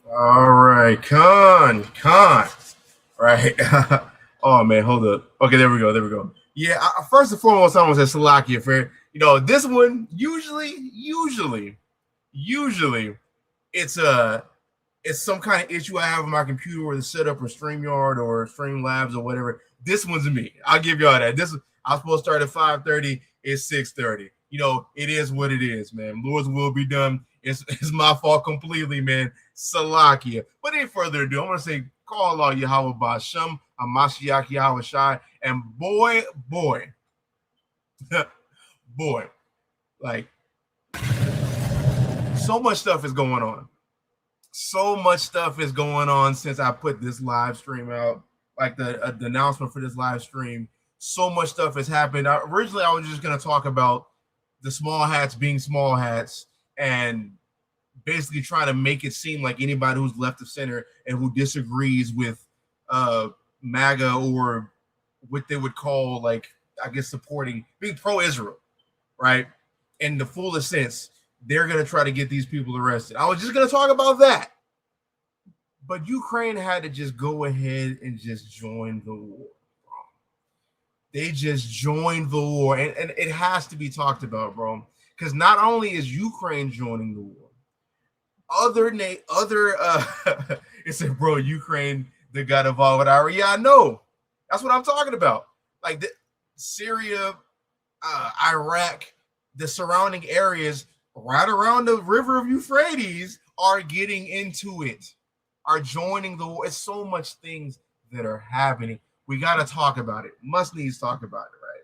All right, con. Right. Oh man, hold up. Okay, there we go. Yeah, first and foremost, I was at Salakia for this one. Usually, it's it's some kind of issue I have with my computer or the setup or StreamYard or Streamlabs or whatever. This one's me. I'll give y'all that. I was supposed to start at 5:30. It's 6:30. It is what it is, man. Lord's will be done. It's my fault completely, man. Salakia. But any further ado, I'm gonna say call Allah Yahweh Basham, Amashiach Yahweh Shai, and boy, boy, like so much stuff is going on. So much stuff is going on since I put this live stream out, like the announcement for this live stream. So much stuff has happened. Originally, I was just going to talk about the small hats being small hats and basically trying to make it seem like anybody who's left of center and who disagrees with MAGA or what they would call, like, I guess, supporting being pro-Israel, right? In the fullest sense, they're going to try to get these people arrested. I was just going to talk about that. But Ukraine had to just go ahead and just join the war. They just joined the war. And it has to be talked about, bro. Because not only is Ukraine joining the war, it said, bro, Ukraine, they got involved with Iraq. Yeah, I know. That's what I'm talking about. Like Syria, Iraq, the surrounding areas right around the river of Euphrates are getting into it, are joining the war. It's so much things that are happening. We got to talk about it. Must needs talk about it, right?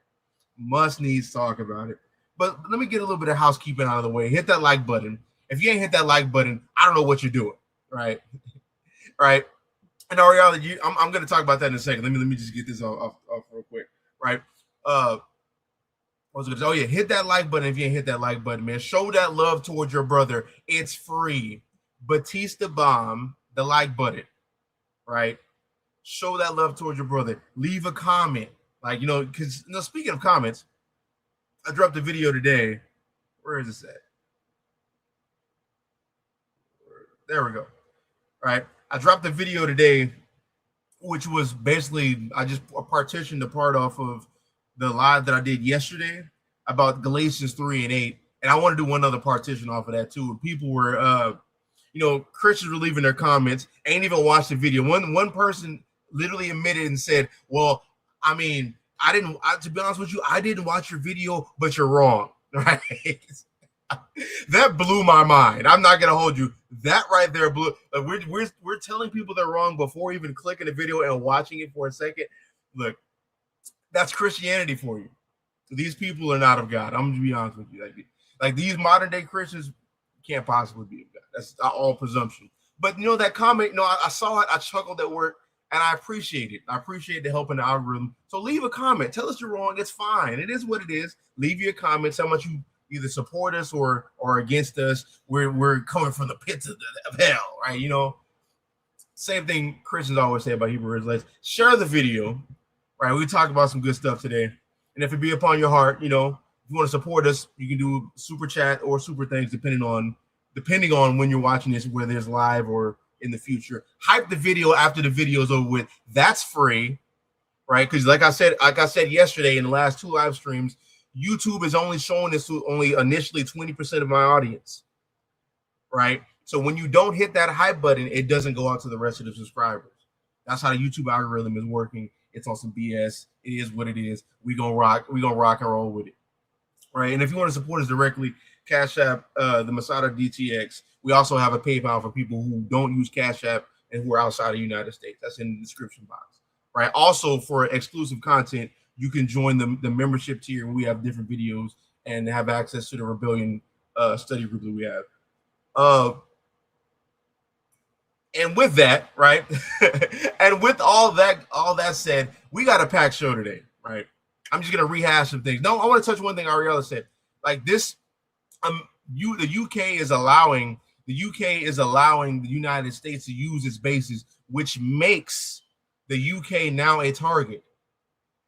Must needs talk about it. But let me get a little bit of housekeeping out of the way. Hit that like button. If you ain't hit that like button, I don't know what you're doing, right? Right? And Ariella, I'm going to talk about that in a second. Let me just get this off real quick, right? Hit that like button if you ain't hit that like button, man. Show that love towards your brother. It's free. Batista Bomb, the like button, right? Show that love towards your brother. Leave a comment. Like, because speaking of comments, I dropped a video today. Where is this at? There we go. All right. I dropped a video today, which was basically, I just partitioned the part off of the live that I did yesterday about Galatians 3 and 8. And I want to do one other partition off of that too. People were, Christians were leaving their comments, ain't even watched the video. One person literally admitted and said, well, I mean, to be honest with you, I didn't watch your video, but you're wrong. Right? That blew my mind. I'm not gonna hold you. That right there blew. We're telling people they're wrong before even clicking the video and watching it for a second. Look, that's Christianity for you. These people are not of God. I'm gonna be honest with you. Like these modern day Christians can't possibly be of God. That's all presumption. But that comment, I saw it. I chuckled at work, and I appreciate it. I appreciate the help in the algorithm. So leave a comment. Tell us you're wrong. It's fine. It is what it is. Leave your comments. How much you either support us or against us. We're coming from the pits of hell, right? Same thing Christians always say about Hebrew Israelites. Share the video, right? We talk about some good stuff today. And if it be upon your heart, if you want to support us, you can do super chat or super things depending on when you're watching this, whether it's live or in the future. Hype the video after the video is over with. That's free, right? Because like I said yesterday in the last two live streams, YouTube is only showing this to only initially 20% of my audience, right? So when you don't hit that hype button, it doesn't go out to the rest of the subscribers. That's how the YouTube algorithm is working. It's on some BS. It is what it is. We gonna rock and roll with it, right? And if you want to support us directly, Cash App, the Masada DTX. We also have a PayPal for people who don't use Cash App and who are outside of the United States. That's in the description box, right? Also, for exclusive content, you can join the membership tier. We have different videos and have access to the Rebellion study group that we have. And with that, right? And with all that said, we got a packed show today, right? I'm just gonna rehash some things. No, I want to touch one thing Ariella said. Like this, the UK is allowing the United States to use its bases, which makes the UK now a target.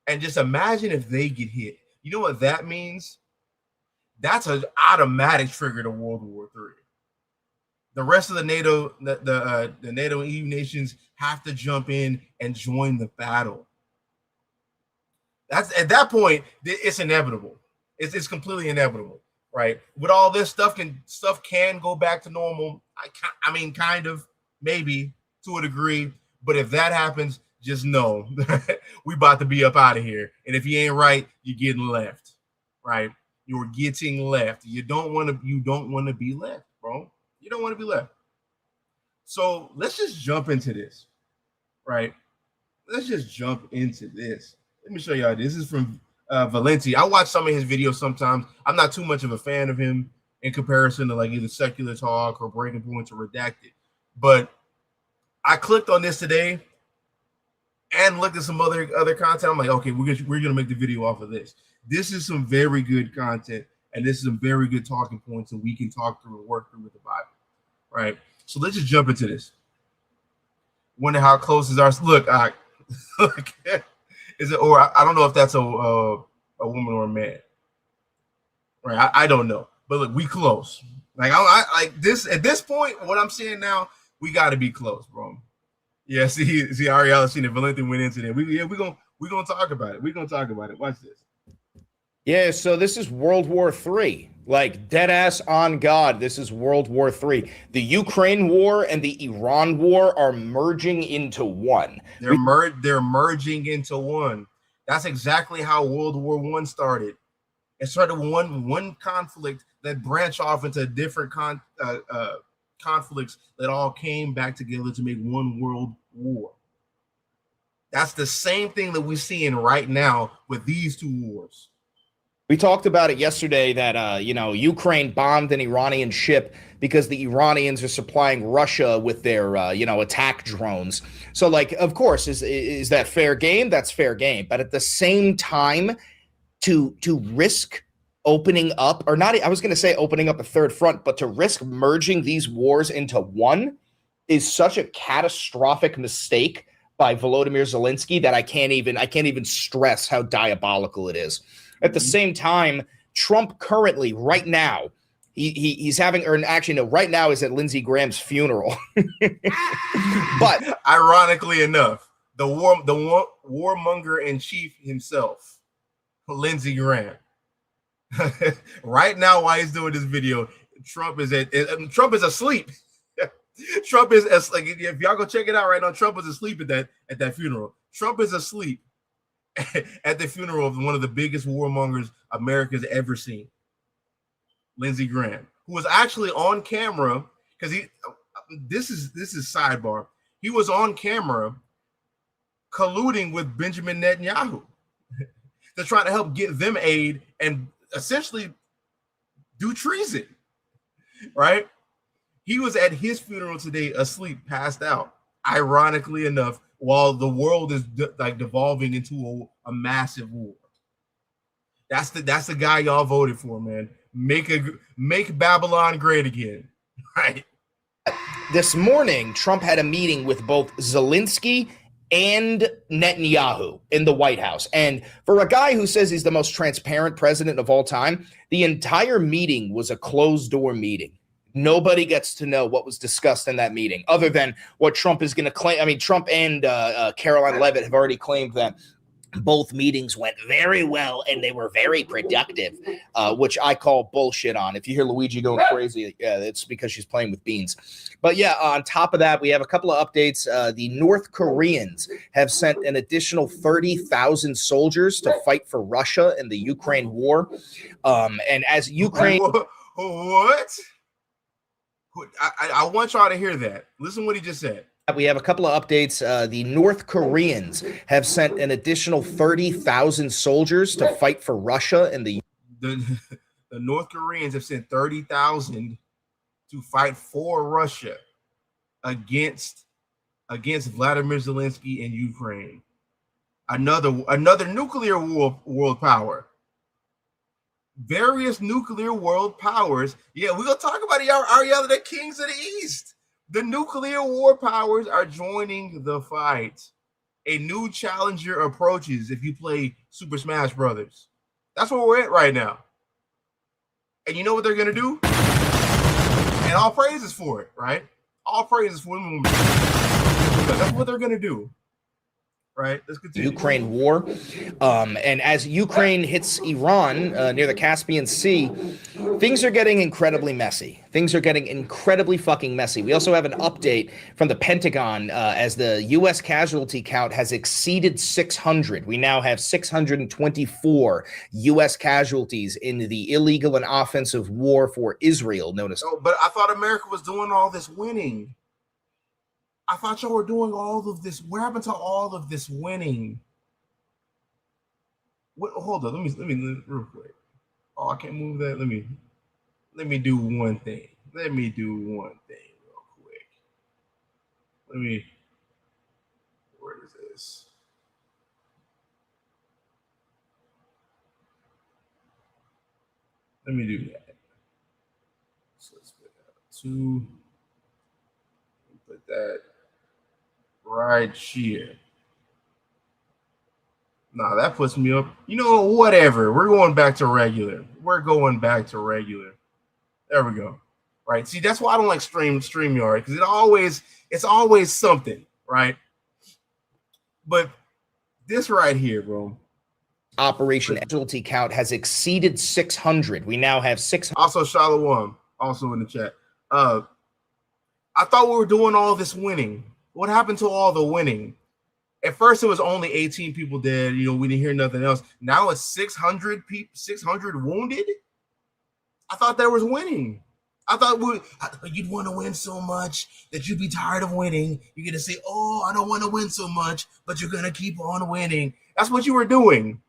And just imagine if they get hit. You know what that means? That's an automatic trigger to World War III. The rest of the NATO and EU nations have to jump in and join the battle. That's at that point, it's inevitable. It's completely inevitable, right? With all this stuff can go back to normal. I mean, kind of, maybe to a degree. But if that happens, just know we about to be up out of here. And if you ain't right, you're getting left, right? You're getting left. You don't want to be left, bro. You don't want to be left. So let's just jump into this, right? Let's just jump into this. Let me show y'all. This is from Valenti. I watch some of his videos sometimes. I'm not too much of a fan of him in comparison to like either Secular Talk or Breaking Points or Redacted. But I clicked on this today and looked at some other content. I'm like, okay, we're gonna make the video off of this. This is some very good content, and this is some very good talking points that we can talk through and work through with the Bible, right? So let's just jump into this. Wonder how close is ours? Look, look, is it? Or I don't know if that's a woman or a man, right? I don't know, but look, we close. Like I like this at this point. What I'm saying now, we got to be close, bro. Yeah, see, Ariella seen it. Valenti went into there. We're gonna talk about it. We're gonna talk about it. Watch this. Yeah, so this is World War III. Like, dead ass on God, this is World War III. The Ukraine war and the Iran war are merging into one. They're merging into one. That's exactly how World War I started. It started with one conflict that branched off into different conflicts that all came back together to make one world war. That's the same thing that we're seeing right now with these two wars. We talked about it yesterday that, Ukraine bombed an Iranian ship because the Iranians are supplying Russia with their, attack drones. So, like, of course, is that fair game? That's fair game. But at the same time, to risk opening up, or not, I was going to say opening up a third front, but to risk merging these wars into one is such a catastrophic mistake by Volodymyr Zelensky that I can't even stress how diabolical it is. At the same time, Trump currently, right now, he's having, or actually, no, right now is at Lindsey Graham's funeral. But ironically enough, the warmonger in chief himself, Lindsey Graham, right now, while he's doing this video, Trump is asleep. Trump is like, if y'all go check it out right now, Trump is asleep at that funeral. Trump is asleep at the funeral of one of the biggest warmongers America's ever seen, Lindsey Graham, who was actually on camera because this is sidebar. He was on camera colluding with Benjamin Netanyahu to try to help get them aid and essentially do treason, right? He was at his funeral today, asleep, passed out, ironically enough, while the world is devolving into a massive war. That's the guy y'all voted for, man. Make Babylon great again, right? This morning, Trump had a meeting with both Zelensky and Netanyahu in the White House. And for a guy who says he's the most transparent president of all time, the entire meeting was a closed-door meeting. Nobody gets to know what was discussed in that meeting other than what Trump is going to claim. I mean, Trump and Caroline Leavitt have already claimed that both meetings went very well and they were very productive, which I call bullshit on. If you hear Luigi going crazy, it's because she's playing with beans. But yeah, on top of that, we have a couple of updates. The North Koreans have sent an additional 30,000 soldiers to fight for Russia in the Ukraine war. And as Ukraine... What? I want y'all to hear that. Listen to what he just said. We have a couple of updates. The North Koreans have sent an additional 30,000 soldiers to fight for Russia in the North Koreans have sent 30,000 to fight for Russia against Vladimir Zelensky and Ukraine. Another nuclear world power. Various nuclear world powers. Yeah, we're gonna talk about Ariella, the kings of the East. The nuclear war powers are joining the fight. A new challenger approaches if you play Super Smash Brothers. That's where we're at right now. And you know what they're gonna do? And And all praises for it, right? All praises for them. But that's what they're going to do. Right. Let's continue. Ukraine war. And as Ukraine hits Iran near the Caspian Sea, things are getting incredibly messy. Things are getting incredibly fucking messy. We also have an update from the Pentagon as the U.S. casualty count has exceeded 600. We now have 624 U.S. casualties in the illegal and offensive war for Israel, known as. Oh, but I thought America was doing all this winning. I thought y'all were doing all of this. What happened to all of this winning? What? Hold on. Let me real quick. Oh, I can't move that. Let me do one thing. Let me do one thing real quick. Where is this? Let me do that. So let's put that 2. Put that right here. Nah, that puts me up. You know, whatever. We're going back to regular. There we go. Right. See, that's why I don't like StreamYard, because it's always something, right? But this right here, bro. Operation casualty count has exceeded 600. We now have 600. Also, Shalom, also in the chat. I thought we were doing all this winning. What happened to all the winning? At first, it was only 18 people dead. You know, we didn't hear nothing else. Now it's 600 people, 600 wounded. I thought there was winning. I thought you'd want to win so much that you'd be tired of winning. You're gonna say, "Oh, I don't want to win so much," but you're gonna keep on winning. That's what you were doing.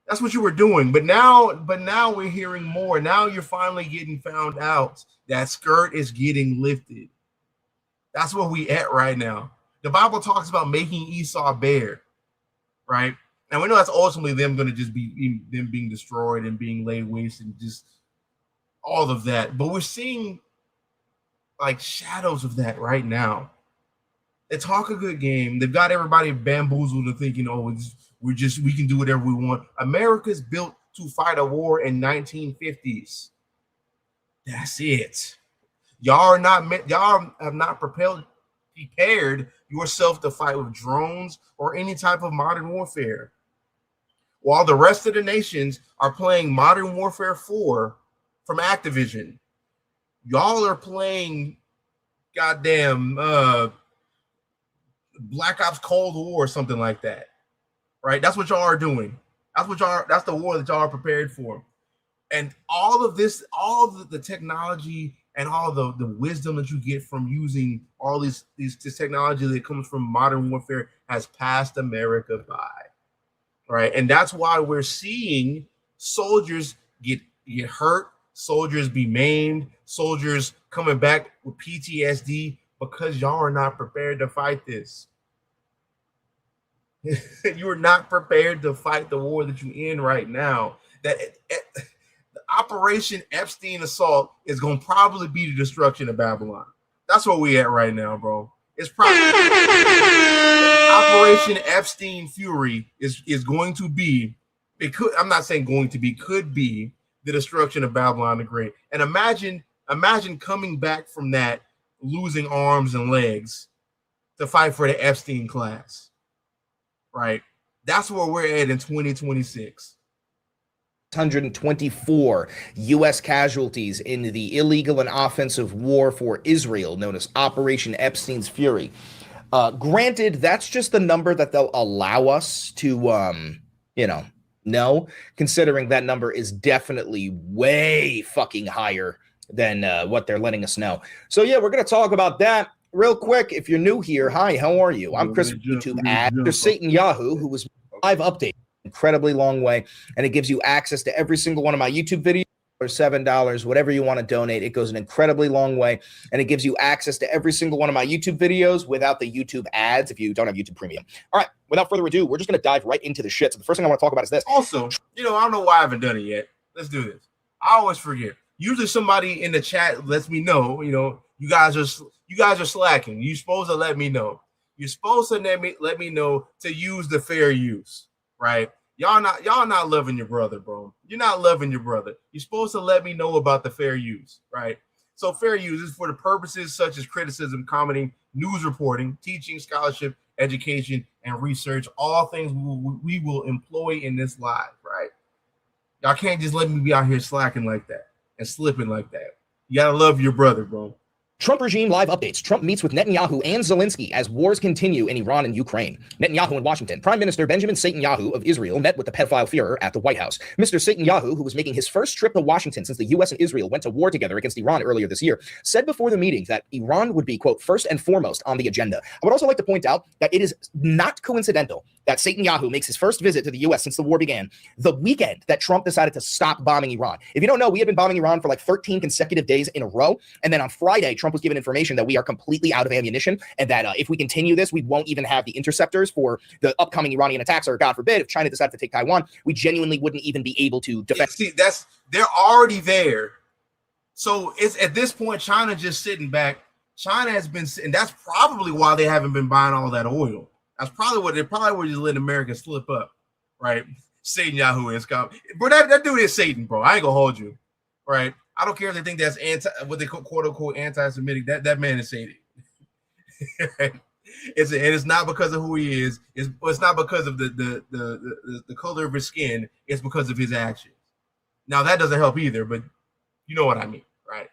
But now we're hearing more. Now you're finally getting found out. That skirt is getting lifted. That's where we at right now. The Bible talks about making Esau bare, right? And we know that's ultimately them going to just be them being destroyed and being laid waste and just all of that. But we're seeing like shadows of that right now. They talk a good game. They've got everybody bamboozled to thinking, oh, we can do whatever we want. America's built to fight a war in 1950s. That's it. Y'all have not prepared yourself to fight with drones or any type of modern warfare. While the rest of the nations are playing Modern Warfare 4 from Activision, y'all are playing goddamn Black Ops Cold War or something like that. Right? That's what y'all are doing. That's the war that y'all are prepared for. And all of this, all of the technology and all the wisdom that you get from using all this technology that comes from modern warfare has passed America by. Right. And that's why we're seeing soldiers get hurt, soldiers be maimed, soldiers coming back with PTSD because y'all are not prepared to fight this. You are not prepared to fight the war that you're in right now. That the Operation Epstein assault is going to probably be the destruction of Babylon. That's where we at right now, bro. It's probably Operation Epstein Fury is going to be. It could. I'm not saying going to be. Could be the destruction of Babylon the Great. And imagine coming back from that, losing arms and legs to fight for the Epstein class. Right. That's where we're at in 2026. 624 U.S. casualties in the illegal and offensive war for Israel, known as Operation Epstein's Fury. Granted, that's just the number that they'll allow us to, know, considering that number is definitely way fucking higher than what they're letting us know. So, yeah, we're going to talk about that real quick. If you're new here, hi, how are you? I'm Chris from YouTube ad. Satan Yahoo, who was live update. Incredibly long way, and it gives you access to every single one of my YouTube videos for $7, whatever you want to donate. It goes an incredibly long way, and it gives you access to every single one of my YouTube videos without the YouTube ads if you don't have YouTube Premium. All right, without further ado, we're just going to dive right into the shit. So the first thing I want to talk about is this. Also, I don't know why I haven't done it yet. Let's do this. I always forget. Usually somebody in the chat lets me know, you guys are slacking. You're supposed to let me know. You're supposed to let me know to use the fair use. Right? Y'all not loving your brother, bro. You're not loving your brother. You're supposed to let me know about the fair use, right? So fair use is for the purposes such as criticism, commenting, news reporting, teaching, scholarship, education, and research, all things we will employ in this live, right? Y'all can't just let me be out here slacking like that and slipping like that. You gotta love your brother, bro. Trump regime live updates. Trump meets with Netanyahu and Zelensky as wars continue in Iran and Ukraine. Netanyahu in Washington. Prime Minister Benjamin Netanyahu of Israel met with the pedophile Führer at the White House. Mr. Netanyahu, who was making his first trip to Washington since the U.S. and Israel went to war together against Iran earlier this year, said before the meeting that Iran would be, quote, first and foremost on the agenda. I would also like to point out that it is not coincidental that Netanyahu makes his first visit to the U.S. since the war began the weekend that Trump decided to stop bombing Iran. If you don't know, we had been bombing Iran for like 13 consecutive days in a row. And then on Friday, Trump was given information that we are completely out of ammunition and that if we continue this, we won't even have the interceptors for the upcoming Iranian attacks, or God forbid, if China decided to take Taiwan, we genuinely wouldn't even be able to defend. See, they're already there. So it's at this point, China just sitting back. China has been, and that's probably why they haven't been buying all that oil. That's probably what they probably were just letting America slip up, right? Satan Yahoo is coming, bro. That dude is Satan, bro. I ain't gonna hold you, right? I don't care if they think that's what they call quote unquote anti-Semitic. That man is Satan. It's not because of who he is. It's not because of the color of his skin. It's because of his actions. Now that doesn't help either, but you know what I mean, right?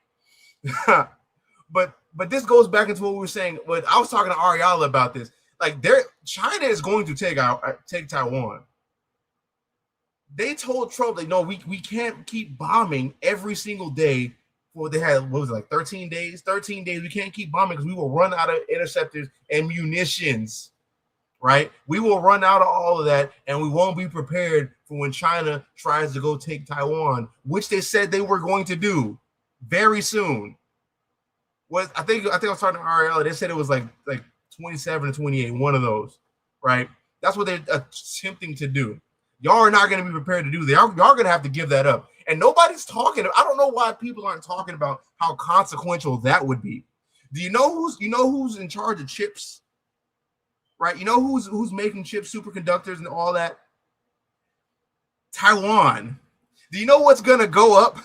but this goes back into what we were saying. But I was talking to Ariella about this. Like, China is going to take Taiwan. They told Trump, like, no, we can't keep bombing every single day. Well, they had, what was it, like 13 days? 13 days. We can't keep bombing because we will run out of interceptors and munitions, right? We will run out of all of that, and we won't be prepared for when China tries to go take Taiwan, which they said they were going to do very soon. I think I was talking to Ariella. They said it was like 27 to 28, one of those, right? That's what they're attempting to do. Y'all are not going to be prepared to do that. Y'all going to have to give that up. And nobody's talking. I don't know why people aren't talking about how consequential that would be. Do you know who's in charge of chips? Right? You know who's making chips, superconductors, and all that? Taiwan. Do you know what's going to go up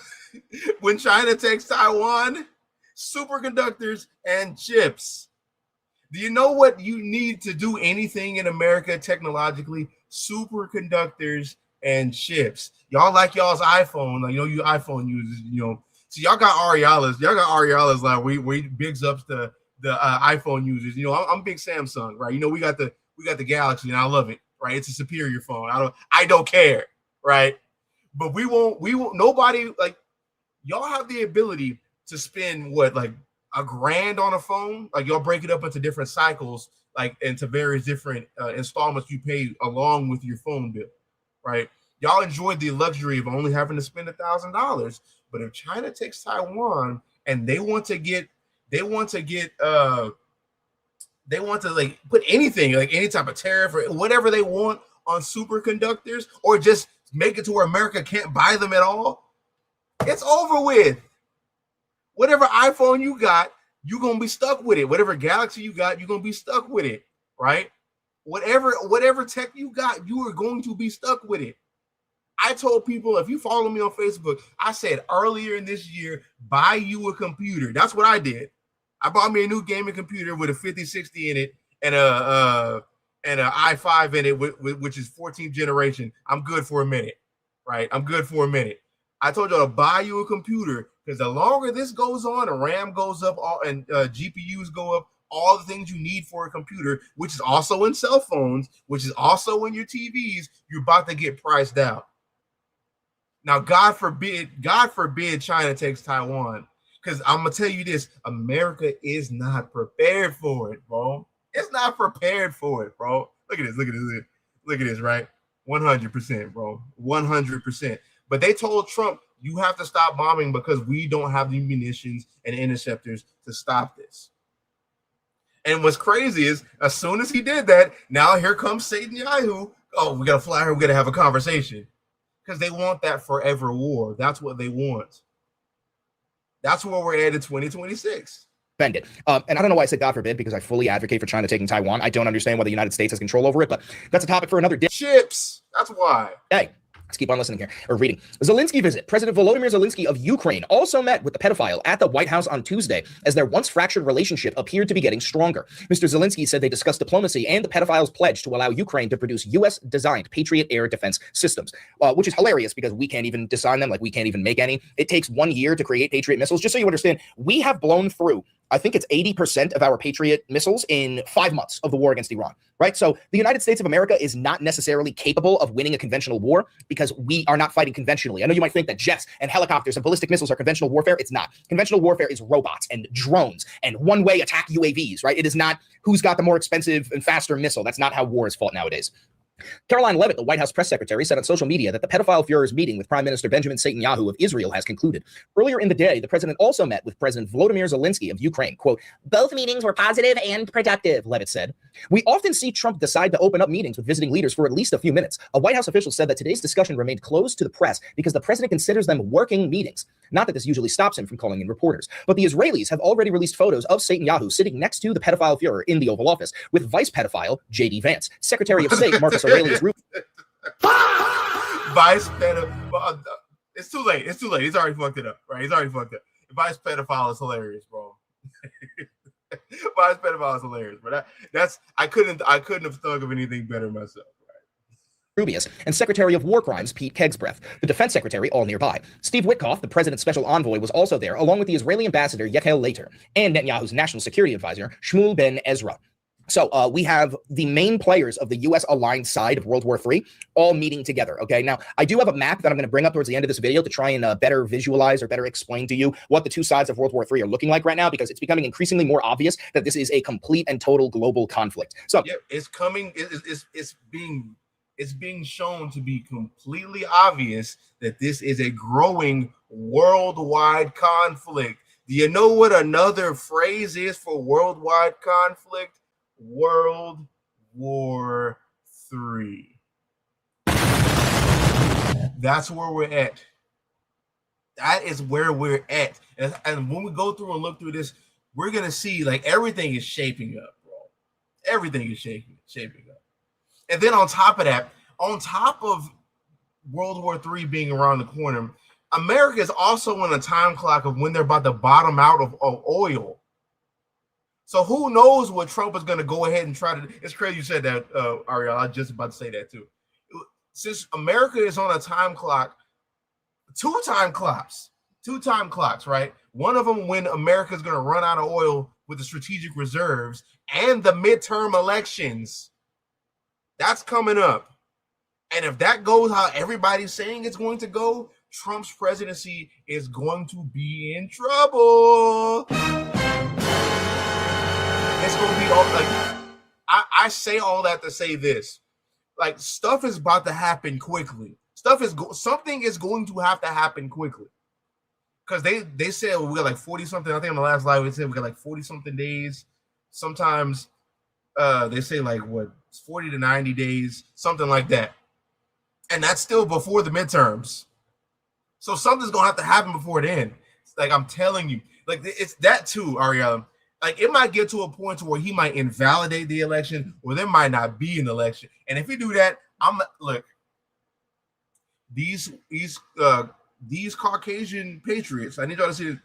when China takes Taiwan? Superconductors and chips. Do you know what you need to do anything in America technologically? Superconductors and chips. Y'all like y'all's iPhone, like, you iPhone users, So y'all got Ariellas like we bigs ups to the iPhone users. I'm big Samsung, right? We got the Galaxy, and I love it, right? It's a superior phone. I don't care, right? But we won't. Nobody, like, y'all have the ability to spend like $1,000 on a phone. Like, y'all break it up into different cycles, like into various different installments you pay along with your phone bill, right? Y'all enjoyed the luxury of only having to spend $1,000. But if China takes Taiwan and they want to like put anything, like any type of tariff or whatever they want on superconductors, or just make it to where America can't buy them at all, it's over with. Whatever iPhone you got, you're going to be stuck with it. Whatever Galaxy you got, you're going to be stuck with it, right? Whatever tech you got, you are going to be stuck with it. I told people, if you follow me on Facebook, I said earlier in this year, buy you a computer. That's what I did. I bought me a new gaming computer with a 5060 in it and an i5 in it, which is 14th generation. I'm good for a minute, right? I'm good for a minute. I told y'all to buy you a computer because the longer this goes on, and RAM goes up, and GPUs go up, all the things you need for a computer, which is also in cell phones, which is also in your TVs, you're about to get priced out. Now, God forbid China takes Taiwan, because I'm gonna tell you this: America is not prepared for it, bro. It's not prepared for it, bro. Look at this, right? 100%, bro. 100%. But they told Trump, you have to stop bombing because we don't have the munitions and interceptors to stop this. And what's crazy is, as soon as he did that, now here comes Satan Yahoo. Oh, we gotta fly her. We gotta have a conversation. Because they want that forever war. That's what they want. That's where we're at in 2026. Defend it. And I don't know why I said God forbid, because I fully advocate for China taking Taiwan. I don't understand why the United States has control over it, but that's a topic for another day. Chips. That's why. Hey. Let's keep on listening here, or reading. Zelensky visit. President Volodymyr Zelensky of Ukraine also met with the pedophile at the White House on Tuesday as their once fractured relationship appeared to be getting stronger. Mr. Zelensky said they discussed diplomacy and the pedophile's pledge to allow Ukraine to produce U.S.-designed Patriot air defense systems, which is hilarious because we can't even design them, like we can't even make any. It takes 1 year to create Patriot missiles. Just so you understand, we have blown through, I think it's 80% of our Patriot missiles in 5 months of the war against Iran, right? So the United States of America is not necessarily capable of winning a conventional war because we are not fighting conventionally. I know you might think that jets and helicopters and ballistic missiles are conventional warfare. It's not. Conventional warfare is robots and drones and one-way attack UAVs, right? It is not who's got the more expensive and faster missile. That's not how war is fought nowadays. Caroline Leavitt, the White House press secretary, said on social media that the pedophile Führer's meeting with Prime Minister Benjamin Netanyahu of Israel has concluded. Earlier in the day, the president also met with President Volodymyr Zelensky of Ukraine. Quote, both meetings were positive and productive, Leavitt said. We often see Trump decide to open up meetings with visiting leaders for at least a few minutes. A White House official said that today's discussion remained closed to the press because the president considers them working meetings. Not that this usually stops him from calling in reporters, but the Israelis have already released photos of Netanyahu sitting next to the pedophile Führer in the Oval Office with vice pedophile J.D. Vance, Secretary of State Marcus Aurelius Rubio. Vice pedophile. It's too late. It's too late. He's already fucked it up, right? He's already fucked it. Vice pedophile is hilarious, bro. Vice pedophile is hilarious, but I couldn't have thought of anything better myself. Rubius, and Secretary of War Crimes Pete Kegsbreth, the Defense Secretary, all nearby. Steve Witkoff, the president's special envoy, was also there, along with the Israeli ambassador Yechiel Later and Netanyahu's national security advisor Shmuel Ben Ezra. So we have the main players of the U.S. aligned side of World War III all meeting together, okay? Now, I do have a map that I'm going to bring up towards the end of this video to try and better visualize or better explain to you what the two sides of World War III are looking like right now, because it's becoming increasingly more obvious that this is a complete and total global conflict. So yeah, it's coming. It's being shown to be completely obvious that this is a growing worldwide conflict. Do you know what another phrase is for worldwide conflict? World War III. That's where we're at. That is where we're at. And when we go through and look through this, we're going to see like everything is shaping up, bro. Everything is shaping up. And then on top of that, on top of World War III being around the corner, America is also on a time clock of when they're about to bottom out of oil. So who knows what Trump is going to go ahead and try to. It's crazy you said that, Ariel. I was just about to say that too. Since America is on a time clock, two time clocks, right? One of them when America is going to run out of oil with the strategic reserves, and the midterm elections. That's coming up. And if that goes how everybody's saying it's going to go, Trump's presidency is going to be in trouble. It's going to be all like, I say all that to say this. Like, stuff is about to happen quickly. Something is going to have to happen quickly. Because they said we got like 40 something. I think on the last live we said we got like 40 something days. Sometimes they say like what 40 to 90 days, something like that. And that's still before the midterms. So something's gonna have to happen before then. Like I'm telling you, like it's that too, Ariel. Like it might get to a point to where he might invalidate the election, or there might not be an election. And if he do that, these Caucasian patriots. I need y'all to see this.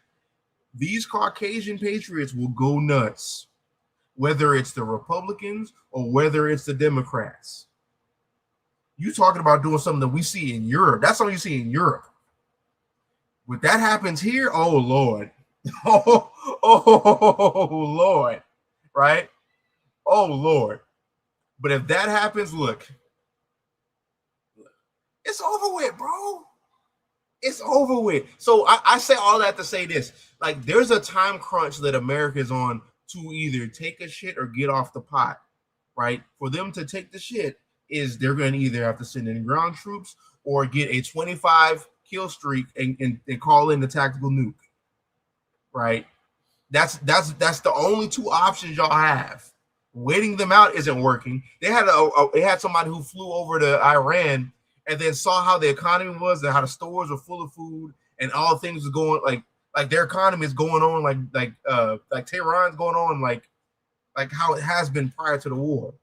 These Caucasian patriots will go nuts, whether it's the Republicans or whether it's the Democrats. You talking about doing something that we see in Europe. That's something you see in Europe. When that happens here, oh Lord. Oh Lord. Right? Oh Lord. But if that happens, look. It's over with, bro. It's over with. So I say all that to say this. Like, there's a time crunch that America is on to either take a shit or get off the pot, right? For them to take the shit is they're going to either have to send in ground troops or get a 25 kill streak and call in the tactical nuke, right? That's the only two options y'all have. Waiting them out isn't working. They had somebody who flew over to Iran and then saw how the economy was and how the stores were full of food and all things was going like their economy is going on like Tehran's going on like how it has been prior to the war.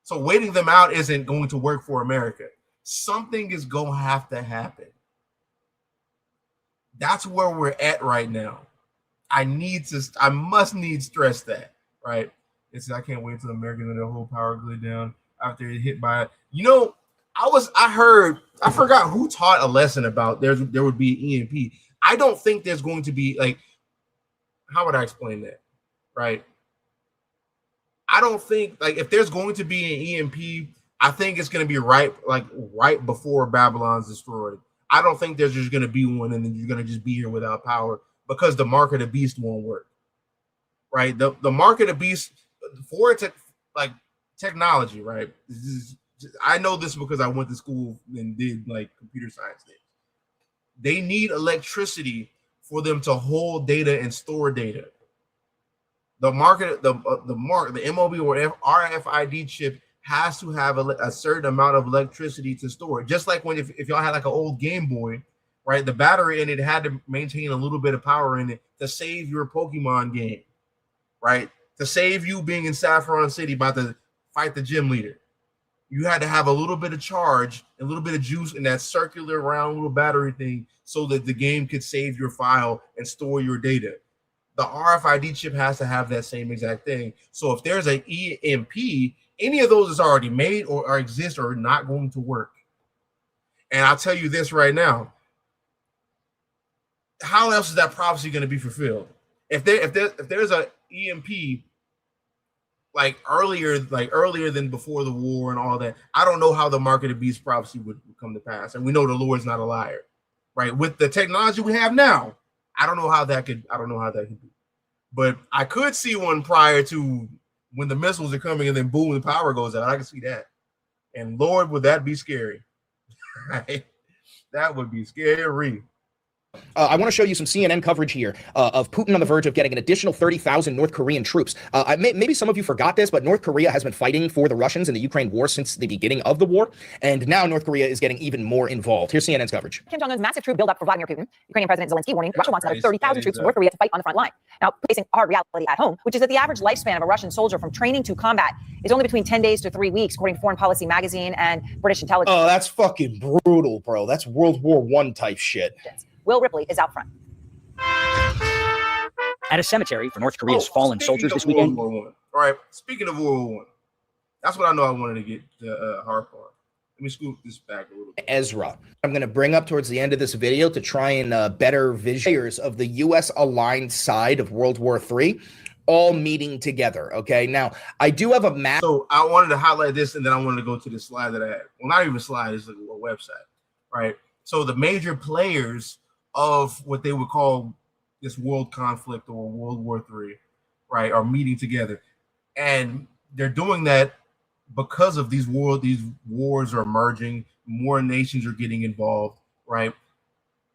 So waiting them out isn't going to work for America. something is going to have to happen. That's where we're at right now. I must stress that, right? I can't wait till America let their whole power grid down after it hit by, I forgot who taught a lesson about there would be EMP. I don't think there's going to be, like, how would I explain that? Right. I don't think, like, if there's going to be an EMP, I think it's going to be right before Babylon's destroyed. I don't think there's just going to be one and then you're going to just be here without power, because the mark of the beast won't work. Right. The mark of the beast for technology. Right. I know this because I went to school and did like computer science things. They need electricity for them to hold data and store data. The market, the MOB or RFID chip has to have a certain amount of electricity to store it. Just like when if y'all had like an old Game Boy, right? The battery in it had to maintain a little bit of power in it to save your Pokemon game, right? To save you being in Saffron City about to fight the gym leader. You had to have a little bit of charge, a little bit of juice in that circular round little battery thing so that the game could save your file and store your data. The RFID chip has to have that same exact thing. So if there's an EMP, any of those is already made or exist or not going to work. And I'll tell you this right now. How else is that prophecy going to be fulfilled? If there's an EMP earlier than before the war and all that, I don't know how the mark of the beast prophecy would come to pass. And we know the Lord's not a liar, right? With the technology we have now, I don't know how that could be. But I could see one prior to when the missiles are coming and then boom, the power goes out. I can see that. And Lord, would that be scary? Right? That would be scary. I want to show you some CNN coverage here of Putin on the verge of getting an additional 30,000 North Korean troops. Maybe some of you forgot this, but North Korea has been fighting for the Russians in the Ukraine war since the beginning of the war, and now North Korea is getting even more involved. Here's CNN's coverage. Kim Jong-un's massive troop buildup for Vladimir Putin. Ukrainian President Zelensky warning Russia wants another 30,000 troops from North Korea to fight on the front line. Now, facing a hard reality at home, which is that the average lifespan of a Russian soldier from training to combat is only between 10 days to 3 weeks, according to Foreign Policy Magazine and British intelligence. Oh, that's fucking brutal, bro. That's World War I type shit. Will Ripley is out front. At a cemetery for North Korea's fallen soldiers this weekend. World War I. All right, speaking of World War I, that's what I know I wanted to get to harp on. Let me scoop this back a little bit. Ezra. I'm going to bring up towards the end of this video to try and better visualize of the U.S. aligned side of World War III all meeting together, okay? Now, I do have a map. So I wanted to highlight this, and then I wanted to go to the slide that I had. Well, not even a slide, it's like a website, right? So the major players of what they would call this world conflict or World War III, right, are meeting together. And they're doing that because of these wars are emerging, more nations are getting involved, right?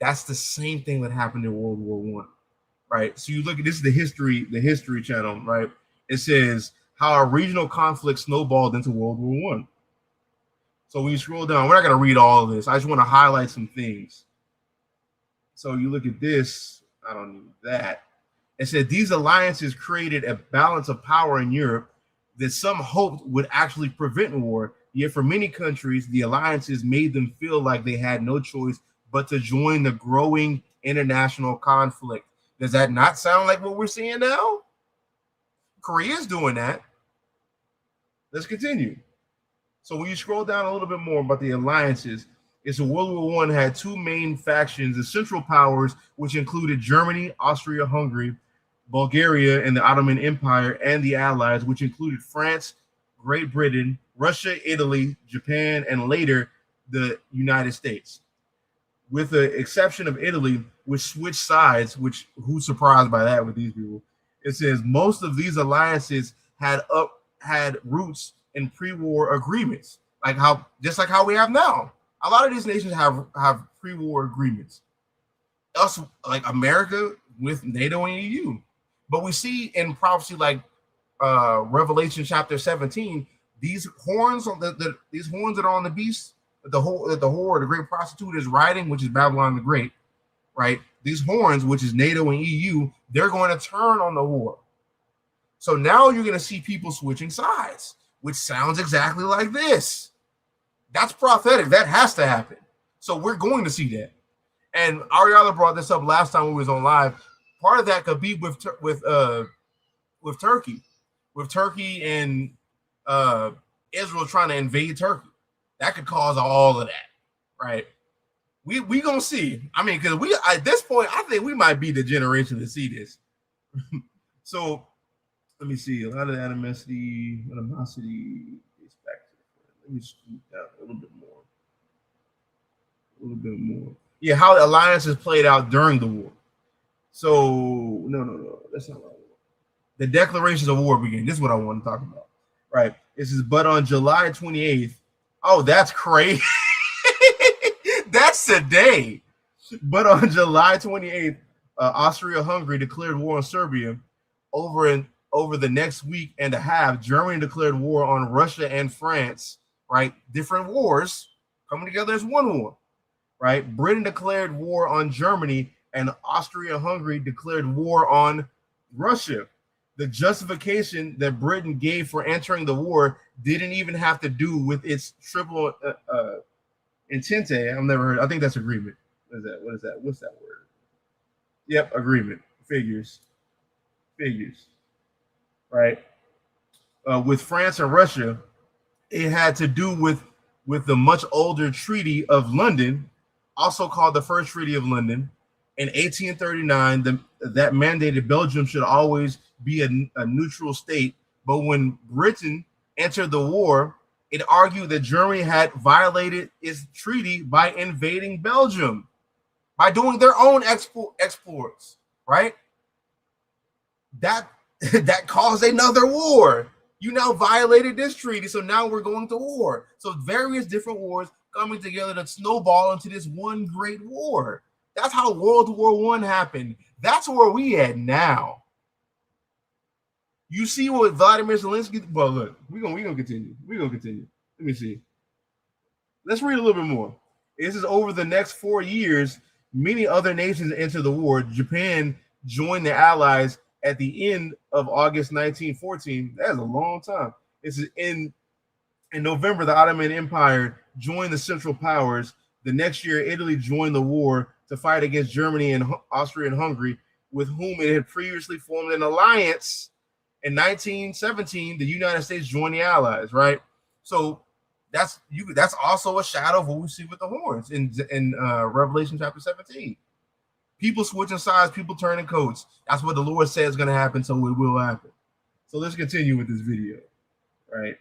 That's the same thing that happened in World War I, right? So you look at this is the history channel, right? It says how a regional conflict snowballed into World War I. So when you scroll down, we're not going to read all of this. I just want to highlight some things. So you look at this, I don't need that. It said these alliances created a balance of power in Europe that some hoped would actually prevent war. Yet for many countries, the alliances made them feel like they had no choice but to join the growing international conflict. Does that not sound like what we're seeing now? Korea's doing that. Let's continue. So when you scroll down a little bit more about the alliances, it's a World War I had two main factions, the Central Powers, which included Germany, Austria-Hungary, Bulgaria, and the Ottoman Empire, and the Allies, which included France, Great Britain, Russia, Italy, Japan, and later the United States. With the exception of Italy, which switched sides, which who's surprised by that with these people? It says most of these alliances had roots in pre-war agreements, just like how we have now. A lot of these nations have pre-war agreements. Us, like America, with NATO and EU. But we see in prophecy like Revelation chapter 17, these horns on these horns that are on the beast, the whore, the great prostitute is riding, which is Babylon the Great, right? These horns, which is NATO and EU, they're going to turn on the whore. So now you're going to see people switching sides, which sounds exactly like this. That's prophetic. That has to happen. So we're going to see that. And Ariana brought this up last time we was on live. Part of that could be with Turkey, and Israel trying to invade Turkey. That could cause all of that, right? We gonna see. I mean, because we at this point, I think we might be the generation to see this. So let me see. A lot of animosity is back to the. Let me scoot down a little bit more. Yeah, how the alliances played out during the war. So no, that's not what I want. The declarations of war began. This is what I want to talk about, right? This is but on July 28th. Oh, that's crazy. That's today. But on July 28th, Austria-Hungary declared war on Serbia. Over the next week and a half, Germany declared war on Russia and France, right? Different wars coming together as one war, right? Britain declared war on Germany, and Austria-Hungary declared war on Russia. The justification that Britain gave for entering the war didn't even have to do with its triple entente. I've never heard. I think that's agreement. What is that? What's that word? Yep, agreement. Figures. Right. With France and Russia, it had to do with the much older Treaty of London, also called the First Treaty of London. In 1839, that mandated Belgium should always be a neutral state. But when Britain entered the war, it argued that Germany had violated its treaty by invading Belgium, by doing their own exploits, right? That caused another war. You now violated this treaty, so now we're going to war. So various different wars coming together to snowball into this one great war. That's how World War I happened. That's where we at now. You see what Vladimir Zelensky. Well, look, we're gonna continue. Let me see. Let's read a little bit more. This is over the next 4 years. Many other nations entered the war. Japan joined the Allies at the end of August 1914. That's a long time. This is in November. The Ottoman Empire joined the Central Powers. The next year, Italy joined the war to fight against Germany and Austria and Hungary, with whom it had previously formed an alliance. In 1917, the United States joined the Allies, right? So that's also a shadow of what we see with the horns in Revelation chapter 17. People switching sides, people turning coats. That's what the Lord says is going to happen, so it will happen. So let's continue with this video, right?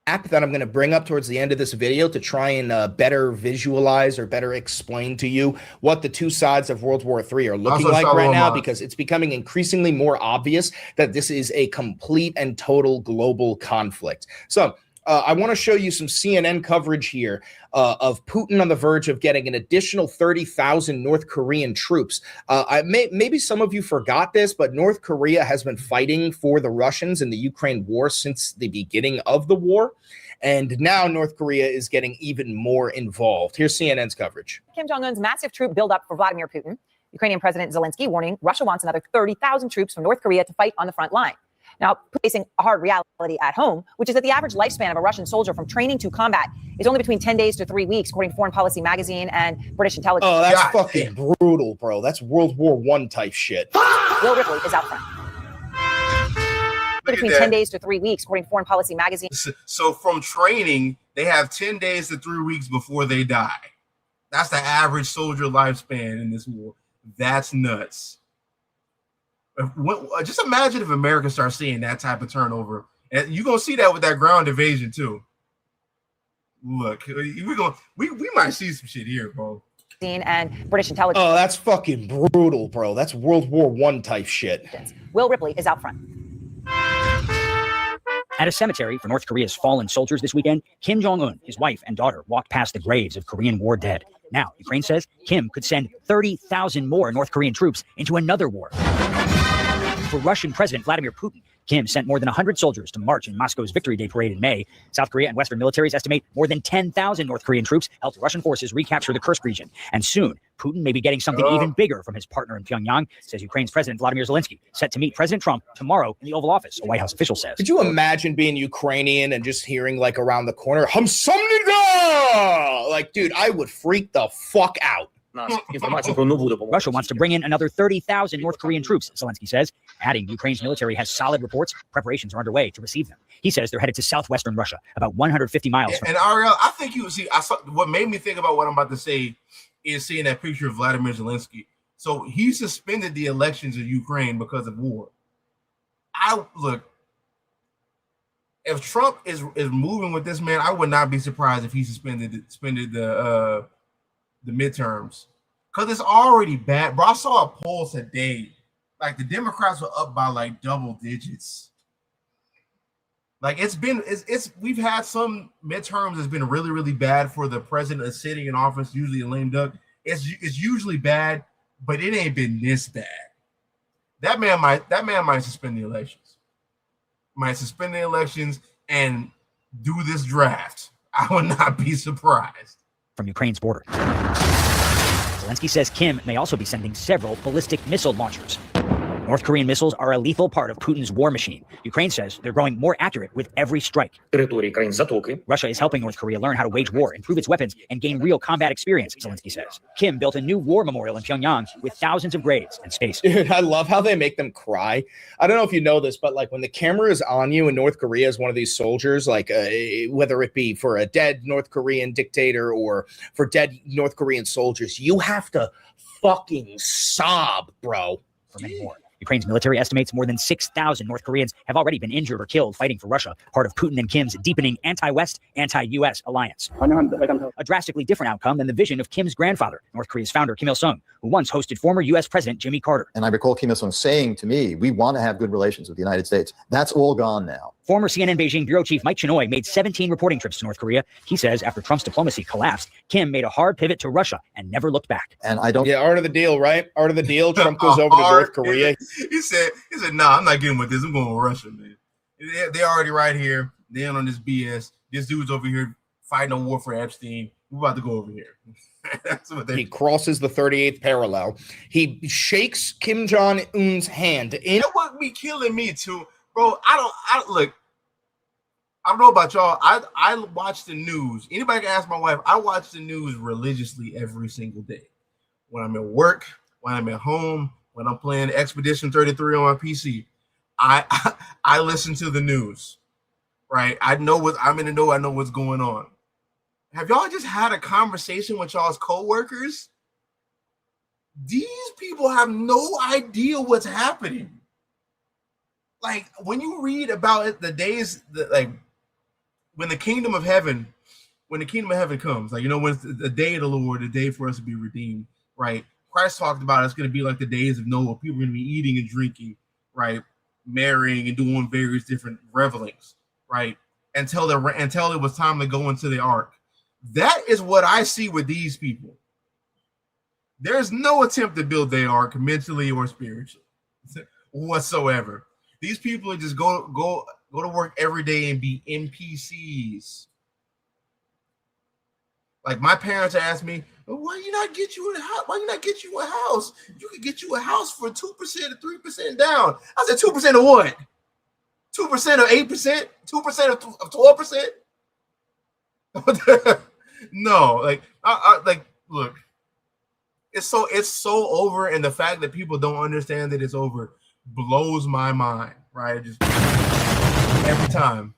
App that I'm going to bring up towards the end of this video to try and better visualize or better explain to you what the two sides of World War III are looking like right now, because it's becoming increasingly more obvious that this is a complete and total global conflict. So I want to show you some CNN coverage here of Putin on the verge of getting an additional 30,000 North Korean troops. Maybe some of you forgot this, but North Korea has been fighting for the Russians in the Ukraine war since the beginning of the war. And now North Korea is getting even more involved. Here's CNN's coverage. Kim Jong-un's massive troop buildup for Vladimir Putin. Ukrainian President Zelensky warning Russia wants another 30,000 troops from North Korea to fight on the front line. Now, facing a hard reality at home, which is that the average lifespan of a Russian soldier from training to combat is only between 10 days to 3 weeks, according to Foreign Policy magazine and British intelligence. Oh, that's fucking brutal, bro. That's World War I type shit. Will Ripley is out front. Between 10 days to 3 weeks, according to Foreign Policy magazine. So from training, they have 10 days to 3 weeks before they die. That's the average soldier lifespan in this war. That's nuts. Just imagine if America starts seeing that type of turnover, and you're gonna see that with that ground invasion too. Look, we might see some shit here, bro. And British intelligence. Oh, that's fucking brutal, bro. That's World War I type shit. Will Ripley is out front. At a cemetery for North Korea's fallen soldiers this weekend, Kim Jong-un, his wife, and daughter walked past the graves of Korean War dead. Now, Ukraine says Kim could send 30,000 more North Korean troops into another war. For Russian President Vladimir Putin, Kim sent more than 100 soldiers to march in Moscow's Victory Day parade in May. South Korea and Western militaries estimate more than 10,000 North Korean troops helped Russian forces recapture the Kursk region. And soon, Putin may be getting something even bigger from his partner in Pyongyang, says Ukraine's President Vladimir Zelensky, set to meet President Trump tomorrow in the Oval Office, a White House official says. Could you imagine being Ukrainian and just hearing, like, around the corner, Hamsamniga! oh, like, dude, I would freak the fuck out. Russia wants to bring in another 30,000 North Korean troops, Zelensky says, adding Ukraine's military has solid reports. Preparations are underway to receive them. He says they're headed to southwestern Russia, about 150 miles from. And Ariel, I think you see, I saw what made me think about what I'm about to say is seeing that picture of Vladimir Zelensky. So he suspended the elections in Ukraine because of war. If Trump is moving with this man, I would not be surprised if he suspended the midterms, because it's already bad. Bro, I saw a poll today, like the Democrats were up by like double digits. Like we've had some midterms that's been really, really bad for the president that's sitting in office, usually a lame duck. It's usually bad, but it ain't been this bad. That man might suspend the elections. Might suspend the elections and do this draft. I would not be surprised. From Ukraine's border. Zelensky says Kim may also be sending several ballistic missile launchers. North Korean missiles are a lethal part of Putin's war machine. Ukraine says they're growing more accurate with every strike. Russia is helping North Korea learn how to wage war, improve its weapons, and gain real combat experience, Zelensky says. Kim built a new war memorial in Pyongyang with thousands of graves and space. Dude, I love how they make them cry. I don't know if you know this, but like when the camera is on you in North Korea as one of these soldiers, like whether it be for a dead North Korean dictator or for dead North Korean soldiers, you have to fucking sob, bro. For many more. Ukraine's military estimates more than 6,000 North Koreans have already been injured or killed fighting for Russia, part of Putin and Kim's deepening anti-West, anti-U.S. alliance. A drastically different outcome than the vision of Kim's grandfather, North Korea's founder Kim Il-sung, who once hosted former U.S. President Jimmy Carter. And I recall Kim Il-sung saying to me, we want to have good relations with the United States. That's all gone now. Former CNN Beijing bureau chief Mike Chinoy made 17 reporting trips to North Korea. He says after Trump's diplomacy collapsed, Kim made a hard pivot to Russia and never looked back. And I don't. Yeah, art of the deal, right? Art of the deal. Trump goes over to North Korea. He said, nah, I'm not getting with this. I'm going with Russia, man. They're already right here. They ain't on this BS. This dude's over here fighting a war for Epstein. We're about to go over here. That's what he crosses the 38th parallel. He shakes Kim Jong-un's hand. You know what be killing me too? Bro, I don't know about y'all. I watch the news. Anybody can ask my wife. I watch the news religiously every single day. When I'm at work, when I'm at home, when I'm playing Expedition 33 on my PC, I listen to the news. Right? I'm in the know. I know what's going on. Have y'all just had a conversation with y'all's coworkers? These people have no idea what's happening. Like when you read about it, the days that when the kingdom of heaven comes, like, you know, when it's the day of the Lord, the day for us to be redeemed, right? Christ talked about it's going to be like the days of Noah. People are going to be eating and drinking, right? Marrying and doing various different revelings, right? Until it was time to go into the ark. That is what I see with these people. There's no attempt to build their ark mentally or spiritually whatsoever. These people are just go to work every day and be NPCs. Like my parents asked me, "Why you not get you a house? Why you not get you a house? You could get you a house for 2% or 3% down." I said, 2% of what? 2% of 8%? 2% of 12%? No, look, it's so over, and the fact that people don't understand that it's over blows my mind, right? Just every time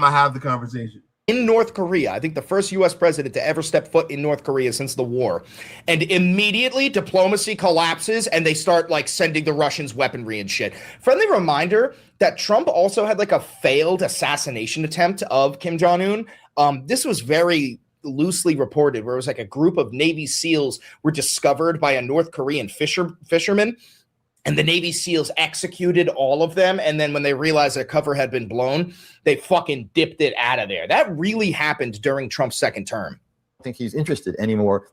I have the conversation. In North Korea, I think the first U.S. president to ever step foot in North Korea since the war, and immediately diplomacy collapses and they start like sending the Russians weaponry and shit. Friendly reminder that Trump also had like a failed assassination attempt of Kim Jong-un. This was very loosely reported, where it was like a group of Navy SEALs were discovered by a North Korean fisherman. And the Navy SEALs executed all of them. And then when they realized their cover had been blown, they fucking dipped it out of there. That really happened during Trump's second term. I don't think he's interested anymore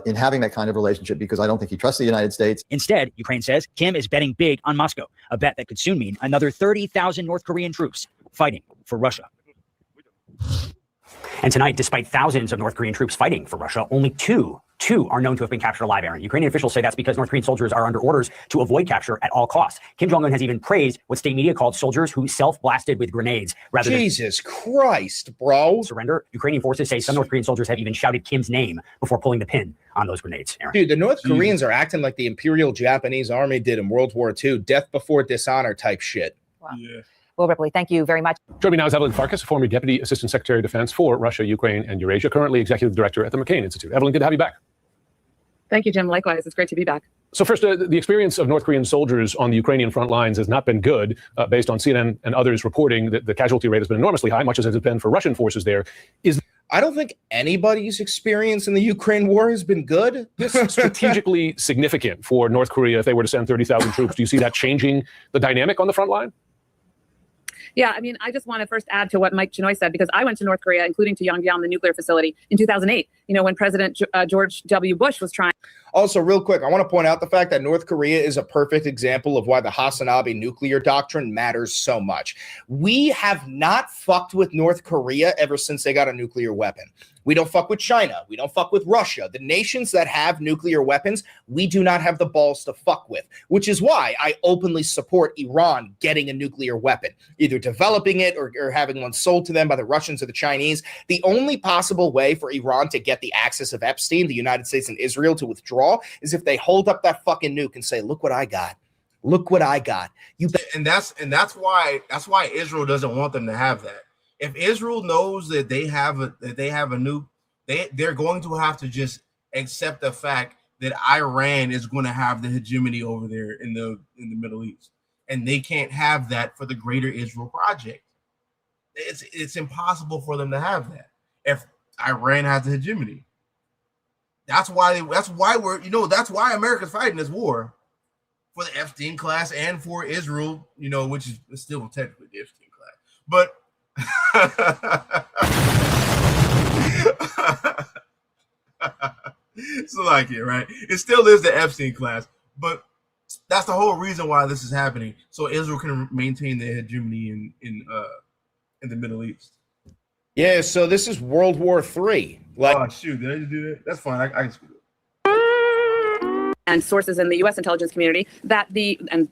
in having that kind of relationship, because I don't think he trusts the United States. Instead, Ukraine says Kim is betting big on Moscow, a bet that could soon mean another 30,000 North Korean troops fighting for Russia. And tonight, despite thousands of North Korean troops fighting for Russia, only 2 2 are known to have been captured alive, Aaron. Ukrainian officials say that's because North Korean soldiers are under orders to avoid capture at all costs. Kim Jong-un has even praised what state media called soldiers who self-blasted with grenades rather than Jesus Christ, bro. surrender. Ukrainian forces say some North Korean soldiers have even shouted Kim's name before pulling the pin on those grenades, Aaron. Dude, the North Koreans are acting like the Imperial Japanese Army did in World War II, death before dishonor type shit. Wow. Yeah. Will Ripley, thank you very much. Joining me now is Evelyn Farkas, former Deputy Assistant Secretary of Defense for Russia, Ukraine, and Eurasia, currently Executive Director at the McCain Institute. Evelyn, good to have you back. Thank you, Jim. Likewise, it's great to be back. So first, the experience of North Korean soldiers on the Ukrainian front lines has not been good, based on CNN and others reporting that the casualty rate has been enormously high, much as it has been for Russian forces there. I don't think anybody's experience in the Ukraine war has been good. This strategically significant for North Korea if they were to send 30,000 troops? Do you see that changing the dynamic on the front line? Yeah, I mean, I just want to first add to what Mike Chinoy said, because I went to North Korea, including to Yongbyon, the nuclear facility, in 2008, when President George W. Bush was trying. Also, real quick, I want to point out the fact that North Korea is a perfect example of why the Hasanabe nuclear doctrine matters so much. We have not fucked with North Korea ever since they got a nuclear weapon. We don't fuck with China. We don't fuck with Russia. The nations that have nuclear weapons, we do not have the balls to fuck with, which is why I openly support Iran getting a nuclear weapon, either developing it or having one sold to them by the Russians or the Chinese. The only possible way for Iran to get the access of Epstein, the United States and Israel to withdraw, is if they hold up that fucking nuke and say, look what I got. Look what I got. And that's why Israel doesn't want them to have that. If Israel knows that they have a nuke, they're going to have to just accept the fact that Iran is going to have the hegemony over there in the Middle East, and they can't have that for the Greater Israel Project. It's impossible for them to have that if Iran has the hegemony. That's why America's fighting this war for the Epstein class and for Israel, which is still technically the Epstein class, but. So like it, right? It still is the Epstein class, but that's the whole reason why this is happening, so Israel can maintain their hegemony in the Middle East. Yeah, so this is World War III. Oh shoot, did I just do that? That's fine. I can screw it. And sources in the U.S. intelligence community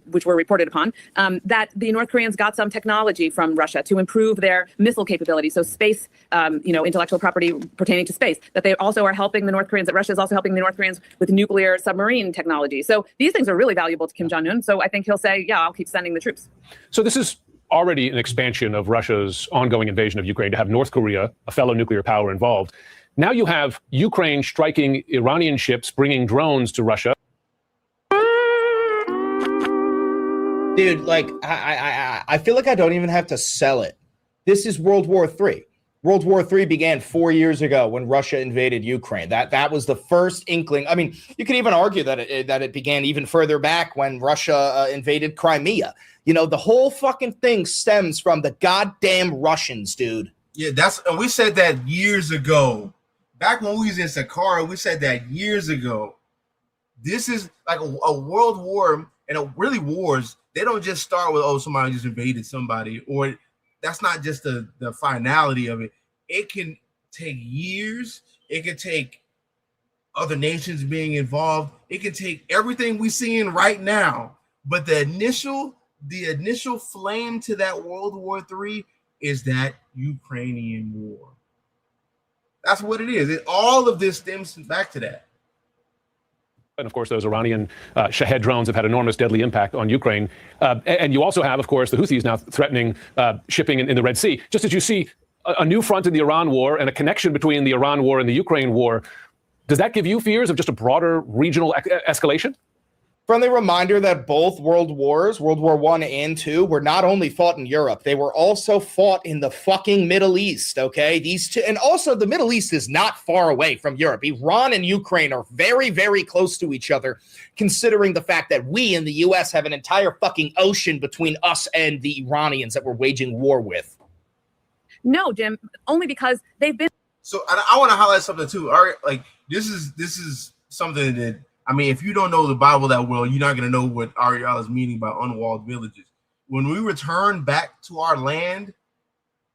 which were reported upon, that the North Koreans got some technology from Russia to improve their missile capability. So space, intellectual property pertaining to space. That they also are helping the North Koreans. That Russia is also helping the North Koreans with nuclear submarine technology. So these things are really valuable to Kim Jong-un. So I think he'll say, yeah, I'll keep sending the troops. So this is already an expansion of Russia's ongoing invasion of Ukraine to have North Korea, a fellow nuclear power, involved. Now you have Ukraine striking Iranian ships, bringing drones to Russia. Dude, I feel like I don't even have to sell it. This is World War III. World War III began 4 years ago when Russia invaded Ukraine. That was the first inkling. I mean, you could even argue that it began even further back when Russia invaded Crimea. The whole fucking thing stems from the goddamn Russians, dude. Yeah, and we said that years ago. Back when we was in Saqqara, we said that years ago. This is like a world war, and really wars. They don't just start with, somebody just invaded somebody, or that's not just the finality of it. It can take years. It can take other nations being involved. It can take everything we're seeing right now. But the initial flame to that World War III is that Ukrainian war. That's what it is. All of this stems back to that. And of course, those Iranian Shahed drones have had enormous deadly impact on Ukraine. And you also have, of course, the Houthis now threatening shipping in the Red Sea. Just as you see a new front in the Iran war and a connection between the Iran war and the Ukraine war, does that give you fears of just a broader regional escalation? Friendly reminder that both world wars, World War I and II, were not only fought in Europe, they were also fought in the fucking Middle East, okay? These two, and also the Middle East is not far away from Europe. Iran and Ukraine are very, very close to each other, considering the fact that we in the U.S. have an entire fucking ocean between us and the Iranians that we're waging war with. No, Jim, only because they've been. So I want to highlight something too. All right, like this is something that, I mean, if you don't know the Bible that well, you're not going to know what Ariel is meaning by unwalled villages. When we return back to our land,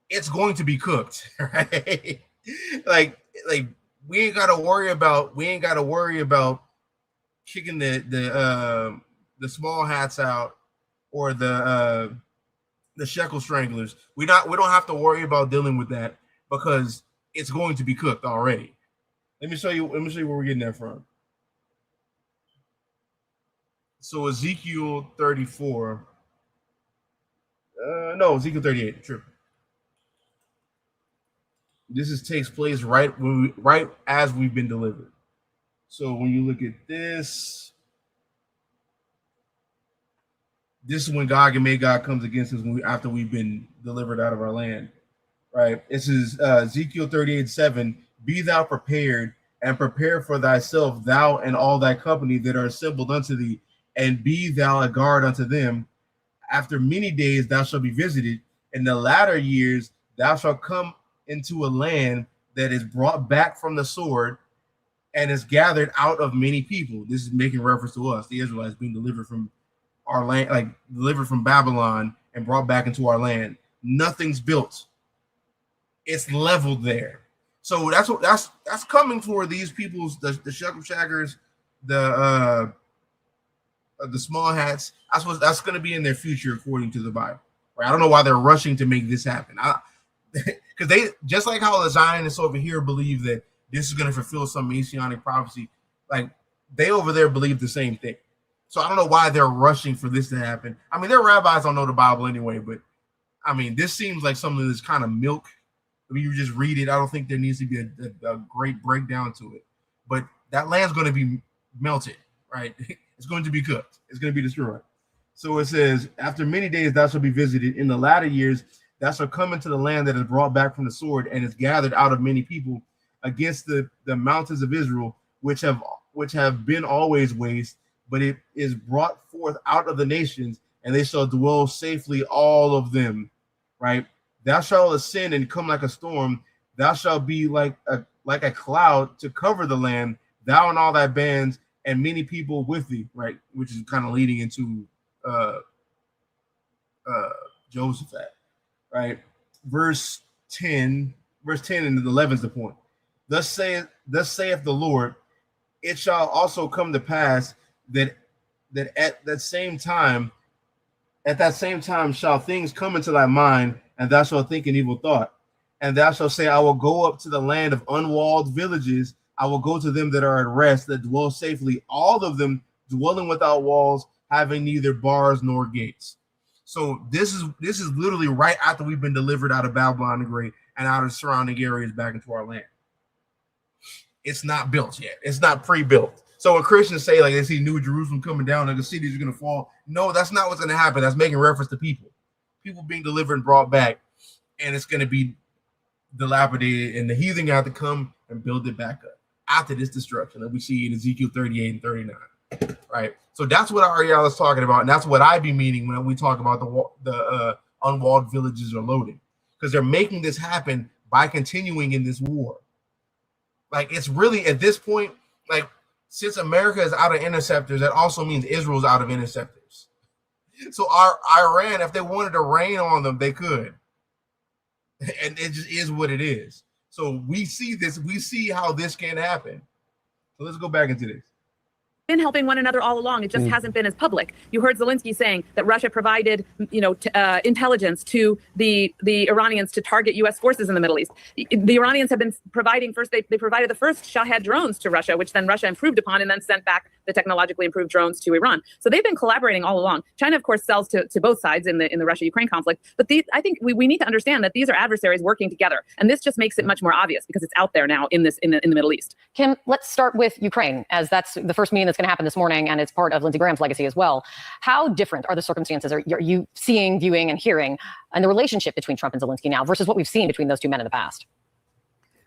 it's going to be cooked, right? like we ain't gotta worry about kicking the small hats out or the shekel stranglers. We don't have to worry about dealing with that because it's going to be cooked already. Let me show you where we're getting that from. So Ezekiel 34. No, Ezekiel 38. True. This takes place right as we've been delivered. So when you look at this is when Gog and Magog comes against us after we've been delivered out of our land. Right? This is Ezekiel 38:7. Be thou prepared, and prepare for thyself, thou and all thy company that are assembled unto thee, and be thou a guard unto them. After many days thou shalt be visited. In the latter years thou shalt come into a land that is brought back from the sword and is gathered out of many people. This is making reference to us, the Israelites, being delivered from our land, like delivered from Babylon and brought back into our land. Nothing's built. It's leveled there. So that's coming for these people's, the shekel shackers, the small hats. That's going to be in their future according to the Bible. Right? I don't know why they're rushing to make this happen. Because they, just like how the Zionists over here believe that this is going to fulfill some messianic prophecy, like they over there believe the same thing. So I don't know why they're rushing for this to happen. I mean, their rabbis don't know the Bible anyway, but I mean, this seems like something that's kind of milk. When you just read it, I don't think there needs to be a great breakdown to it. But that land's going to be melted, right? It's going to be cooked. It's going to be destroyed. So it says, after many days thou shalt be visited. In the latter years thou shalt come into the land that is brought back from the sword and is gathered out of many people against the mountains of Israel, which have been always waste, but it is brought forth out of the nations, and they shall dwell safely, all of them, right? Thou shalt ascend and come like a storm. Thou shalt be like a cloud to cover the land, thou and all thy bands, and many people with thee, right? Which is kind of leading into Jehoshaphat, right? Verse 10 and 11 is the point. Thus saith the Lord, it shall also come to pass that at that same time shall things come into thy mind, and thou shalt think an evil thought. And thou shalt say, I will go up to the land of unwalled villages. I will go to them that are at rest, that dwell safely, all of them dwelling without walls, having neither bars nor gates. So this is literally right after we've been delivered out of Babylon the Great and out of the surrounding areas back into our land. It's not built yet. It's not pre-built. So when Christians say like they see New Jerusalem coming down and the cities are going to fall, no, that's not what's going to happen. That's making reference to people being delivered and brought back, and it's going to be dilapidated, and the heathen have to come and build it back up after this destruction that we see in Ezekiel 38 and 39. Right. So that's what Ariel is talking about, and that's what I be meaning when we talk about the unwalled villages are loaded, because they're making this happen by continuing in this war. Like, it's really at this point, like, since America is out of interceptors, that also means Israel's out of interceptors. So Iran, if they wanted to rain on them, they could. And it just is what it is. So we see this. We see how this can happen. So let's go back into this. Been helping one another all along. It just hasn't been as public. You heard Zelensky saying that Russia provided, intelligence to the Iranians to target U.S. forces in the Middle East. The Iranians have been providing they provided the first Shahed drones to Russia, which then Russia improved upon and then sent back the technologically improved drones to Iran. So they've been collaborating all along. China, of course, sells to both sides in the Russia-Ukraine conflict. But I think we need to understand that these are adversaries working together, and this just makes it much more obvious because it's out there now in the Middle East. Kim, let's start with Ukraine, as that's the first meeting that's going to happen this morning, and it's part of Lindsey Graham's legacy as well. How different are the circumstances? Are you seeing, viewing, and hearing, and the relationship between Trump and Zelensky now versus what we've seen between those two men in the past?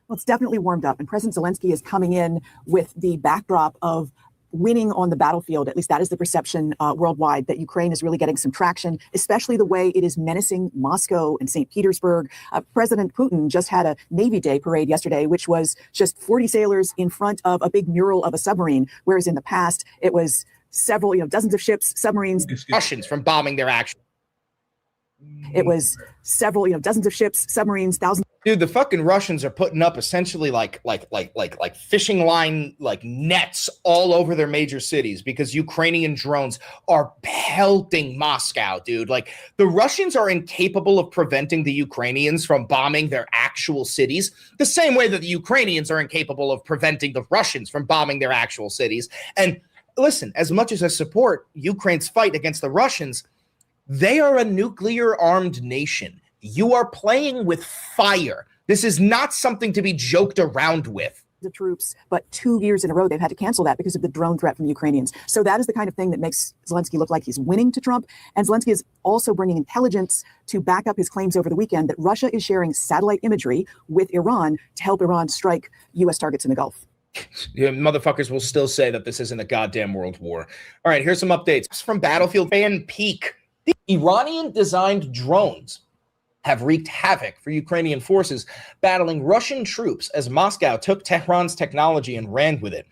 Well, it's definitely warmed up, and President Zelensky is coming in with the backdrop of winning on the battlefield. At least that is the perception worldwide, that Ukraine is really getting some traction, especially the way it is menacing Moscow and St. Petersburg. President Putin just had a Navy Day parade yesterday, which was just 40 sailors in front of a big mural of a submarine, whereas in the past it was several, dozens of ships, submarines. Russians from bombing their action. It was several, dozens of ships, submarines, thousands. Dude, the fucking Russians are putting up essentially like fishing line like nets all over their major cities because Ukrainian drones are pelting Moscow, dude. Like the Russians are incapable of preventing the Ukrainians from bombing their actual cities, the same way that the Ukrainians are incapable of preventing the Russians from bombing their actual cities. And listen, as much as I support Ukraine's fight against the Russians, they are a nuclear armed nation. You are playing with fire. This is not something to be joked around with. The troops, but 2 years in a row, they've had to cancel that because of the drone threat from the Ukrainians. So that is the kind of thing that makes Zelensky look like he's winning to Trump. And Zelensky is also bringing intelligence to back up his claims over the weekend that Russia is sharing satellite imagery with Iran to help Iran strike U.S. targets in the Gulf. Yeah, motherfuckers will still say that this isn't a goddamn world war. All right, here's some updates from Battlefield Fan Peak. The Iranian-designed drones have wreaked havoc for Ukrainian forces battling Russian troops as Moscow took Tehran's technology and ran with it,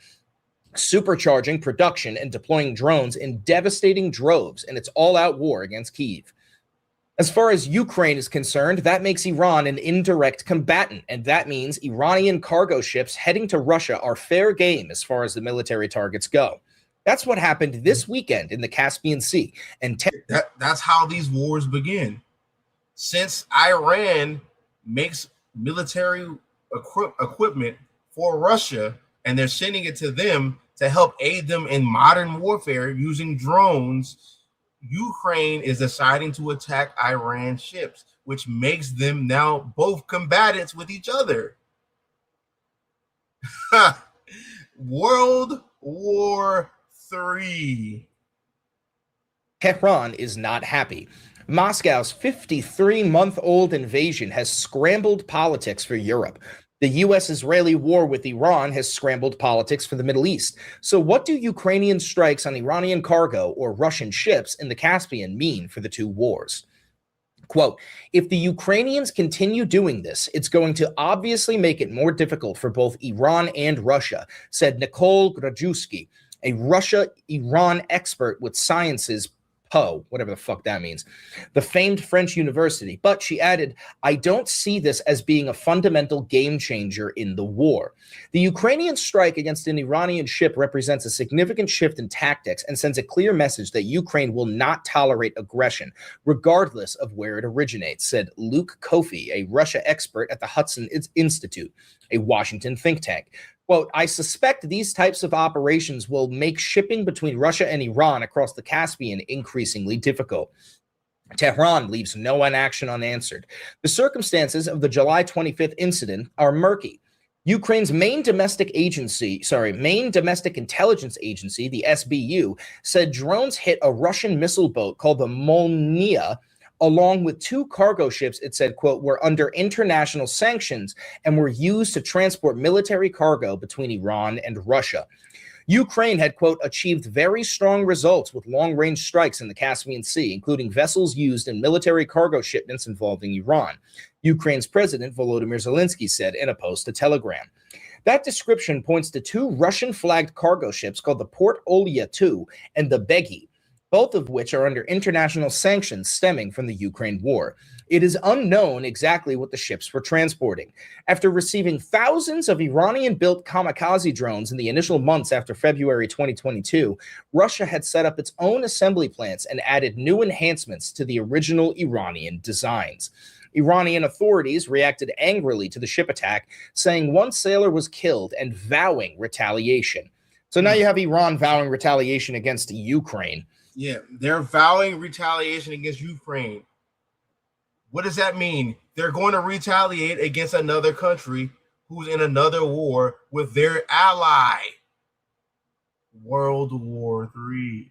supercharging production and deploying drones in devastating droves in its all-out war against Kyiv. As far as Ukraine is concerned, that makes Iran an indirect combatant, and that means Iranian cargo ships heading to Russia are fair game as far as the military targets go. That's what happened this weekend in the Caspian Sea. And that's how these wars begin. Since Iran makes military equipment for Russia and they're sending it to them to help aid them in modern warfare using drones, Ukraine is deciding to attack Iran ships, which makes them now both combatants with each other. World War III. Tehran is not happy. Moscow's 53-month-old invasion has scrambled politics for Europe. The U.S.-Israeli war with Iran has scrambled politics for the Middle East. So what do Ukrainian strikes on Iranian cargo or Russian ships in the Caspian mean for the two wars? Quote, if the Ukrainians continue doing this, it's going to obviously make it more difficult for both Iran and Russia, said Nicole Grajewski, a Russia-Iran expert with Sciences Po, whatever the fuck that means, the famed French university. But she added, I don't see this as being a fundamental game changer in the war. The Ukrainian strike against an Iranian ship represents a significant shift in tactics and sends a clear message that Ukraine will not tolerate aggression, regardless of where it originates, said Luke Kofi, a Russia expert at the Hudson Institute, a Washington think tank. Quote, I suspect these types of operations will make shipping between Russia and Iran across the Caspian increasingly difficult. Tehran leaves no inaction unanswered. The circumstances of the July 25th incident are murky. Ukraine's main domestic intelligence agency, the SBU, said drones hit a Russian missile boat called the Molniya, along with two cargo ships, it said, quote, were under international sanctions and were used to transport military cargo between Iran and Russia. Ukraine had, quote, achieved very strong results with long-range strikes in the Caspian Sea, including vessels used in military cargo shipments involving Iran. Ukraine's president, Volodymyr Zelensky, said in a post to Telegram. That description points to two Russian-flagged cargo ships called the Port Olia II and the Begi, both of which are under international sanctions stemming from the Ukraine war. It is unknown exactly what the ships were transporting. After receiving thousands of Iranian-built kamikaze drones in the initial months after February 2022, Russia had set up its own assembly plants and added new enhancements to the original Iranian designs. Iranian authorities reacted angrily to the ship attack, saying one sailor was killed and vowing retaliation. So now you have Iran vowing retaliation against Ukraine. Yeah, they're vowing retaliation against Ukraine. What does that mean? They're going to retaliate against another country who's in another war with their ally. World War III.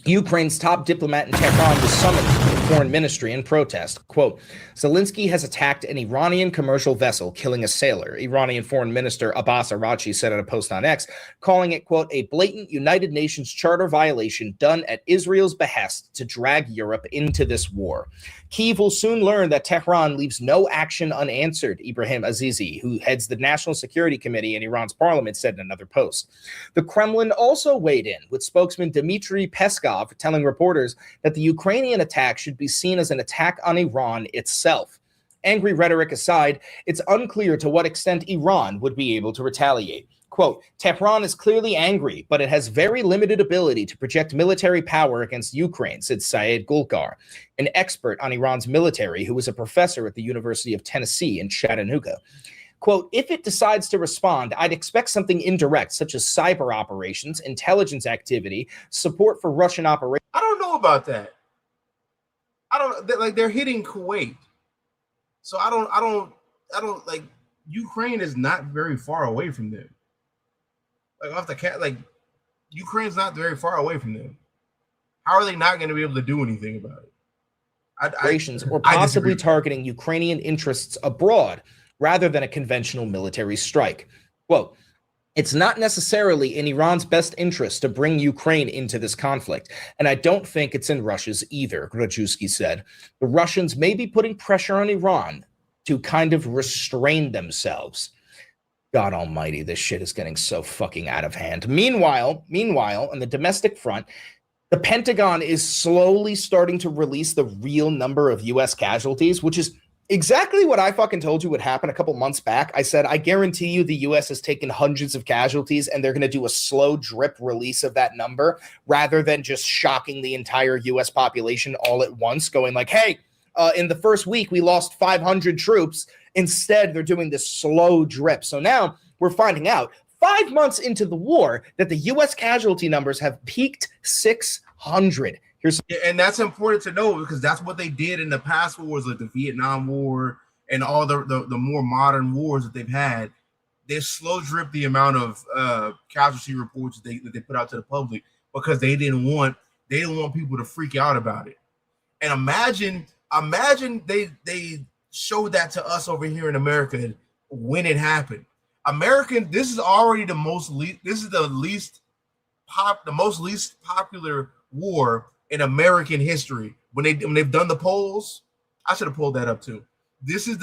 Ukraine's top diplomat in Tehran was summoned to the foreign ministry in protest. Quote, Zelensky has attacked an Iranian commercial vessel, killing a sailor, Iranian Foreign Minister Abbas Araghchi said in a post on X, calling it, quote, a blatant United Nations Charter violation done at Israel's behest to drag Europe into this war. Kyiv will soon learn that Tehran leaves no action unanswered, Ibrahim Azizi, who heads the National Security Committee in Iran's parliament, said in another post. The Kremlin also weighed in, with spokesman Dmitry Peskov telling reporters that the Ukrainian attack should be seen as an attack on Iran itself. Angry rhetoric aside, it's unclear to what extent Iran would be able to retaliate. Quote, Tehran is clearly angry, but it has very limited ability to project military power against Ukraine, said Syed Gulkar, an expert on Iran's military who was a professor at the University of Tennessee in Chattanooga. Quote, if it decides to respond, I'd expect something indirect, such as cyber operations, intelligence activity, support for Russian operations. I don't know about that. They're hitting Kuwait. So I don't like, Ukraine is not very far away from them. Like off the cat, like Ukraine's not very far away from them. How are they not going to be able to do anything about it? Or possibly targeting Ukrainian interests abroad rather than a conventional military strike. Well, it's not necessarily in Iran's best interest to bring Ukraine into this conflict, and I don't think it's in Russia's either, Grajewski said. The Russians may be putting pressure on Iran to kind of restrain themselves. God almighty, this shit is getting so fucking out of hand. Meanwhile, on the domestic front, the Pentagon is slowly starting to release the real number of U.S. casualties, which is exactly what I fucking told you would happen a couple months back. I said, I guarantee you the U.S. has taken hundreds of casualties and they're going to do a slow drip release of that number rather than just shocking the entire U.S. population all at once, going like, hey, in the first week, we lost 500 troops. Instead, they're doing this slow drip. So now we're finding out 5 months into the war that the U.S. casualty numbers have peaked 600. And that's important to know because that's what they did in the past wars, like the Vietnam War and all the more modern wars that they've had. They slow drip the amount of casualty reports that they put out to the public because they didn't want people to freak out about it. And imagine they showed that to us over here in America when it happened. This is already the most least popular war in American history. When they've done the polls, I should have pulled that up too. This is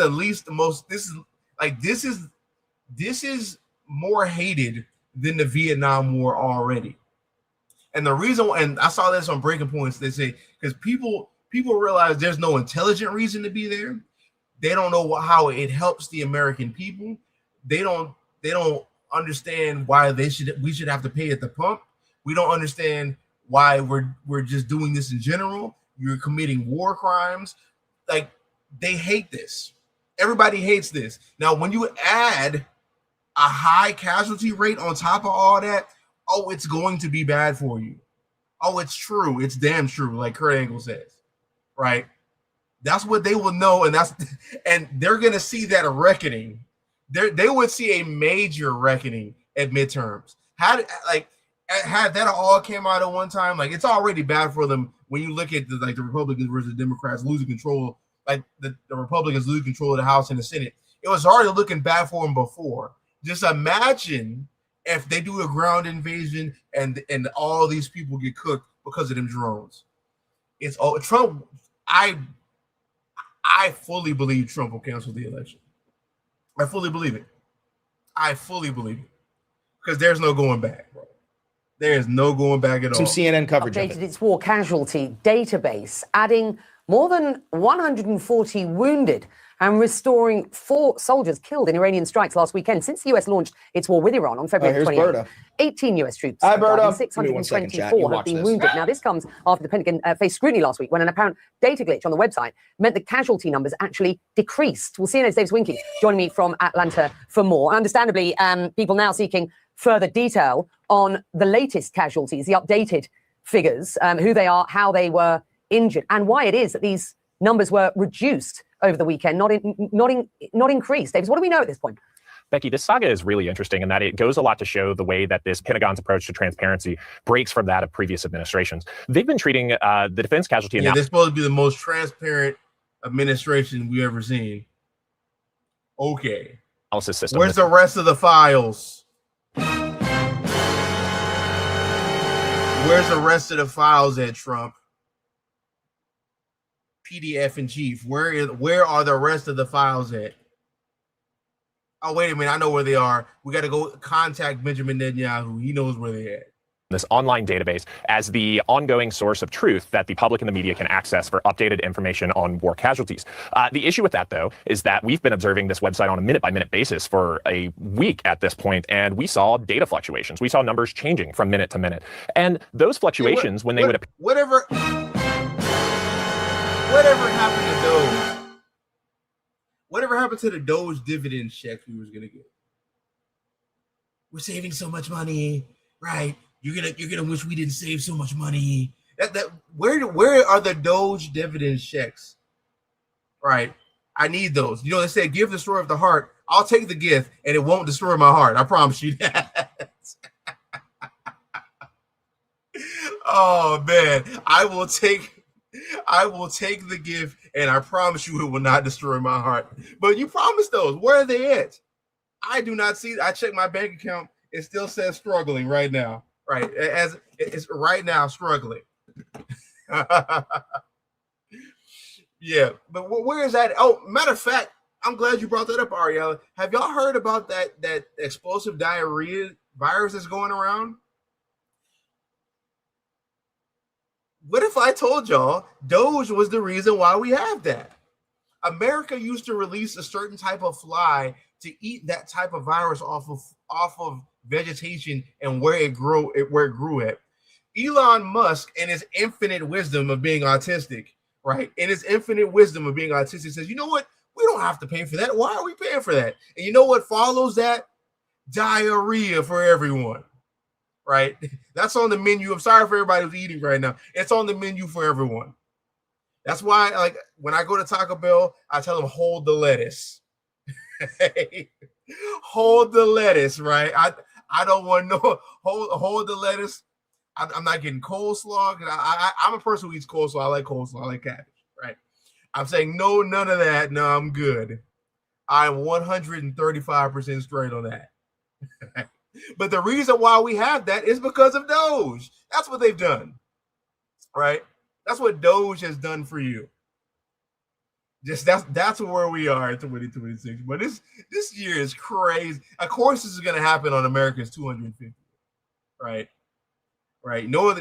this is more hated than the Vietnam War already. And the reason, and I saw this on Breaking Points, they say because people realize there's no intelligent reason to be there. They don't know how it helps the American people. They don't understand why we should have to pay at the pump. We don't understand why we're just doing this in general. You're committing war crimes. Like, they hate this. Everybody hates this. Now, when you add a high casualty rate on top of all that, oh, it's going to be bad for you. Oh, it's true. It's damn true, like Kurt Angle says, right? That's what they will know, and they're gonna see that reckoning. They would see a major reckoning at midterms. Had that all came out at one time, like it's already bad for them when you look at the Republicans versus Democrats losing control, like the Republicans losing control of the House and the Senate. It was already looking bad for them before. Just imagine if they do a ground invasion and all these people get cooked because of them drones. It's all Trump. I fully believe Trump will cancel the election. I fully believe it. Because there's no going back, bro. There is no going back at all. Some CNN coverage updated its war casualty database, adding more than 140 wounded and restoring 4 soldiers killed in Iranian strikes last weekend since the US launched its war with Iran on February 28th. 18 US troops have died and 624 have been wounded. Now, this comes after the Pentagon faced scrutiny last week when an apparent data glitch on the website meant the casualty numbers actually decreased. Well, CNN's Dave Swinky joining me from Atlanta for more. Understandably, people now seeking further detail on the latest casualties, the updated figures, who they are, how they were injured, and why it is that these numbers were reduced over the weekend, not increased. Davis, what do we know at this point? Becky, this saga is really interesting in that it goes a lot to show the way that this Pentagon's approach to transparency breaks from that of previous administrations. They've been treating the defense casualty. Yeah, they're supposed to be the most transparent administration we've ever seen. Okay. Analysis system. Where's the rest of the files? Where's the rest of the files at, Trump? PDF in chief. Where are the rest of the files at? Oh, wait a minute. I know where they are. We got to go contact Benjamin Netanyahu. He knows where they're at. this online database as the ongoing source of truth that the public and the media can access for updated information on war casualties. The issue with that, though, is that we've been observing this website on a minute-by-minute basis for a week at this point, and we saw data fluctuations. We saw numbers changing from minute to minute. And those fluctuations, when they would appear... Whatever happened to those? Whatever happened to the Doge dividend checks we was going to get? We're saving so much money, right? You're gonna wish we didn't save so much money. Where are the Doge dividend checks? Right. I need those. You know, they say give the destroyer of the heart. I'll take the gift and it won't destroy my heart. I promise you that. Oh man, I will take the gift and I promise you it will not destroy my heart. But you promised those. Where are they at? I do not see. I checked my bank account. It still says struggling right now. Right, as it's right now struggling. Yeah, but where is that? Oh, matter of fact, I'm glad you brought that up, Ariella. Have y'all heard about that explosive diarrhea virus that's going around? What if I told y'all Doge was the reason why we have that? America used to release a certain type of fly to eat that type of virus off of vegetation and where it grew at. Elon Musk, in his infinite wisdom of being autistic, right? In his infinite wisdom of being autistic, says, you know what? We don't have to pay for that. Why are we paying for that? And you know what follows that? Diarrhea for everyone, right? That's on the menu. I'm sorry for everybody who's eating right now. It's on the menu for everyone. That's why, like, when I go to Taco Bell, I tell them, hold the lettuce. Hold the lettuce, right? I don't want no hold the lettuce. I'm not getting coleslaw. I'm a person who eats coleslaw. I like coleslaw. I like cabbage, right? I'm saying no, none of that. No, I'm good. I'm 135% straight on that. But the reason why we have that is because of Doge. That's what they've done, right? That's what Doge has done for you. Just that's where we are in 2026. But this year is crazy. Of course, this is going to happen on America's 250, right? Right. No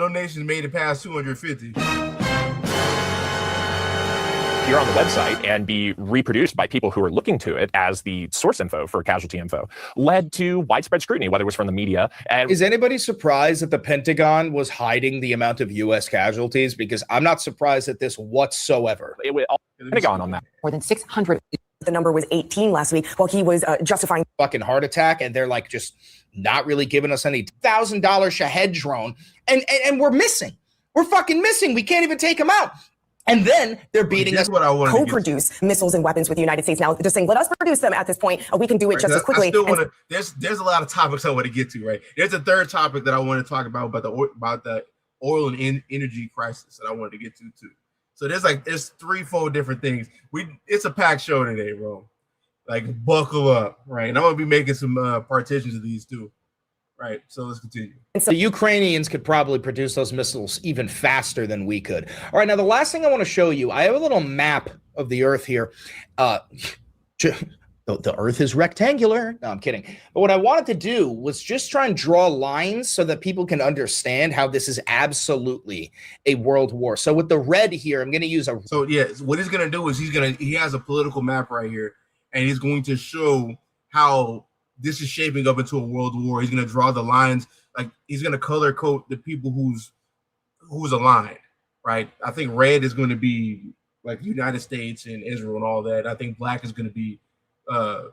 nation made it past 250. Here on the website and be reproduced by people who are looking to it as the source info for casualty info led to widespread scrutiny, whether it was from the media. And is anybody surprised that the Pentagon was hiding the amount of U.S. casualties? Because I'm not surprised at this whatsoever. It was Pentagon on that. More than 600. The number was 18 last week while he was justifying fucking heart attack, and they're like just not really giving us any $1,000 Shahed drone, and we're missing. We're fucking missing. We can't even take them out. And then they're beating us. What I want to co-produce missiles and weapons with the United States now. Just saying, let us produce them at this point. We can do it just as quickly. I still want to. There's a lot of topics I want to get to. Right. There's a third topic that I want to talk about the oil and energy crisis that I wanted to get to too. So there's 3-4 different things. It's a packed show today, bro. Like buckle up, right? And I'm gonna be making some partitions of these too. Right, so let's continue. The Ukrainians could probably produce those missiles even faster than we could. All right, now the last thing I want to show you, I have a little map of the Earth here. The Earth is rectangular. No, I'm kidding. But what I wanted to do was just try and draw lines so that people can understand how this is absolutely a world war. So with the red here, I'm going to use a... So yeah, what he's going to do is he has a political map right here, and he's going to show how this is shaping up into a world war. He's going to draw the lines, like he's going to color code the people who's aligned, right? I think red is going to be like the United States and Israel and all that. I think black is going to be I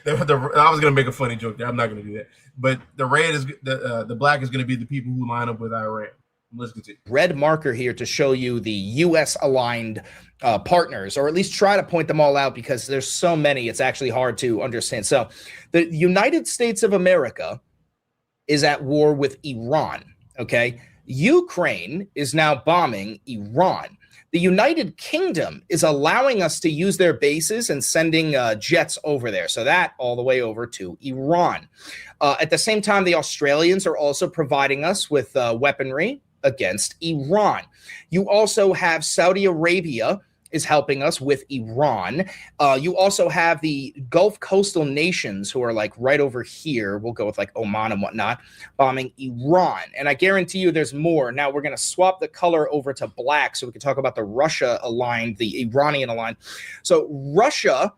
was going to make a funny joke there. I'm not going to do that. But the red is the black is going to be the people who line up with Iran. Let's continue. Red marker here to show you the U.S. aligned partners, or at least try to point them all out, because there's so many, it's actually hard to understand. So the United States of America is at war with Iran, okay? Ukraine is now bombing Iran. The United Kingdom is allowing us to use their bases and sending jets over there. So that all the way over to Iran. At the same time, the Australians are also providing us with weaponry against Iran. You also have Saudi Arabia is helping us with Iran. You also have the Gulf coastal nations who are like right over here. We'll go with like Oman and whatnot, bombing Iran. And I guarantee you there's more. Now we're going to swap the color over to black so we can talk about the Russia aligned, the Iranian aligned. So Russia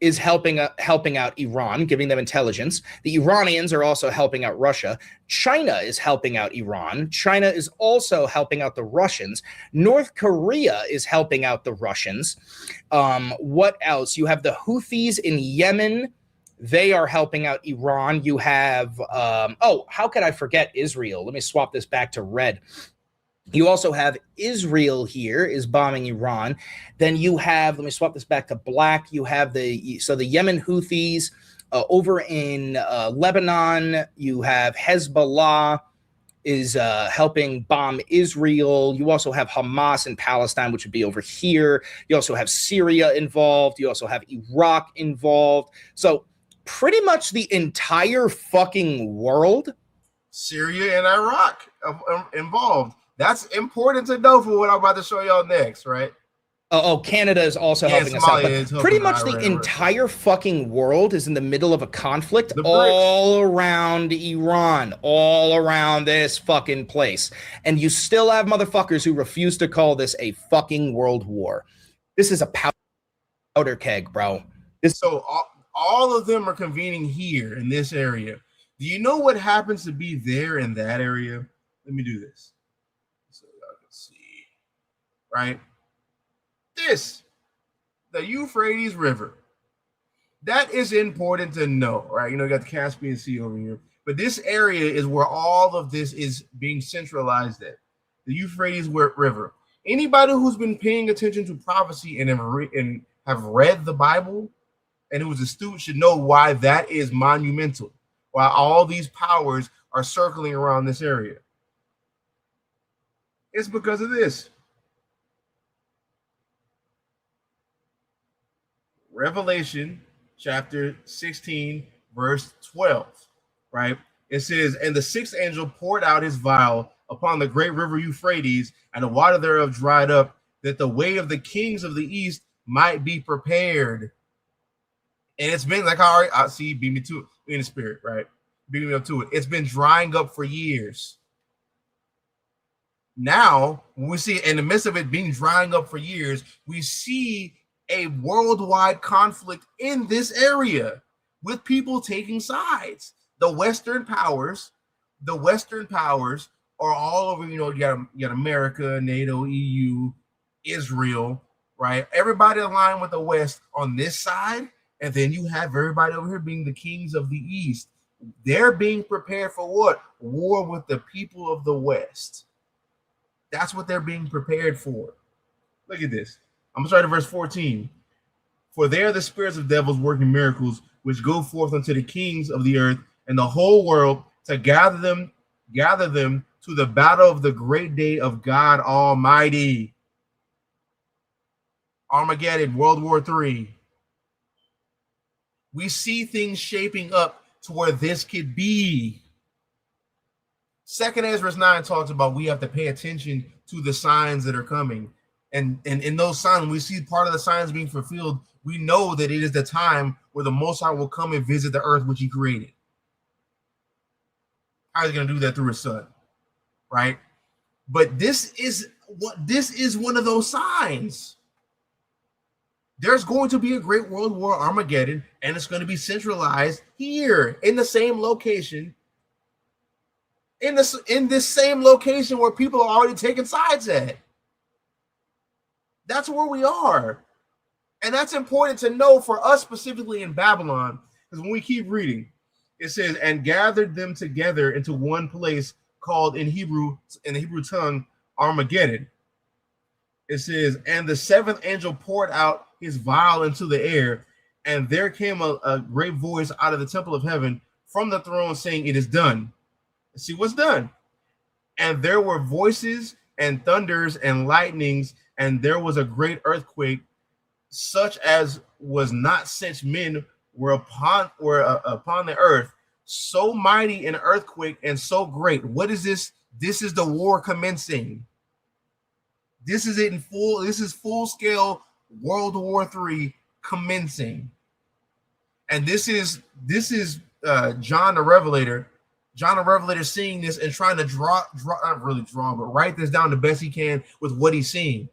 is helping out Iran, giving them intelligence. The Iranians are also helping out Russia. China is helping out Iran. China is also helping out the Russians. North Korea is helping out the Russians. What else? You have the Houthis in Yemen. They are helping out Iran. You have, how could I forget Israel? Let me swap this back to red. You also have Israel here is bombing Iran. Then you have, let me swap this back to black. You have the Yemen Houthis over in Lebanon. You have Hezbollah is helping bomb Israel. You also have Hamas in Palestine, which would be over here. You also have Syria involved. You also have Iraq involved. So pretty much the entire fucking world. Syria and Iraq involved. That's important to know for what I'm about to show y'all next, right? Canada is also helping us out. But pretty much the entire fucking world is in the middle of a conflict all around Iran, all around this fucking place. And you still have motherfuckers who refuse to call this a fucking world war. This is a powder keg, bro. So all of them are convening here in this area. Do you know what happens to be there in that area? Let me do this. Right? The Euphrates River. That is important to know, right? You know, you got the Caspian Sea over here. But this area is where all of this is being centralized at. The Euphrates River. Anybody who's been paying attention to prophecy and have read the Bible and who's astute should know why that is monumental. Why all these powers are circling around this area. It's because of this. Revelation chapter 16, verse 12, right? It says, and the sixth angel poured out his vial upon the great river Euphrates, and the water thereof dried up, that the way of the kings of the east might be prepared. And it's been like, all right, I see, beat me to it in the spirit, right? Beat me up to it. It's been drying up for years. Now, when we see in the midst of it being drying up for years, we see a worldwide conflict in this area with people taking sides. The Western powers are all over, you know, you got America, NATO, EU, Israel, right? Everybody aligned with the West on this side. And then you have everybody over here being the kings of the East. They're being prepared for what? War with the people of the West. That's what they're being prepared for. Look at this. I'm going to start at verse 14. For they are the spirits of devils working miracles, which go forth unto the kings of the earth and the whole world to gather them to the battle of the great day of God Almighty. Armageddon, World War III. We see things shaping up to where this could be. 2nd Ezra 9 talks about we have to pay attention to the signs that are coming. And in those signs, we see part of the signs being fulfilled. We know that it is the time where the Most High will come and visit the earth which he created. How is he going to do that through his son? Right? But this is one of those signs. There's going to be a great world war, Armageddon, and it's going to be centralized here in the same location. In this same location where people are already taking sides at. That's where we are. And that's important to know for us specifically in Babylon, because when we keep reading, it says, and gathered them together into one place called in the Hebrew tongue, Armageddon. It says, and the 7th angel poured out his vial into the air, and there came a great voice out of the temple of heaven from the throne saying, it is done. See what's done. And there were voices and thunders and lightnings, and there was a great earthquake, such as was not since men were upon the earth, so mighty an earthquake and so great. What is this? This is the war commencing. This is it in full. This is full scale World War III commencing. And this is John the Revelator. John the Revelator seeing this and trying to but write this down the best he can with what he's seeing.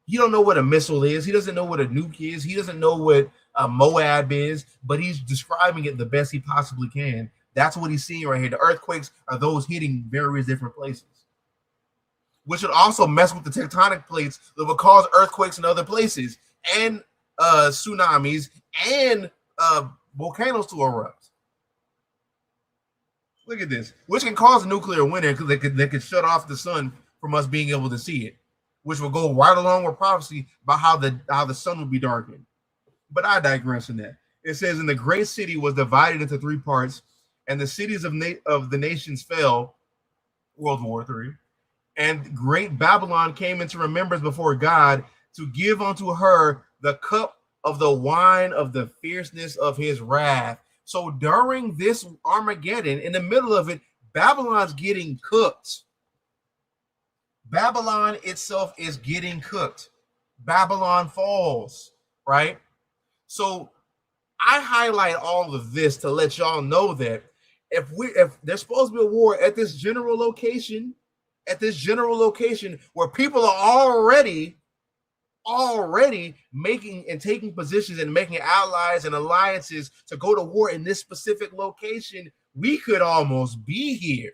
He don't know what a missile is. He doesn't know what a nuke is. He doesn't know what a Moab is, but he's describing it the best he possibly can. That's what he's seeing right here. The earthquakes are those hitting various different places, which would also mess with the tectonic plates that would cause earthquakes in other places and tsunamis and volcanoes to erupt. Look at this, which can cause a nuclear winter because they could shut off the sun from us being able to see it, which will go right along with prophecy about how the sun will be darkened. But I digress in that. It says, and the great city was divided into three parts, and the cities of the nations fell, World War III, and great Babylon came into remembrance before God to give unto her the cup of the wine of the fierceness of his wrath. So during this Armageddon, in the middle of it, Babylon's getting cooked. Babylon itself is getting cooked. Babylon falls, right? So I highlight all of this to let y'all know that if there's supposed to be a war at this general location where people are already making and taking positions and making allies and alliances to go to war in this specific location, we could almost be here.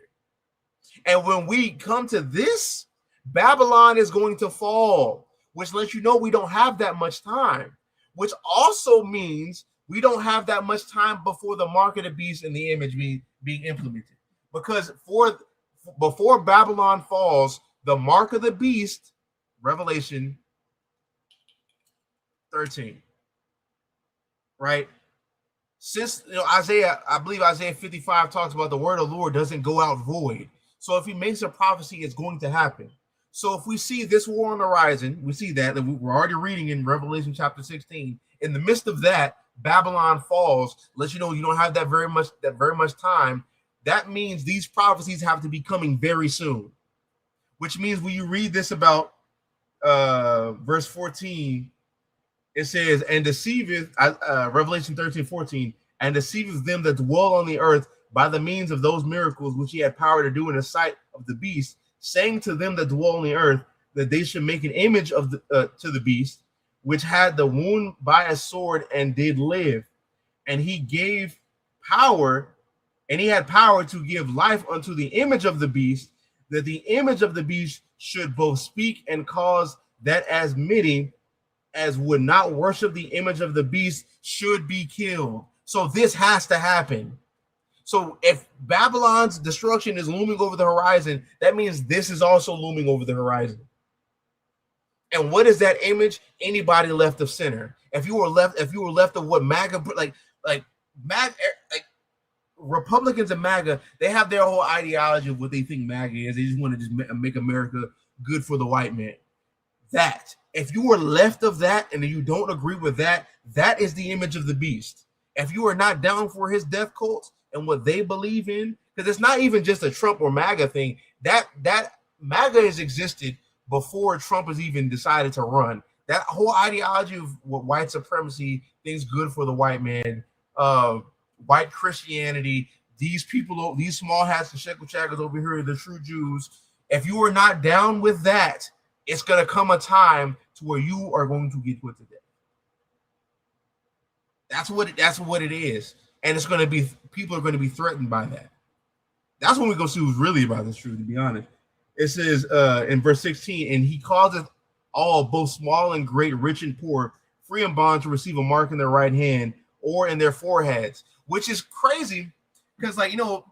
And when we come to this, Babylon is going to fall, which lets you know we don't have that much time, which also means we don't have that much time before the mark of the beast and the image being implemented. Because before Babylon falls, the mark of the beast, Revelation 13, right? Since I believe Isaiah 55 talks about the word of the Lord doesn't go out void. So if he makes a prophecy, it's going to happen. So if we see this war on the horizon, we see that we're already reading in Revelation chapter 16. In the midst of that, Babylon falls. Let you know you don't have that very much time. That means these prophecies have to be coming very soon. Which means when you read this about verse 14, it says, and deceiveth, Revelation 13:14, and deceiveth them that dwell on the earth by the means of those miracles which he had power to do in the sight of the beast, saying to them that dwell on the earth that they should make an image of to the beast, which had the wound by a sword and did live. And he gave power, and he had power to give life unto the image of the beast, that the image of the beast should both speak and cause that as many as would not worship the image of the beast should be killed. So this has to happen. So if Babylon's destruction is looming over the horizon, that means this is also looming over the horizon. And what is that image? Anybody left of center. If you were left of what MAGA, like MAGA, like Republicans and MAGA, they have their whole ideology of what they think MAGA is. They just want to just make America good for the white man. That if you were left of that and you don't agree with that, that is the image of the beast. If you are not down for his death cult and what they believe in, because it's not even just a Trump or MAGA thing. That MAGA has existed before Trump has even decided to run. That whole ideology of what white supremacy, things good for the white man, white Christianity, these people, these small hats and shekel shackers over here are the true Jews. If you are not down with that, it's going to come a time to where you are going to get put to death. That's what it is. And it's going to be, people are going to be threatened by that. That's when we go see who's really about this truth, to be honest. It says in verse 16, and he causeth all, both small and great, rich and poor, free and bond, to receive a mark in their right hand or in their foreheads, which is crazy because, like, you know,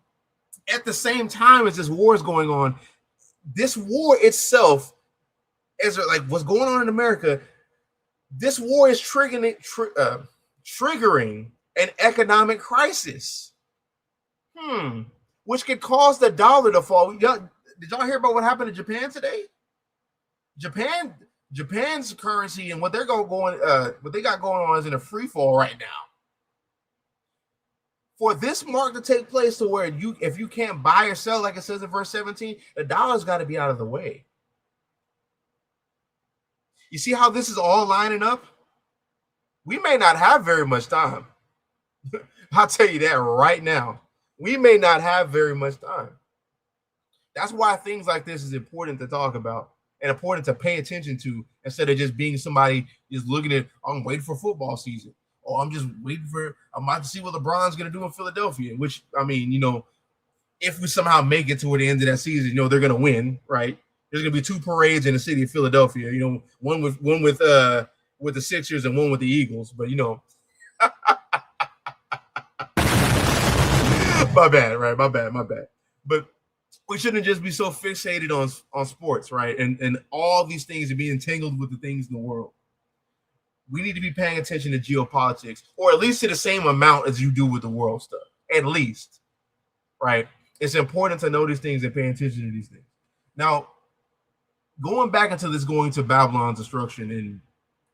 at the same time as this war is going on, this war itself, as like what's going on in America, this war is triggering an economic crisis, which could cause the dollar to fall. Did y'all hear about what happened in Japan today? Japan's currency and what they're what they got going on is in a free fall right now. For this mark to take place to where if you can't buy or sell, like it says in verse 17, the dollar's got to be out of the way. You see how this is all lining up? We may not have very much time. I'll tell you that right now. We may not have very much time. That's why things like this is important to talk about and important to pay attention to, instead of just being somebody just looking at, oh, I'm waiting for football season. Or I'm just waiting I'm about to see what LeBron's going to do in Philadelphia, which, I mean, if we somehow make it toward the end of that season, they're going to win, right? There's going to be 2 parades in the city of Philadelphia, one with the Sixers and one with the Eagles, but my bad, right? My bad. But we shouldn't just be so fixated on sports, right? And all these things and being entangled with the things in the world. We need to be paying attention to geopolitics, or at least to the same amount as you do with the world stuff, at least, right? It's important to know these things and pay attention to these things. Now, going back into this, going to Babylon's destruction and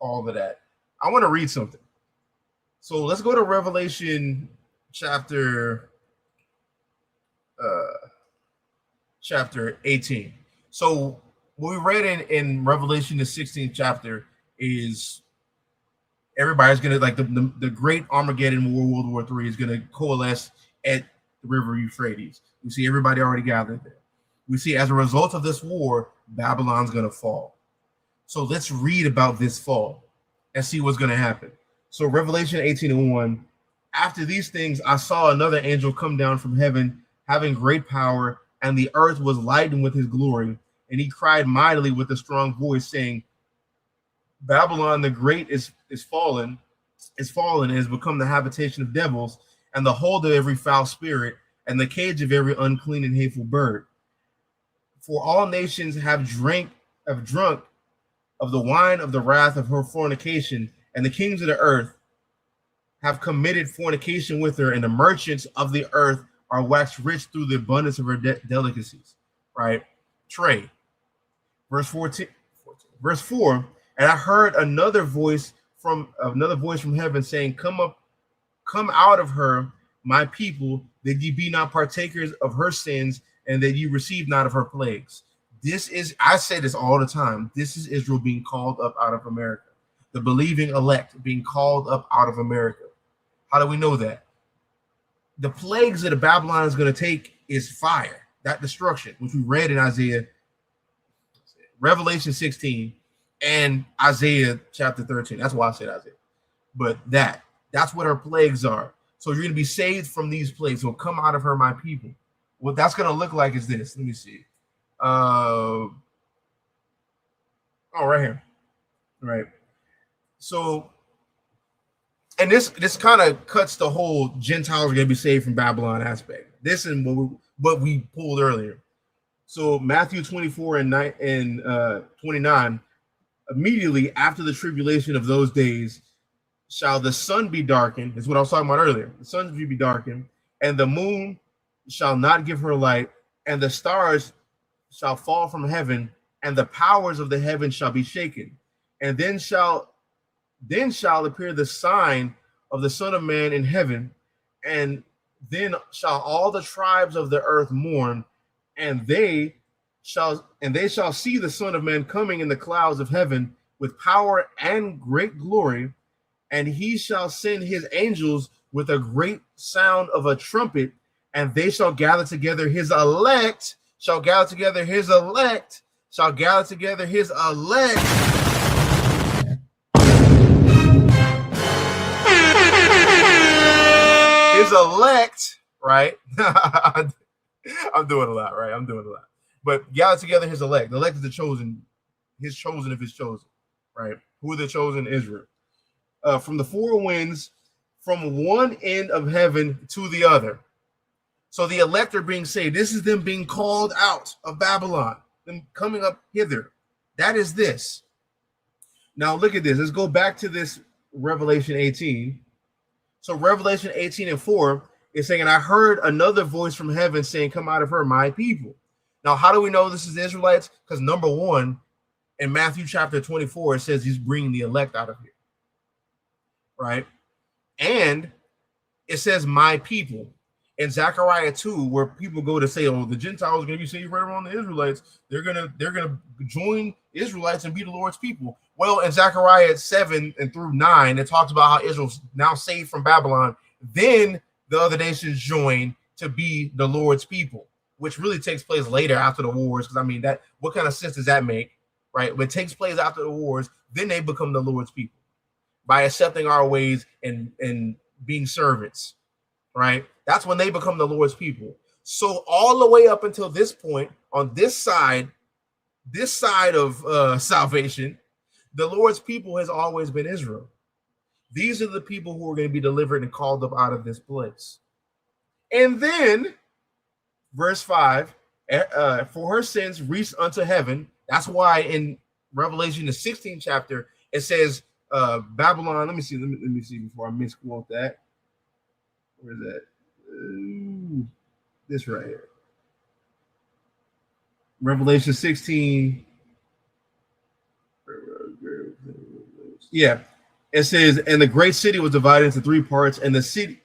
all of that, I want to read something. So let's go to Revelation chapter 18. So what we read in Revelation, the 16th chapter, is everybody's gonna, like, the great Armageddon World War III is gonna coalesce at the river Euphrates. We see everybody already gathered there. We see, as a result of this war, Babylon's gonna fall. So let's read about this fall and see what's gonna happen. So Revelation 18:1, after these things, I saw another angel come down from heaven, having great power, and the earth was lightened with his glory. And he cried mightily with a strong voice, saying, Babylon the great is fallen, and has become the habitation of devils, and the hold of every foul spirit, and the cage of every unclean and hateful bird. For all nations have drunk of the wine of the wrath of her fornication, and the kings of the earth have committed fornication with her, and the merchants of the earth are waxed rich through the abundance of her delicacies. Right? Trade. Verse 14. Verse 4. And I heard another voice from heaven saying, Come out of her, my people, that ye be not partakers of her sins, and that ye receive not of her plagues. I say this all the time. This is Israel being called up out of America. The believing elect being called up out of America. How do we know that? The plagues that Babylon is going to take is fire, that destruction, which we read in Revelation 16 and Isaiah chapter 13. That's why I said Isaiah. But that's what her plagues are. So you're going to be saved from these plagues. So come out of her, my people. What that's going to look like is this. Let me see. Right here. All right. So, and this kind of cuts the whole Gentiles are going to be saved from Babylon aspect. This and what we pulled earlier. So Matthew 24 and 29, immediately after the tribulation of those days, shall the sun be darkened. That's what I was talking about earlier. The sun will be darkened, and the moon shall not give her light, and the stars shall fall from heaven, and the powers of the heaven shall be shaken. And then shall appear the sign of the Son of Man in heaven, and then shall all the tribes of the earth mourn, and they shall see the Son of Man coming in the clouds of heaven with power and great glory, and he shall send his angels with a great sound of a trumpet, and they shall gather together his elect, Is a his elect, right? I'm doing a lot, right? But gather together his elect. The elect is the chosen, his chosen of his chosen, right? Who are the chosen? Israel. From the four winds, from one end of heaven to the other. So the elect are being saved. This is them being called out of Babylon, them coming up hither. That is this. Now look at this. Let's go back to this Revelation 18. So Revelation 18:4 is saying, and I heard another voice from heaven saying, come out of her, my people. Now, how do we know this is the Israelites? Because number one, in Matthew chapter 24, it says he's bringing the elect out of here. Right? And it says my people. In Zechariah 2, where people go to say, oh, the Gentiles are going to be saved right around the Israelites. They're gonna join Israelites and be the Lord's people. Well, in Zechariah 7 and through 9, it talks about how Israel's now saved from Babylon. Then the other nations join to be the Lord's people, which really takes place later after the wars. Because I mean, that what kind of sense does that make, right? When it takes place after the wars, then they become the Lord's people by accepting our ways and being servants, right? That's when they become the Lord's people. So all the way up until this point, on this side of salvation, the Lord's people has always been Israel. These are the people who are going to be delivered and called up out of this place. And then, verse 5, for her sins reached unto heaven. That's why in Revelation, the 16th chapter, it says Babylon. Let me see before I misquote that. Where is that? This right here. Revelation 16. Yeah, it says, and the great city was divided into three parts, and the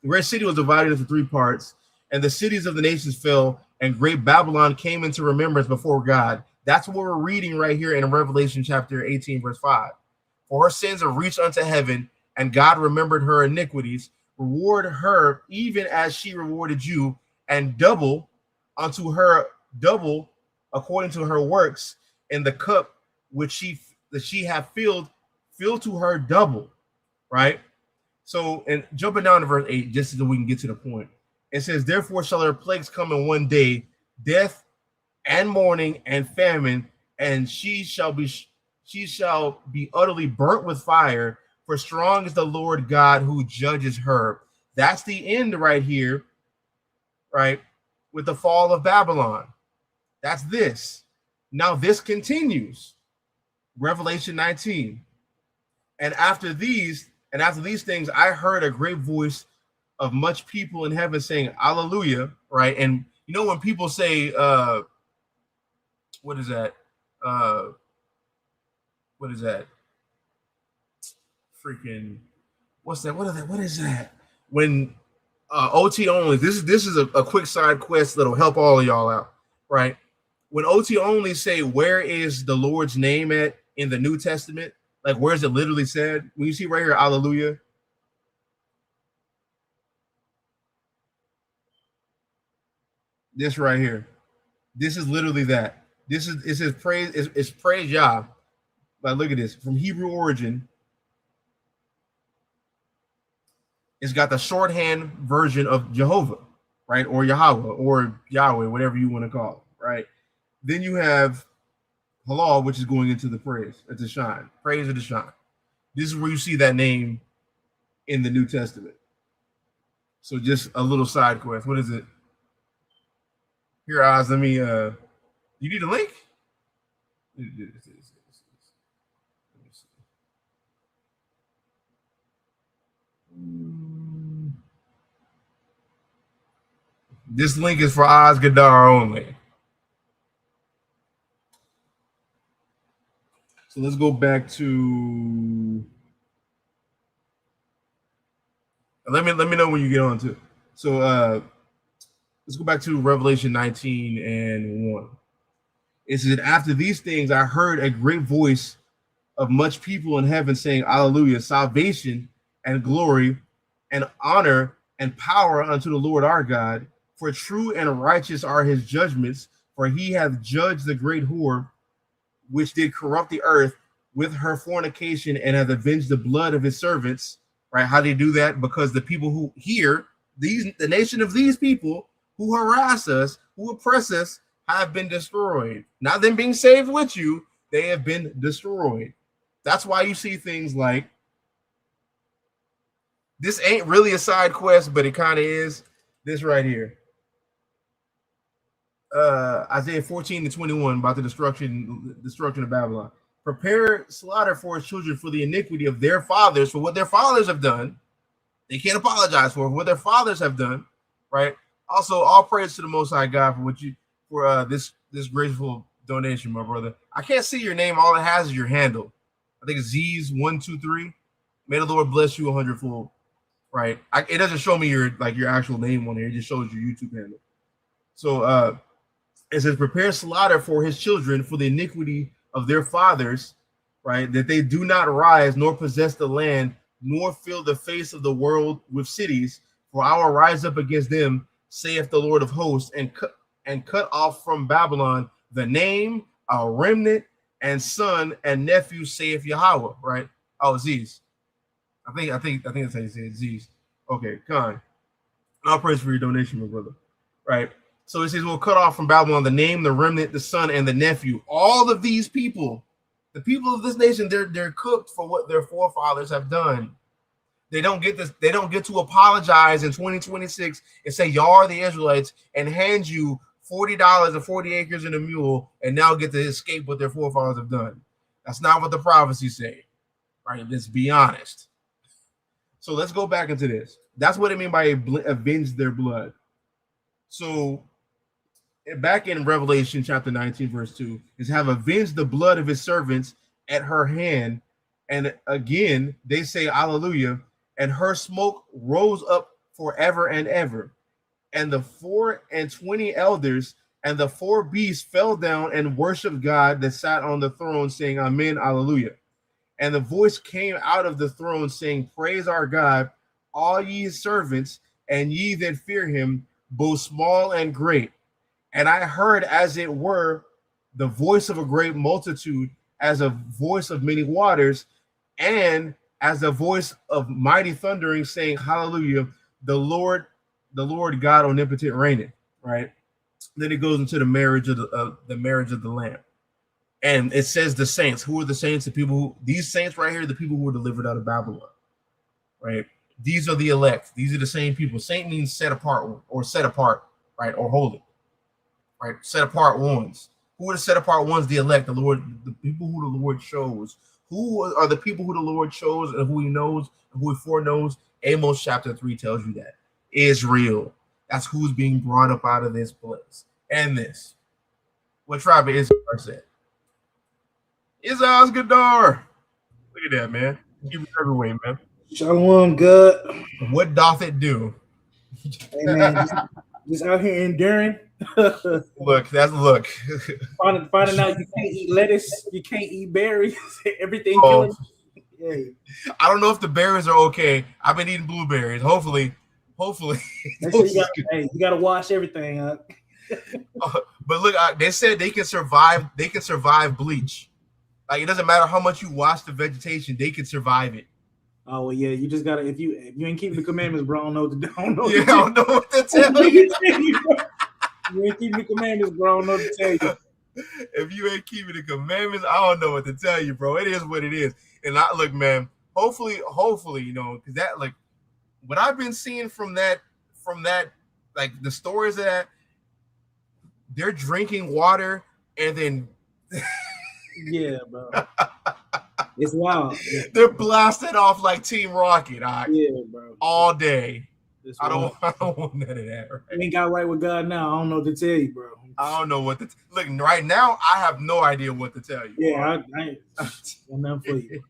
great city was divided into three parts, and the cities of the nations fell, and great Babylon came into remembrance before God. That's what we're reading right here in Revelation chapter 18, verse 5. For her sins are reached unto heaven, and God remembered her iniquities. Reward her even as she rewarded you, and double unto her double according to her works, and the cup which she hath filled to her double. Right? So, and jumping down to verse 8, just so we can get to the point. It says, therefore shall her plagues come in one day, death and mourning and famine, and she shall be utterly burnt with fire, for strong is the Lord God who judges her. That's the end right here, right? With the fall of Babylon. That's this. Now this continues. Revelation 19. And after these things, I heard a great voice of much people in heaven saying, Hallelujah, right? And you know when people say, what is that? What is that? Freaking, what's that? What is that? When OT only, this is a quick side quest that'll help all of y'all out, right? When OT only say, where is the Lord's name at in the New Testament? Like, where is it literally said? When you see right here, Hallelujah. This right here. This is literally that. It says praise, it's praise Yah. But look at this. From Hebrew origin, it's got the shorthand version of Jehovah, right? Or Yahweh, or Yahweh, whatever you want to call it, right? Then you have halal, which is going into the praise, to shine, praise or to shine. This is where you see that name in the New Testament. So just a little side quest. What is it? Here, Oz, let me, you need a link? Let me see. This link is for Oz Gadar only. So let's go back to. Let me know when you get on to. So let's go back to Revelation 19 and 1. It says, after these things, I heard a great voice of much people in heaven saying, Hallelujah, salvation and glory and honor and power unto the Lord our God. For true and righteous are his judgments, for he hath judged the great whore, which did corrupt the earth with her fornication, and hath avenged the blood of his servants. Right? How do you do that? Because the people who the nation of these people who harass us, who oppress us, have been destroyed. Not them being saved with you, they have been destroyed. That's why you see things like, this ain't really a side quest, but it kind of is. This right here. Isaiah 14-21 about the destruction of Babylon. Prepare slaughter for his children for the iniquity of their fathers, for what their fathers have done. They can't apologize for what their fathers have done, right? Also, all praise to the Most High God for this graceful donation, my brother. I can't see your name. All it has is your handle. I think it's Z's123. May the Lord bless you 100-fold. Right? It doesn't show me your actual name on here. It just shows your YouTube handle. So it says, prepare slaughter for his children for the iniquity of their fathers, right? That they do not rise nor possess the land, nor fill the face of the world with cities. For I will rise up against them, saith the Lord of hosts, and cut off from Babylon the name, a remnant, and son and nephew, saith Yahweh. Right? Oh, Z's. I think that's how you say it. Z's. Okay, Khan. I'll praise for your donation, my brother. Right. So it says we'll cut off from Babylon the name, the remnant, the son, and the nephew. All of these people, the people of this nation, they're cooked for what their forefathers have done. They don't get this. They don't get to apologize in 2026 and say y'all are the Israelites and hand you $40 and 40 acres and a mule and now get to escape what their forefathers have done. That's not what the prophecies say. Right? Let's be honest. So let's go back into this. That's what it means by avenge their blood. So back in Revelation chapter 19, verse 2, is have avenged the blood of his servants at her hand. And again, they say, hallelujah. And her smoke rose up forever and ever. And the 24 elders and the 4 beasts fell down and worshiped God that sat on the throne, saying, Amen, hallelujah. And the voice came out of the throne, saying, Praise our God, all ye his servants, and ye that fear him, both small and great. And I heard, as it were, the voice of a great multitude, as a voice of many waters, and as the voice of mighty thundering, saying, Hallelujah, the Lord God omnipotent reigneth. Right? Then it goes into the marriage of the Lamb. And it says the saints. Who are the saints? The people who, these saints right here, the people who were delivered out of Babylon. Right? These are the elect. These are the same people. Saint means set apart, or set apart, right? Or holy. Right? Set apart ones. Who are the set apart ones? The elect, the Lord, the people who the Lord chose. Who are the people who the Lord chose and who he knows and who he foreknows? Amos chapter 3 tells you that. Israel. That's who's being brought up out of this place. And this. What tribe of Israel said? Israel's Gadar. Look at that, man. Keep it everywhere, man. Shalom, good. What doth it do? Hey, man, just out here enduring. Look. Finding out you can't eat lettuce, you can't eat berries, everything. Yeah. I don't know if the berries are okay. I've been eating blueberries. Hopefully. You gotta wash everything up. But look, they said they can survive. They can survive bleach. Like it doesn't matter how much you wash the vegetation, they can survive it. Oh well, yeah. You just gotta if you ain't keeping the commandments, bro. I don't know what to tell you. You ain't keeping the commandments, bro. I don't know what to tell you. If you ain't keeping the commandments, I don't know what to tell you, bro. It is what it is. And look, man. Hopefully, you know, because that like what I've been seeing from that, like the stories of that, they're drinking water and then. Yeah, bro. It's wild. They're blasted off like Team Rocket. Yeah, bro. All day. I don't want none of that. Right? You ain't got right with God now. I don't know what to tell you, bro. I don't know what to look right now. I have no idea what to tell you. Yeah, I ain't nothing for you.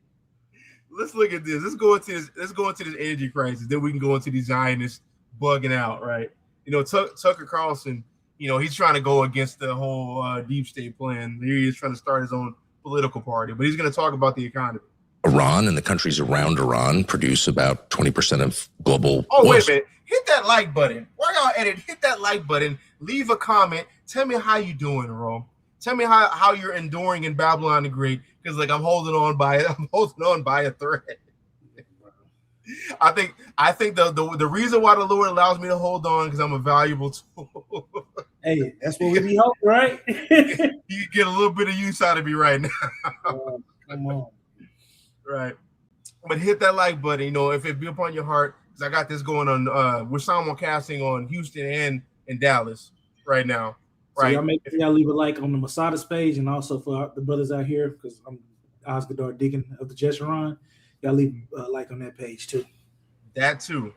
Let's look at this. Let's go into this energy crisis. Then we can go into these Zionists bugging out, right? You know, Tucker Carlson. You know, he's trying to go against the whole deep state plan. He is trying to start his own political party, but he's going to talk about the economy. Iran and the countries around Iran produce about 20% of global oil. Wait a minute. Hit that like button. While y'all edit, hit that like button. Leave a comment. Tell me how you doing, Rome. Tell me how you're enduring in Babylon the Great, because like I'm holding on by a thread. I think the reason why the Lord allows me to hold on because I'm a valuable tool. Hey, that's what we be hoping, right? You get a little bit of use out of me right now. Come on. Right. But hit that like button, you know, if it be upon your heart, because I got this going on. We're simulcasting on Houston and in Dallas right now. Right. So y'all leave a like on the Masadas page, and also for the brothers out here, because I'm Oscar Deacon of the Jeshurun. Y'all leave a like on that page too. That too.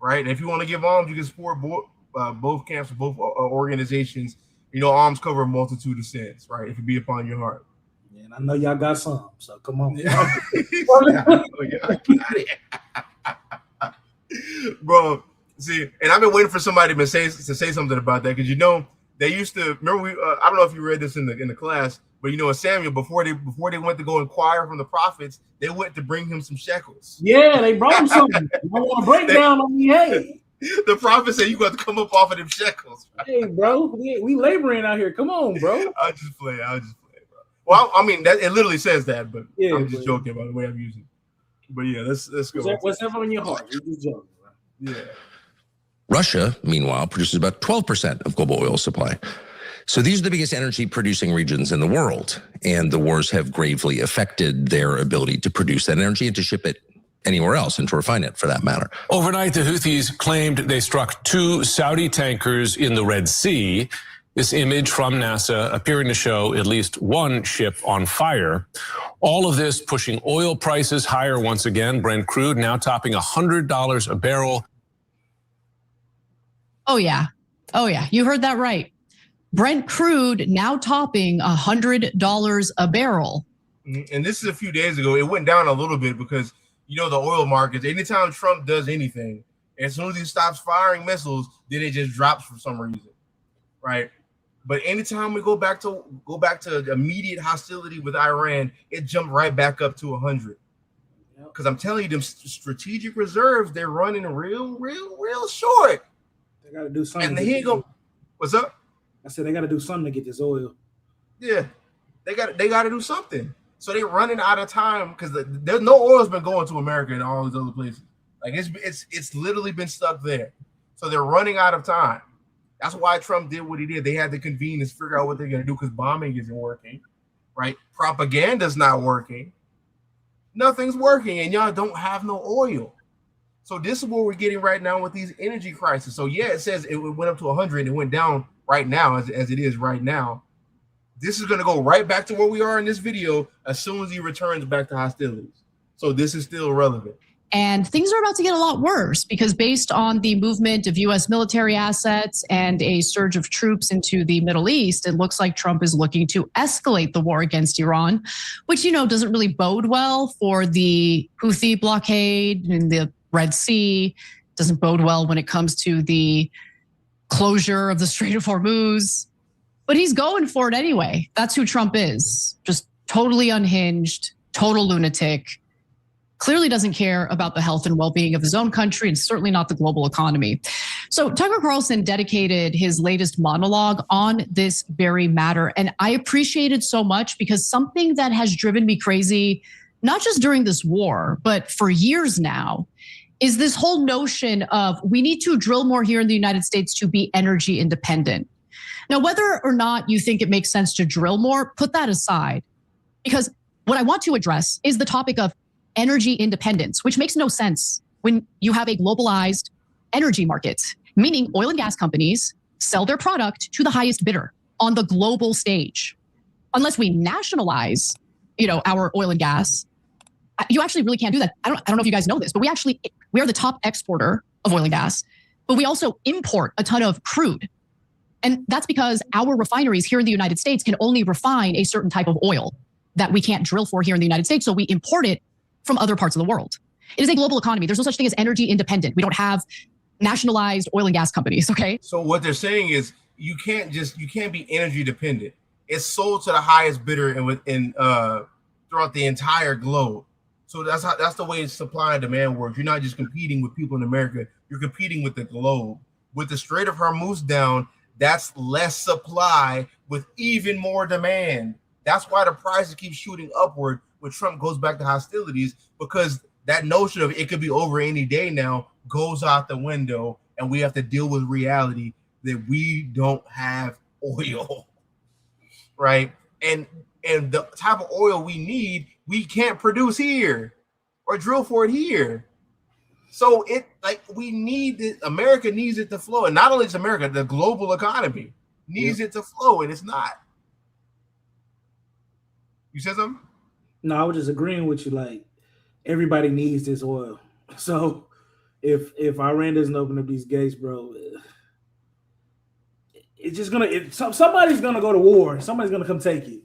Right. And if you want to give alms, you can support both camps, both organizations. You know, alms cover a multitude of sins, right? If it be upon your heart. Yeah, and I know y'all got some, so come on. Bro, see, and I've been waiting for somebody to say something about that, because you know they used to remember I don't know if you read this in the class. But you know, Samuel, before they went to go inquire from the prophets, they went to bring him some shekels. Yeah, they brought him something. I want to break down on me. Hey, the prophet said you got to come up off of them shekels. Hey, bro, we laboring out here. Come on, bro. I'll just play, bro. Well, I mean, that it literally says that, but yeah, I'm just joking about the way I'm using it. But yeah, let's go. Whatever in your heart, you're just joking, bro. Yeah. Russia, meanwhile, produces about 12% of global oil supply. So these are the biggest energy producing regions in the world, and the wars have gravely affected their ability to produce that energy and to ship it anywhere else and to refine it for that matter. Overnight, the Houthis claimed they struck 2 Saudi tankers in the Red Sea. This image from NASA appearing to show at least 1 ship on fire. All of this pushing oil prices higher once again. Brent crude now topping $100 a barrel. Oh, yeah. You heard that right. Brent crude now topping $100 a barrel. And this is a few days ago. It went down a little bit because, you know, the oil markets, anytime Trump does anything, as soon as he stops firing missiles, then it just drops for some reason, right? But anytime we go back to immediate hostility with Iran, it jumped right back up to 100. Because I'm telling you, them strategic reserves, they're running real short. They got to do something. And he ain't go. What's up? I said they got to do something to get this oil. Yeah, they got to do something. So they're running out of time because there's no oil's been going to America and all these other places. Like it's literally been stuck there. So they're running out of time. That's why Trump did what he did. They had to convene and figure out what they're going to do because bombing isn't working, right? Propaganda's not working. Nothing's working, and y'all don't have no oil. So this is what we're getting right now with these energy crises. So yeah, it says it went up to 100 and it went down right now as it is right now. This is going to go right back to where we are in this video as soon as he returns back to hostilities. So this is still relevant. And things are about to get a lot worse because based on the movement of U.S. military assets and a surge of troops into the Middle East, it looks like Trump is looking to escalate the war against Iran, which, you know, doesn't really bode well for the Houthi blockade in the Red Sea, doesn't bode well when it comes to the closure of the Strait of Hormuz. But he's going for it anyway. That's who Trump is. Just totally unhinged, total lunatic. Clearly doesn't care about the health and well-being of his own country and certainly not the global economy. So Tucker Carlson dedicated his latest monologue on this very matter. And I appreciate it so much because something that has driven me crazy, not just during this war, but for years now, is this whole notion of we need to drill more here in the United States to be energy independent. Now, whether or not you think it makes sense to drill more, put that aside. Because what I want to address is the topic of energy independence, which makes no sense when you have a globalized energy market, meaning oil and gas companies sell their product to the highest bidder on the global stage. Unless we nationalize, our oil and gas, you actually really can't do that. I don't know if you guys know this, but we are the top exporter of oil and gas, but we also import a ton of crude. And that's because our refineries here in the United States can only refine a certain type of oil that we can't drill for here in the United States. So we import it from other parts of the world. It is a global economy. There's no such thing as energy independent. We don't have nationalized oil and gas companies, okay? So what they're saying is you can't be energy dependent. It's sold to the highest bidder and throughout the entire globe. So that's the way supply and demand works. You're not just competing with people in America, you're competing with the globe. With the Strait of Hormuz down, that's less supply with even more demand. That's why the prices keep shooting upward when Trump goes back to hostilities, because that notion of it could be over any day now goes out the window, and we have to deal with reality that we don't have oil, right? And the type of oil we need, we can't produce here or drill for it here. So we need it. America needs it to flow, and not only is America, the global economy needs it to flow, and it's not. You said something? No, I was just agreeing with you. Like, everybody needs this oil. So if Iran doesn't open up these gates, bro, it's just somebody's gonna go to war. Somebody's gonna come take it.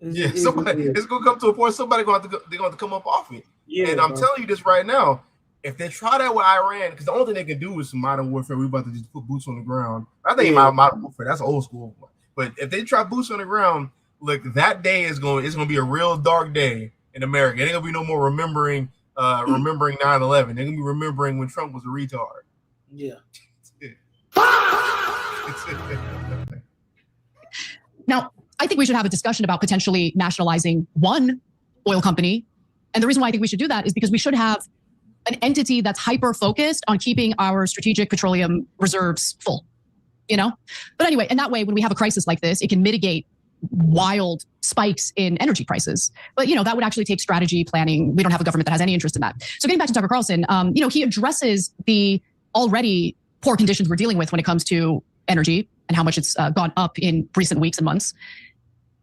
It's gonna come to a point. Somebody's gonna have to come up off it. Yeah, and I'm telling you this right now. If they try that with Iran, because the only thing they can do is some modern warfare, we're about to just put boots on the ground. I think modern warfare, that's old school. But if they try boots on the ground, look, that day it's going to be a real dark day in America. It ain't gonna be no more remembering 9/11. They're gonna be remembering when Trump was a retard. Yeah. Now, I think we should have a discussion about potentially nationalizing one oil company. And the reason why I think we should do that is because we should have an entity that's hyper-focused on keeping our strategic petroleum reserves full, But anyway, and that way, when we have a crisis like this, it can mitigate wild spikes in energy prices. But, that would actually take strategy, planning. We don't have a government that has any interest in that. So getting back to Tucker Carlson, he addresses the already poor conditions we're dealing with when it comes to energy and how much it's gone up in recent weeks and months.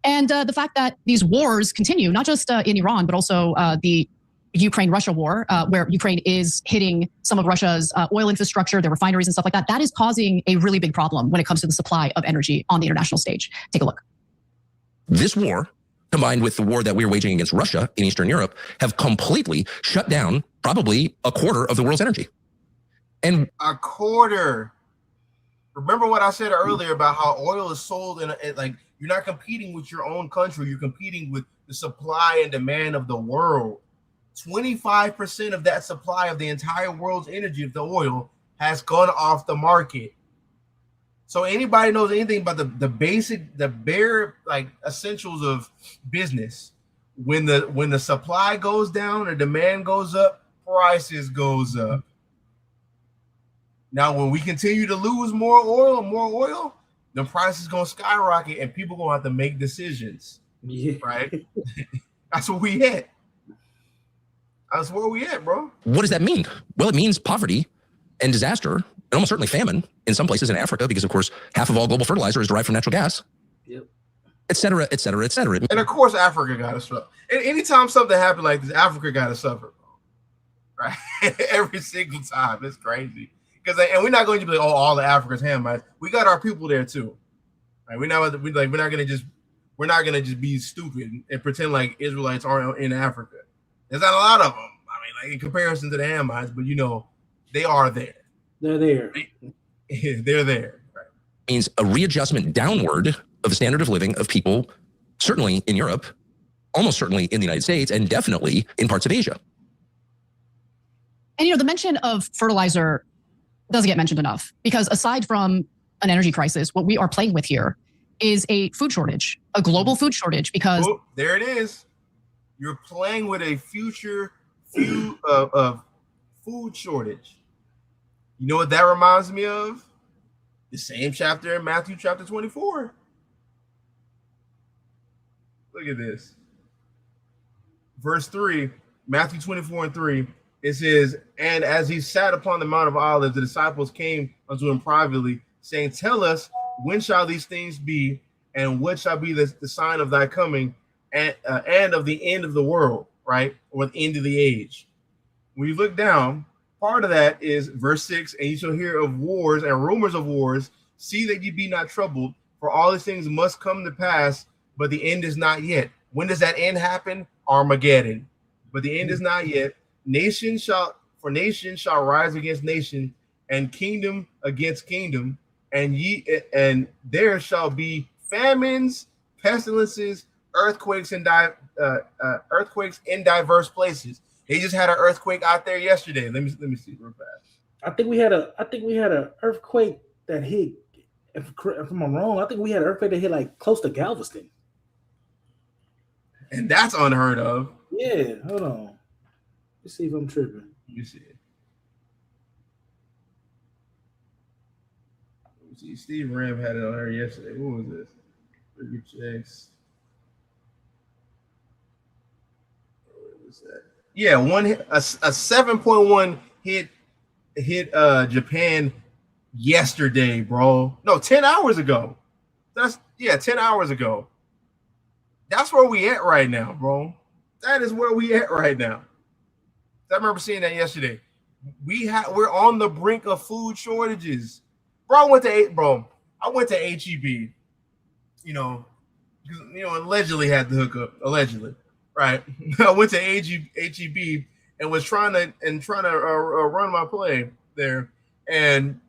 And the fact that these wars continue, not just in Iran, but also the Ukraine-Russia war, where Ukraine is hitting some of Russia's oil infrastructure, their refineries and stuff like that, that is causing a really big problem when it comes to the supply of energy on the international stage. Take a look. This war, combined with the war that we're waging against Russia in Eastern Europe, have completely shut down probably a quarter of the world's energy. And a quarter. Remember what I said earlier about how oil is sold in like you're not competing with your own country, you're competing with the supply and demand of the world. 25% of that supply of the entire world's energy of the oil has gone off the market. So anybody knows anything about the bare like essentials of business, when the supply goes down or demand goes up, prices goes up. Now, when we continue to lose more oil, the price is going to skyrocket and people going to have to make decisions. Yeah. Right? That's what we hit. That's where we at, bro. What does that mean? Well, it means poverty and disaster, and almost certainly famine in some places in Africa, because, of course, half of all global fertilizer is derived from natural gas. Yep. Et cetera, et cetera, et cetera. And, of course, Africa got to suffer. And anytime something happens like this, Africa got to suffer, bro. Right? Every single time. It's crazy. And we're not going to be like, oh, all the Africa's Hamites. We got our people there too. Right? We're not gonna just be stupid and pretend like Israelites aren't in Africa. There's not a lot of them. I mean, like in comparison to the Hamites, but they are there. They're there. They're there. Right? Means a readjustment downward of the standard of living of people, certainly in Europe, almost certainly in the United States, and definitely in parts of Asia. And the mention of fertilizer doesn't get mentioned enough, because aside from an energy crisis, what we are playing with here is a food shortage, a global food shortage, because there it is. You're playing with a future of food shortage. You know what that reminds me of? The same chapter in Matthew chapter 24. Look at this. Verse 3, Matthew 24:3. It says, and as he sat upon the Mount of Olives, the disciples came unto him privately, saying, tell us, when shall these things be, and what shall be the sign of thy coming, and of the end of the world, right? Or the end of the age. When you look down, part of that is verse 6, and you shall hear of wars and rumors of wars. See that ye be not troubled, for all these things must come to pass, but the end is not yet. When does that end happen? Armageddon. But the end is not yet. Nation shall rise against nation, and kingdom against kingdom, and there shall be famines, pestilences, earthquakes in diverse places. They just had an earthquake out there yesterday. Let me see real fast. I think we had an earthquake that hit. If I'm wrong, I think we had an earthquake that hit like close to Galveston, and that's unheard of. Yeah, hold on. Let's see if I'm tripping. You see it. Let me see. Steve Ram had it on there yesterday. What was this? Ricky checks. What was that? Yeah, a 7.1 hit Japan yesterday, bro. No, 10 hours ago. 10 hours ago. That's where we at right now, bro. That is where we at right now. I remember seeing that yesterday. We're on the brink of food shortages. I went to HEB, allegedly had the hookup, allegedly, right? I went to HEB and was trying to run my play there, and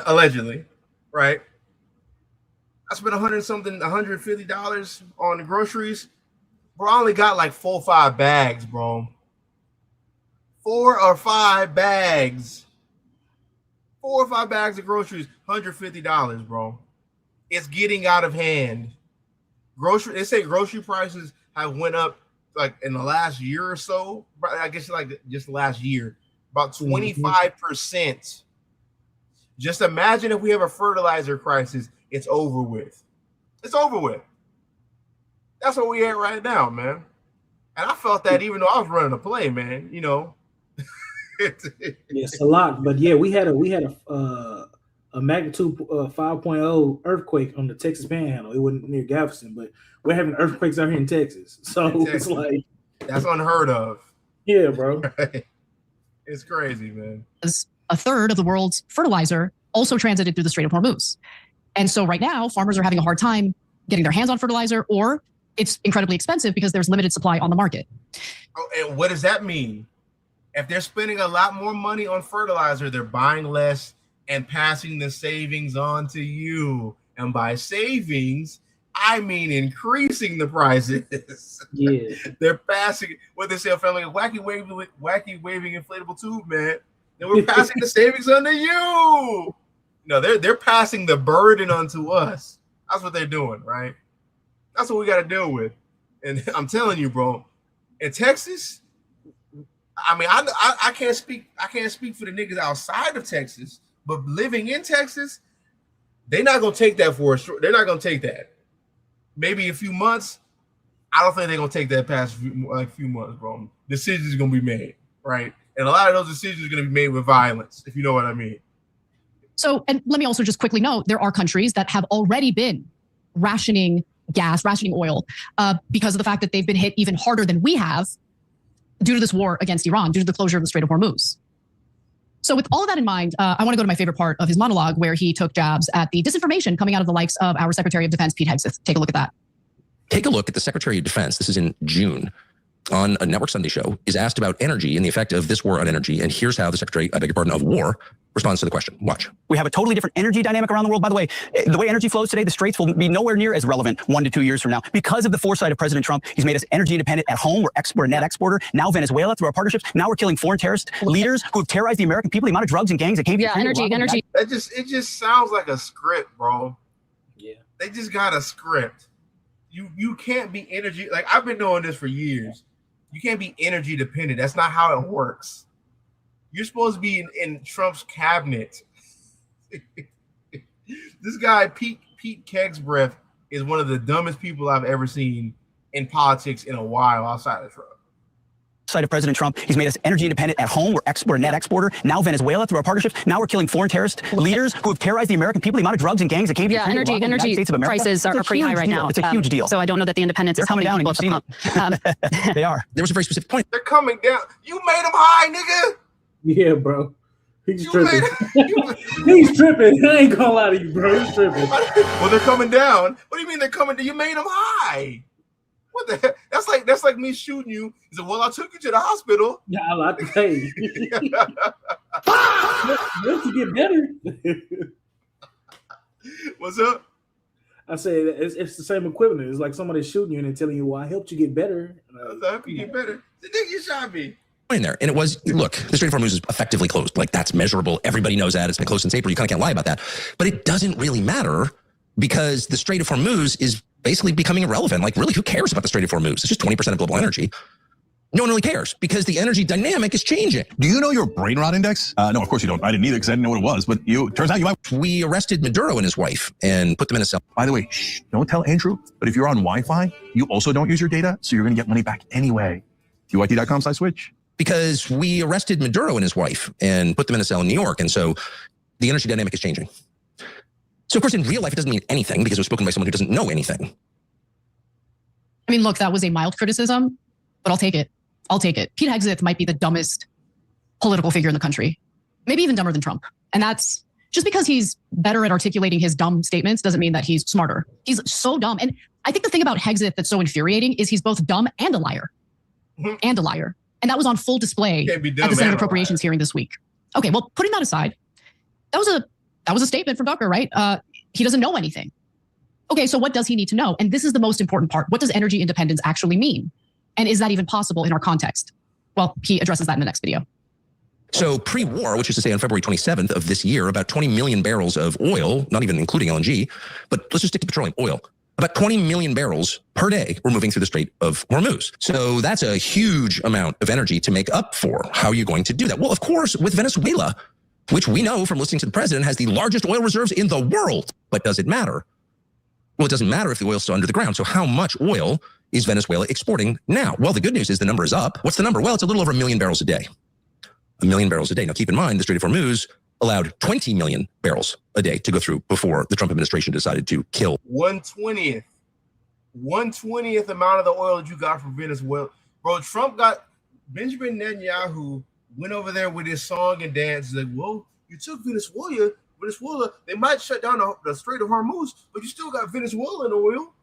allegedly, right? I spent $150 on the groceries. Bro, I only got like 4 or 5 bags, bro. 4 or 5 bags. 4 or 5 bags of groceries, $150, bro. It's getting out of hand. They say grocery prices have went up like in the last year or so. I guess like just last year, about 25%. Just imagine if we have a fertilizer crisis, it's over with. It's over with. That's where we at right now, man. And I felt that even though I was running a play, man, you know. It's a lot, but yeah, we had a magnitude 5.0 earthquake on the Texas Panhandle. It wasn't near Galveston, but we're having earthquakes out here in Texas. So it's like that's unheard of. Yeah, bro. It's crazy, man. A third of the world's fertilizer also transited through the Strait of Hormuz. And so right now, farmers are having a hard time getting their hands on fertilizer, or it's incredibly expensive because there's limited supply on the market. Oh, and what does that mean? If they're spending a lot more money on fertilizer, they're buying less and passing the savings on to you. And by savings, I mean increasing the prices. Yeah. They're passing what they say, a family wacky waving inflatable tube, man. Then we're passing the savings on to you. No, they're passing the burden onto us. That's what they're doing, right? That's what we got to deal with. And I'm telling you, bro, in Texas, I mean, I can't speak for the niggas outside of Texas, but living in Texas, they're not gonna take that for us. They're not gonna take that. Maybe a few months. I don't think they're gonna take that past few months, bro. Decisions are gonna be made, right? And a lot of those decisions are gonna be made with violence, if you know what I mean. So, and let me also just quickly note, there are countries that have already been rationing gas, rationing oil, because of the fact that they've been hit even harder than we have due to this war against Iran, due to the closure of the Strait of Hormuz. So with all of that in mind, I want to go to my favorite part of his monologue, where he took jabs at the disinformation coming out of the likes of our Secretary of Defense, Pete Hegseth. Take a look at that. Take a look at the Secretary of Defense. This is in June. On a Network Sunday show, is asked about energy and the effect of this war on energy. And here's how the Secretary, I beg your pardon, of War responds to the question. Watch. We have a totally different energy dynamic around the world. By the way energy flows today, the straits will be nowhere near as relevant 1 to 2 years from now because of the foresight of President Trump. He's made us energy independent at home. We're a net exporter. Now Venezuela through our partnerships. Now we're killing foreign terrorist leaders who have terrorized the American people. The amount of drugs and gangs that came. Yeah, energy. It just sounds like a script, bro. Yeah. They just got a script. You can't be energy. Like, I've been doing this for years. You can't be energy dependent. That's not how it works. You're supposed to be in Trump's cabinet. This guy, Pete Kegsbreath, is one of the dumbest people I've ever seen in politics in a while outside of Trump. Side of President Trump, he's made us energy independent at home. We're a net exporter. Now Venezuela through our partnerships. Now we're killing foreign terrorist leaders who have terrorized the American people. The amount of drugs and gangs that came. Yeah, energy prices are pretty high right now. It's a huge deal. So I don't know that the independents are coming down. And you've seen it. They are. There was a very specific point. They're coming down. You made them high, nigga. Yeah, bro. He's tripping. He's tripping. I ain't gonna lie to you, bro. He's tripping. Well, they're coming down. What do you mean they're coming down? You made them high. What the heck? That's like me shooting you. He said, well, I took you to the hospital. Yeah, I like to say. Once you get better. What's up? I say it's the same equivalent. It's like somebody shooting you and they're telling you, well, I helped you get better. I helped you get better. The nigga, you shot me. In there. And it was, look, the Strait of Hormuz is effectively closed. Like, that's measurable. Everybody knows that. It's been closed since April. You kind of can't lie about that. But it doesn't really matter because the Strait of Hormuz is basically becoming irrelevant. Like, really, who cares about the Strait of Hormuz? It's just 20% of global energy. No one really cares because the energy dynamic is changing. Do you know your brain rot index? No, of course you don't. I didn't either because I didn't know what it was. But turns out you might. We arrested Maduro and his wife and put them in a cell. By the way, don't tell Andrew. But if you're on Wi-Fi, you also don't use your data, so you're going to get money back anyway. QIT.com/switch. Because we arrested Maduro and his wife and put them in a cell in New York. And so the energy dynamic is changing. So, of course, in real life, it doesn't mean anything because it was spoken by someone who doesn't know anything. I mean, look, that was a mild criticism, but I'll take it. Pete Hegseth might be the dumbest political figure in the country, maybe even dumber than Trump. And that's just because he's better at articulating his dumb statements doesn't mean that he's smarter. He's so dumb. And I think the thing about Hegseth that's so infuriating is he's both dumb and a liar. And a liar. And that was on full display at the Senate Appropriations hearing this week. Okay, well, putting that aside, that was a statement from Tucker, right? He doesn't know anything. Okay, so what does he need to know? And this is the most important part. What does energy independence actually mean? And is that even possible in our context? Well, he addresses that in the next video. So pre-war, which is to say on February 27th of this year, about 20 million barrels of oil, not even including LNG, but let's just stick to petroleum, oil. About 20 million barrels per day were moving through the Strait of Hormuz. So that's a huge amount of energy to make up for. How are you going to do that? Well, of course, with Venezuela, which we know from listening to the president has the largest oil reserves in the world. But does it matter? Well, it doesn't matter if the oil's still under the ground. So how much oil is Venezuela exporting now? Well, the good news is the number is up. What's the number? Well, it's a little over 1 million barrels a day. 1 million barrels a day. Now, keep in mind, the Strait of Hormuz allowed 20 million barrels a day to go through before the Trump administration decided to kill 1/20th amount of the oil that you got from Venezuela. Bro, Benjamin Netanyahu went over there with his song and dance. Like, well, you took Venezuela, they might shut down the Strait of Hormuz, but you still got Venezuelan oil.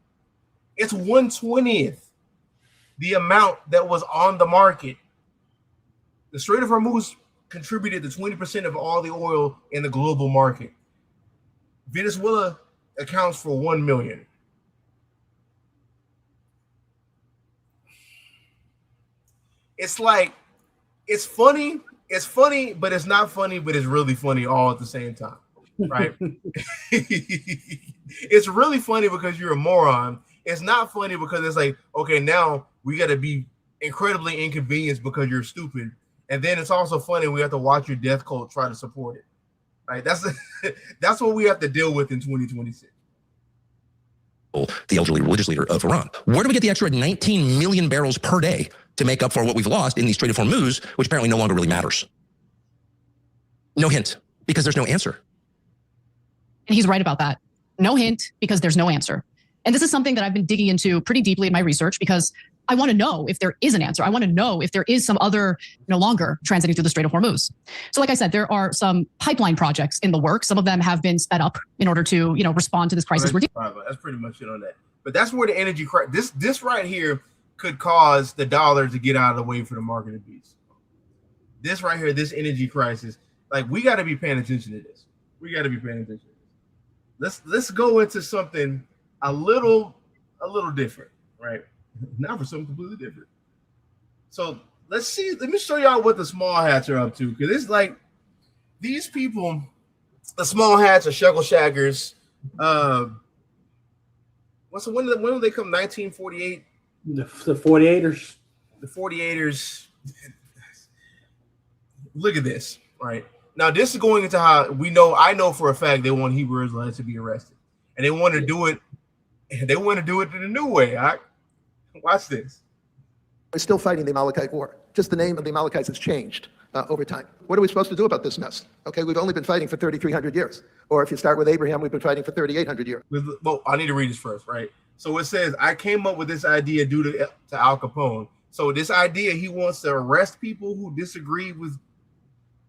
It's 1/20th the amount that was on the market. The Strait of Hormuz contributed to 20% of all the oil in the global market. Venezuela accounts for 1 million. It's like, it's funny, but it's not funny, but it's really funny all at the same time, right? It's really funny because you're a moron. It's not funny because it's like, okay, now we got to be incredibly inconvenienced because you're stupid. And then it's also funny we have to watch your death cult try to support it. Right? That's what we have to deal with in 2026. The elderly religious leader of Iran. Where do we get the extra 19 million barrels per day to make up for what we've lost in the Strait of Hormuz, which apparently no longer really matters? No hint, because there's no answer. And he's right about that. No hint, because there's no answer. And this is something that I've been digging into pretty deeply in my research because I want to know if there is an answer. I want to know if there is some other no longer transiting through the Strait of Hormuz. So like I said, there are some pipeline projects in the works. Some of them have been sped up in order to, respond to this crisis. That's pretty much it on that. But that's where the energy crisis, this right here could cause the dollar to get out of the way for the market of beast. This right here, this energy crisis, like we got to be paying attention to this. We got to be paying attention to this. Let's go into something a little different, right? Now for something completely different. So let me show y'all what the small hats are up to, because it's like these people, the small hats are shekel shaggers. When do they come? 1948. The 48ers. The 48ers. Look at this, right? Now this is going into how I know for a fact they want Hebrew Israelites to be arrested, and they want to do it. They want to do it in a new way. Watch this. We're still fighting the Amalekite War. Just the name of the Amalekites has changed over time. What are we supposed to do about this mess? Okay, we've only been fighting for 3,300 years. Or if you start with Abraham, we've been fighting for 3,800 years. Well, I need to read this first, right? So it says, I came up with this idea due to Al Capone. So this idea, he wants to arrest people who disagree with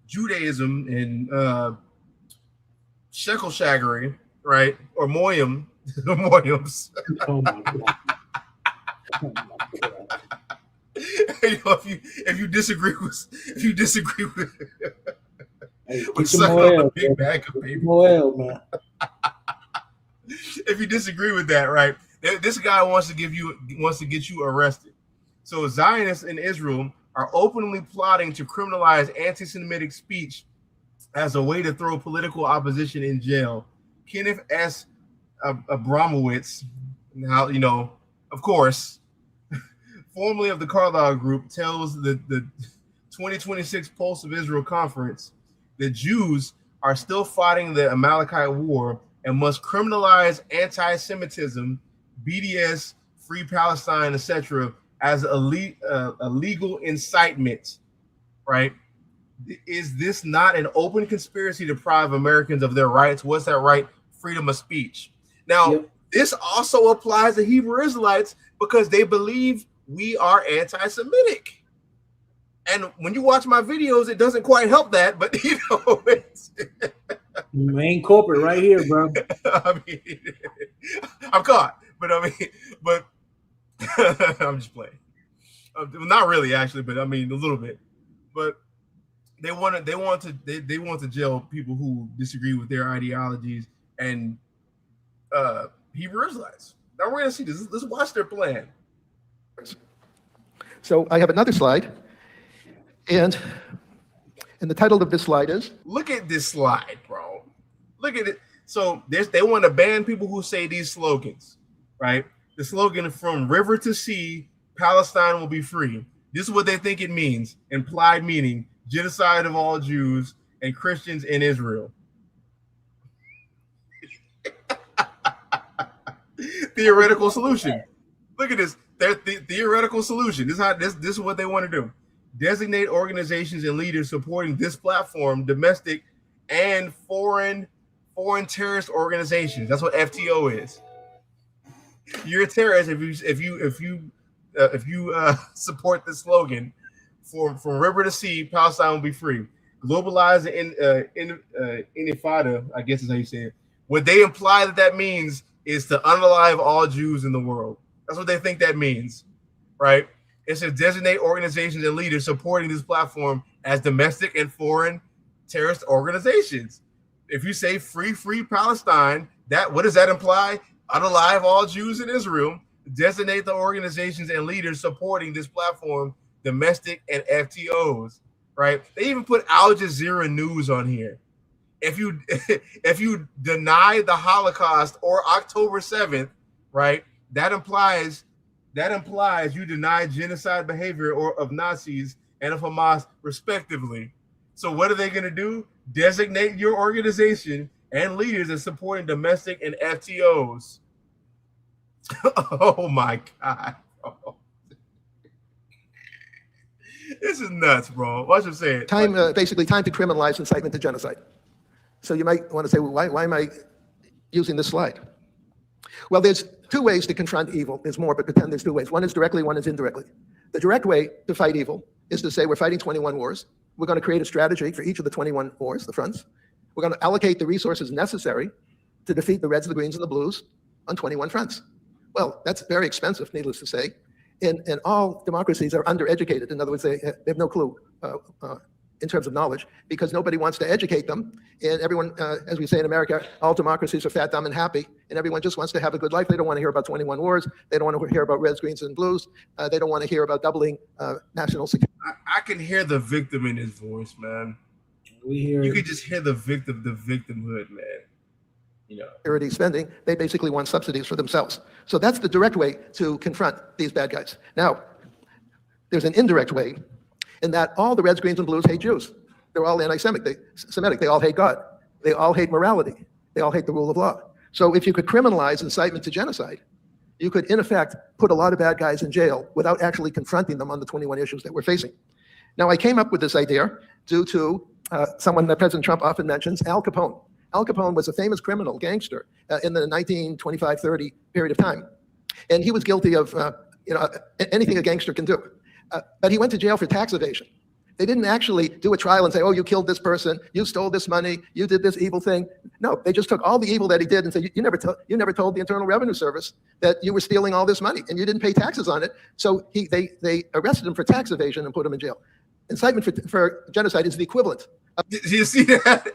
Judaism and shekel shaggery, right? Or moyam. Moyams. Oh my God. If you disagree with hey, with big bag of baby. Man. If you disagree with that, right? This guy wants to get you arrested. So Zionists in Israel are openly plotting to criminalize anti-Semitic speech as a way to throw political opposition in jail. Kenneth S. Abramowitz, now of course, formerly of the Carlyle Group, tells the 2026 Pulse of Israel conference that Jews are still fighting the Amalekite War and must criminalize anti-Semitism, BDS, Free Palestine, etc., as a legal incitement, right? Is this not an open conspiracy to deprive Americans of their rights? What's that right? Freedom of speech. Now, This also applies to Hebrew Israelites because they believe we are anti-Semitic. And when you watch my videos, it doesn't quite help that, but it's main culprit right here, bro. I mean, I'm caught, but I'm just playing. Not really, actually, but I mean a little bit. But they want to jail people who disagree with their ideologies and Hebrew Israelites. Now we're going to see this. Let's watch their plan. So I have another slide, and the title of this slide is... Look at this slide, bro. Look at it. So they want to ban people who say these slogans, right? The slogan from river to sea, Palestine will be free. This is what they think it means. Implied meaning, genocide of all Jews and Christians in Israel. Theoretical solution. Look at this. The theoretical solution. This is what they want to do. Designate organizations and leaders supporting this platform, domestic and foreign terrorist organizations. That's what FTO is. You're a terrorist if you support this slogan. From river to sea, Palestine will be free. Globalize intifada, I guess is how you say it. What they imply that means is to unalive all Jews in the world. That's what they think that means, right? It says designate organizations and leaders supporting this platform as domestic and foreign terrorist organizations. If you say free Palestine, what does that imply? Unalive all Jews in Israel. Designate the organizations and leaders supporting this platform, domestic and FTOs, right? They even put Al Jazeera News on here. If you deny the Holocaust or October 7th, right, that implies you deny genocide behavior of Nazis and of Hamas respectively. So what are they going to do? Designate your organization and leaders as supporting domestic and FTOs. Oh my God. Bro. This is nuts, bro. Watch him say it. Basically time to criminalize incitement to genocide. So you might want to say, well, why am I using this slide? Well, there's two ways to confront evil. There's more, but pretend there's two ways. One is directly, one is indirectly. The direct way to fight evil is to say we're fighting 21 wars. We're going to create a strategy for each of the 21 wars, the fronts. We're going to allocate the resources necessary to defeat the Reds, the Greens, and the Blues on 21 fronts. Well, that's very expensive, needless to say. And all democracies are undereducated. In other words, they have no clue in terms of knowledge because nobody wants to educate them. And everyone, as we say in America, all democracies are fat, dumb, and happy. And everyone just wants to have a good life. They don't want to hear about 21 wars. They don't want to hear about Reds, Greens, and Blues. They don't want to hear about doubling national security. I can hear the victim in his voice, man. You can just hear the victimhood, man. You know, security spending, they basically want subsidies for themselves. So that's the direct way to confront these bad guys. Now, there's an indirect way in that all the Reds, Greens, and Blues hate Jews. They're all anti-Semitic. They all hate God. They all hate morality. They all hate the rule of law. So if you could criminalize incitement to genocide, you could, in effect, put a lot of bad guys in jail without actually confronting them on the 21 issues that we're facing. Now, I came up with this idea due to someone that President Trump often mentions, Al Capone. Al Capone was a famous criminal gangster in the 1925-30 period of time. And he was guilty of anything a gangster can do. But he went to jail for tax evasion. They didn't actually do a trial and say, oh, you killed this person, you stole this money, you did this evil thing. No, they just took all the evil that he did and said, you never told the Internal Revenue Service that you were stealing all this money and you didn't pay taxes on it. So they arrested him for tax evasion and put him in jail. Incitement for genocide is the equivalent. Do you see that?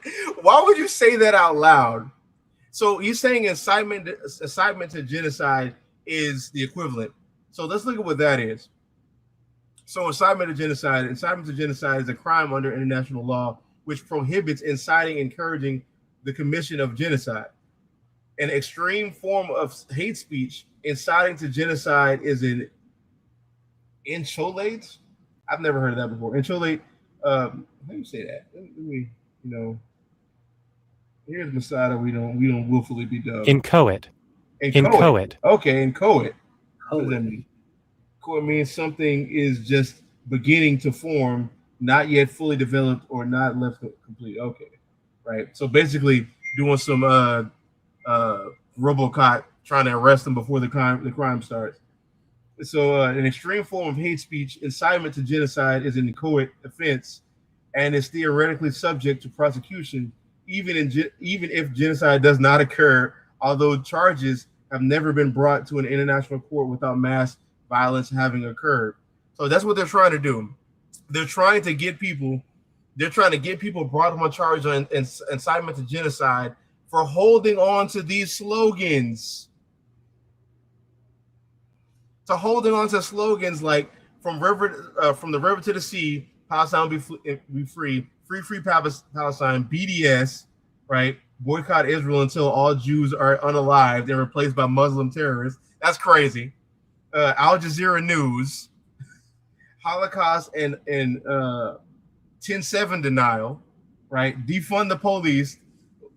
Why would you say that out loud? So you're saying incitement to genocide is the equivalent. So let's look at what that is. So incitement to genocide is a crime under international law which prohibits inciting, encouraging the commission of genocide. An extreme form of hate speech inciting to genocide is an insolate. I've never heard of that before. Insolate. How do you say that? Let me, here's Masada. We don't willfully be dumb. Inchoate. Okay, inchoate. What does that mean? Inchoate means something is just beginning to form, not yet fully developed or not left complete. Okay, right. So basically, doing some RoboCop, trying to arrest them before the crime starts. So an extreme form of hate speech, incitement to genocide, is an inchoate offense and is theoretically subject to prosecution, even if genocide does not occur, although charges have never been brought to an international court without mass violence having occurred. So that's what they're trying to do. They're trying to get people brought on charge on incitement to genocide for holding on to these slogans. to holding on to slogans like from the river to the sea, Palestine be free, free Palestine, BDS, right? Boycott Israel until all Jews are unalived and replaced by Muslim terrorists. That's crazy. Al Jazeera News, Holocaust and 10/7 denial, right? Defund the police.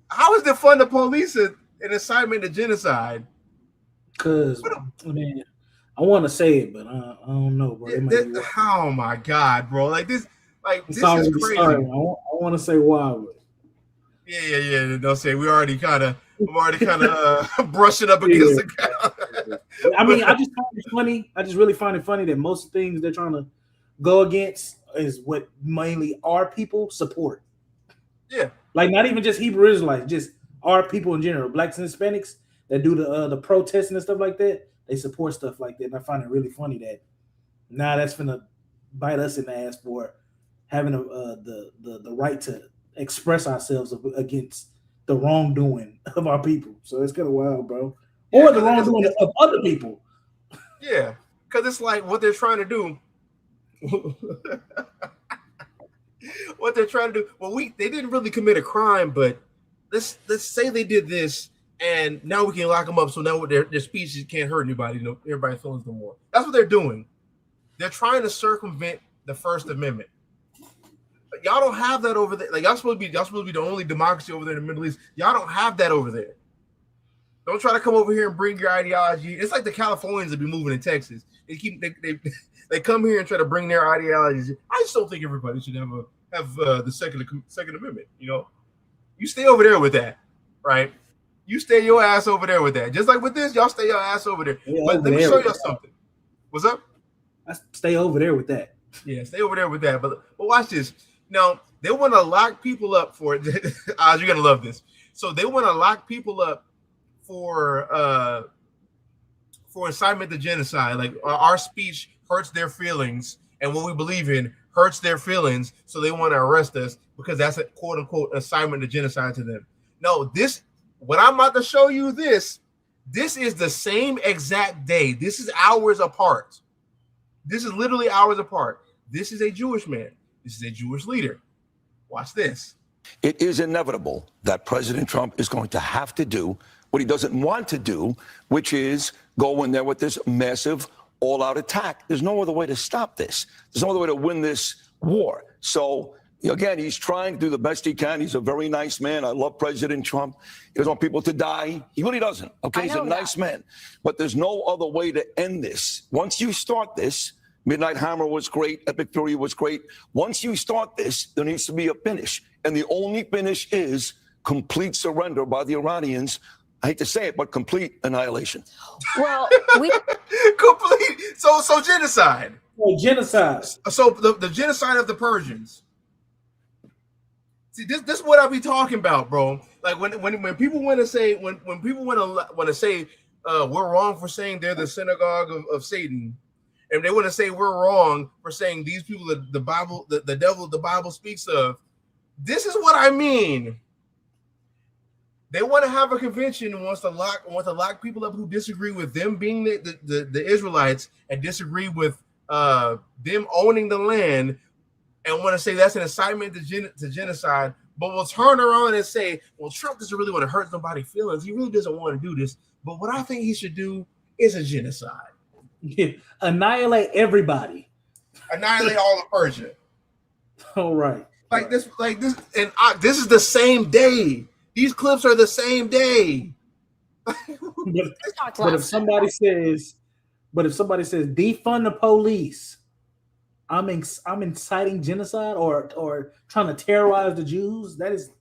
How is defund the police an incitement to genocide? Because I mean, I want to say it, but I don't know, bro. Oh my God, bro! Like this is crazy. I want to say why. But... Yeah. Don't say I'm already kind of brushing up against the guy. I mean, I just find it funny. I just really find it funny that most things they're trying to go against is what mainly our people support. Yeah, like not even just Hebrew Israelites, just our people in general, blacks and Hispanics that do the protesting and stuff like that. They support stuff like that, and I find it really funny that that's gonna bite us in the ass for having the right to express ourselves against the wrongdoing of our people. So it's kind of wild, bro. Yeah, or the wrongdoing of other people. Yeah, because it's like what they're trying to do. What they're trying to do. Well, they didn't really commit a crime, but let's say they did this, and now we can lock them up. So now their speech can't hurt anybody. Everybody's feelings no more. That's what they're doing. They're trying to circumvent the First Amendment. But y'all don't have that over there. Like y'all supposed to be the only democracy over there in the Middle East. Y'all don't have that over there. Don't try to come over here and bring your ideology. It's like the Californians that be moving in Texas. They come here and try to bring their ideologies. I just don't think everybody should have the Second Amendment. You stay over there with that, right? You stay your ass over there with that. Just like with this, y'all stay your ass over there. But let me show y'all something. What's up? I stay over there with that. Yeah, stay over there with that. But watch this. Now they want to lock people up for it. Oz, you're gonna love this. So they want to lock people up for incitement to genocide. Like our speech hurts their feelings, and what we believe in hurts their feelings, so they want to arrest us because that's a quote unquote assignment to genocide to them. No, what I'm about to show you, this is the same exact day. This is hours apart. This is literally hours apart. This is a Jewish man. This is a Jewish leader. Watch this. It is inevitable that President Trump is going to have to do what he doesn't want to do, which is go in there with this massive all-out attack. There's no other way to stop this. There's no other way to win this war. So, again, he's trying to do the best he can. He's a very nice man. I love President Trump. He doesn't want people to die. He really doesn't. Okay, he's a nice man. But there's no other way to end this. Once you start this, Midnight Hammer was great. Epic Fury was great. Once you start this, there needs to be a finish. And the only finish is complete surrender by the Iranians. I hate to say it, but complete annihilation. Well, complete. So genocide. Oh, genocide. So the genocide of the Persians. See, this is what I be talking about, bro. Like when people want to say when people want to say we're wrong for saying they're the synagogue of Satan, and they want to say we're wrong for saying these people that the Bible, the devil, the Bible speaks of. This is what I mean. They want to have a convention and want to lock people up who disagree with them being the Israelites and disagree with them owning the land, and want to say that's an assignment to genocide. But we'll turn around and say, well, Trump doesn't really want to hurt nobody's feelings. He really doesn't want to do this. But what I think he should do is a genocide. Yeah. Annihilate everybody. Annihilate all of Persia. All right. Like this, and this is the same day. These clips are the same day. But if somebody says defund the police, I'm inciting genocide or trying to terrorize the Jews. That is,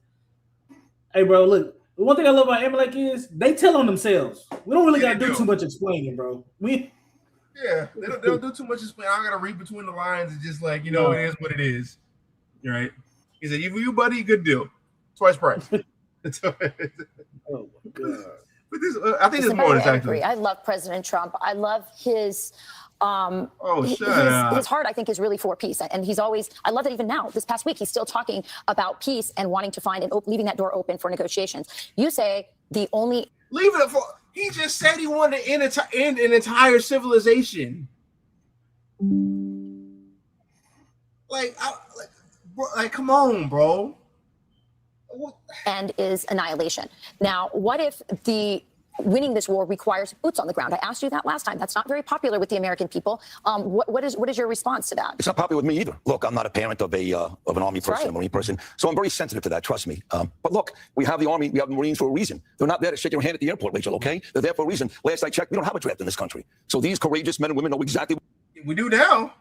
hey, bro. Look, the one thing I love about Amalek is they tell on themselves. We don't really gotta do too much explaining, bro. They don't do too much explaining. I gotta read between the lines and just it is what it is. You're right. He said, "You, buddy, good deal. Twice price." Oh my God. But this, I think this more is actually. I love President Trump. I love his his heart, I think, is really for peace. And he's always, I love that even now, this past week, he's still talking about peace and wanting to find and leaving that door open for negotiations. You say the only. Leave it for. He just said he wanted to end an entire civilization. Like, come on, bro. And is annihilation. Now, what if winning this war requires boots on the ground? I asked you that last time. That's not very popular with the American people. What is your response to that? It's not popular with me either. Look, I'm not a parent of an Army person, a Marine person, so I'm very sensitive to that, trust me. But look, we have the Army, we have the Marines for a reason. They're not there to shake your hand at the airport, Rachel, okay? They're there for a reason. Last I checked, we don't have a draft in this country. So these courageous men and women know exactly. We do now.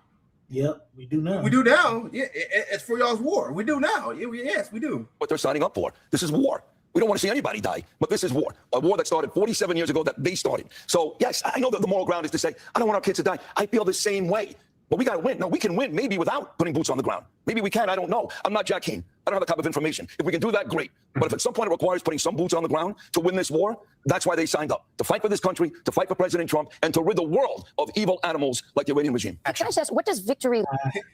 Yep, we do now. We do now. Yeah, it's for y'all's war. We do now. Yes, we do. What they're signing up for. This is war. We don't want to see anybody die, but this is war. A war that started 47 years ago that they started. So, yes, I know that the moral ground is to say, I don't want our kids to die. I feel the same way. But we got to win. No, we can win maybe without putting boots on the ground. Maybe we can. I don't know. I'm not Jack Keane. I don't have that type of information. If we can do that, great. But if at some point it requires putting some boots on the ground to win this war, that's why they signed up. To fight for this country, to fight for President Trump, and to rid the world of evil animals like the Iranian regime. Can I ask, what does victory...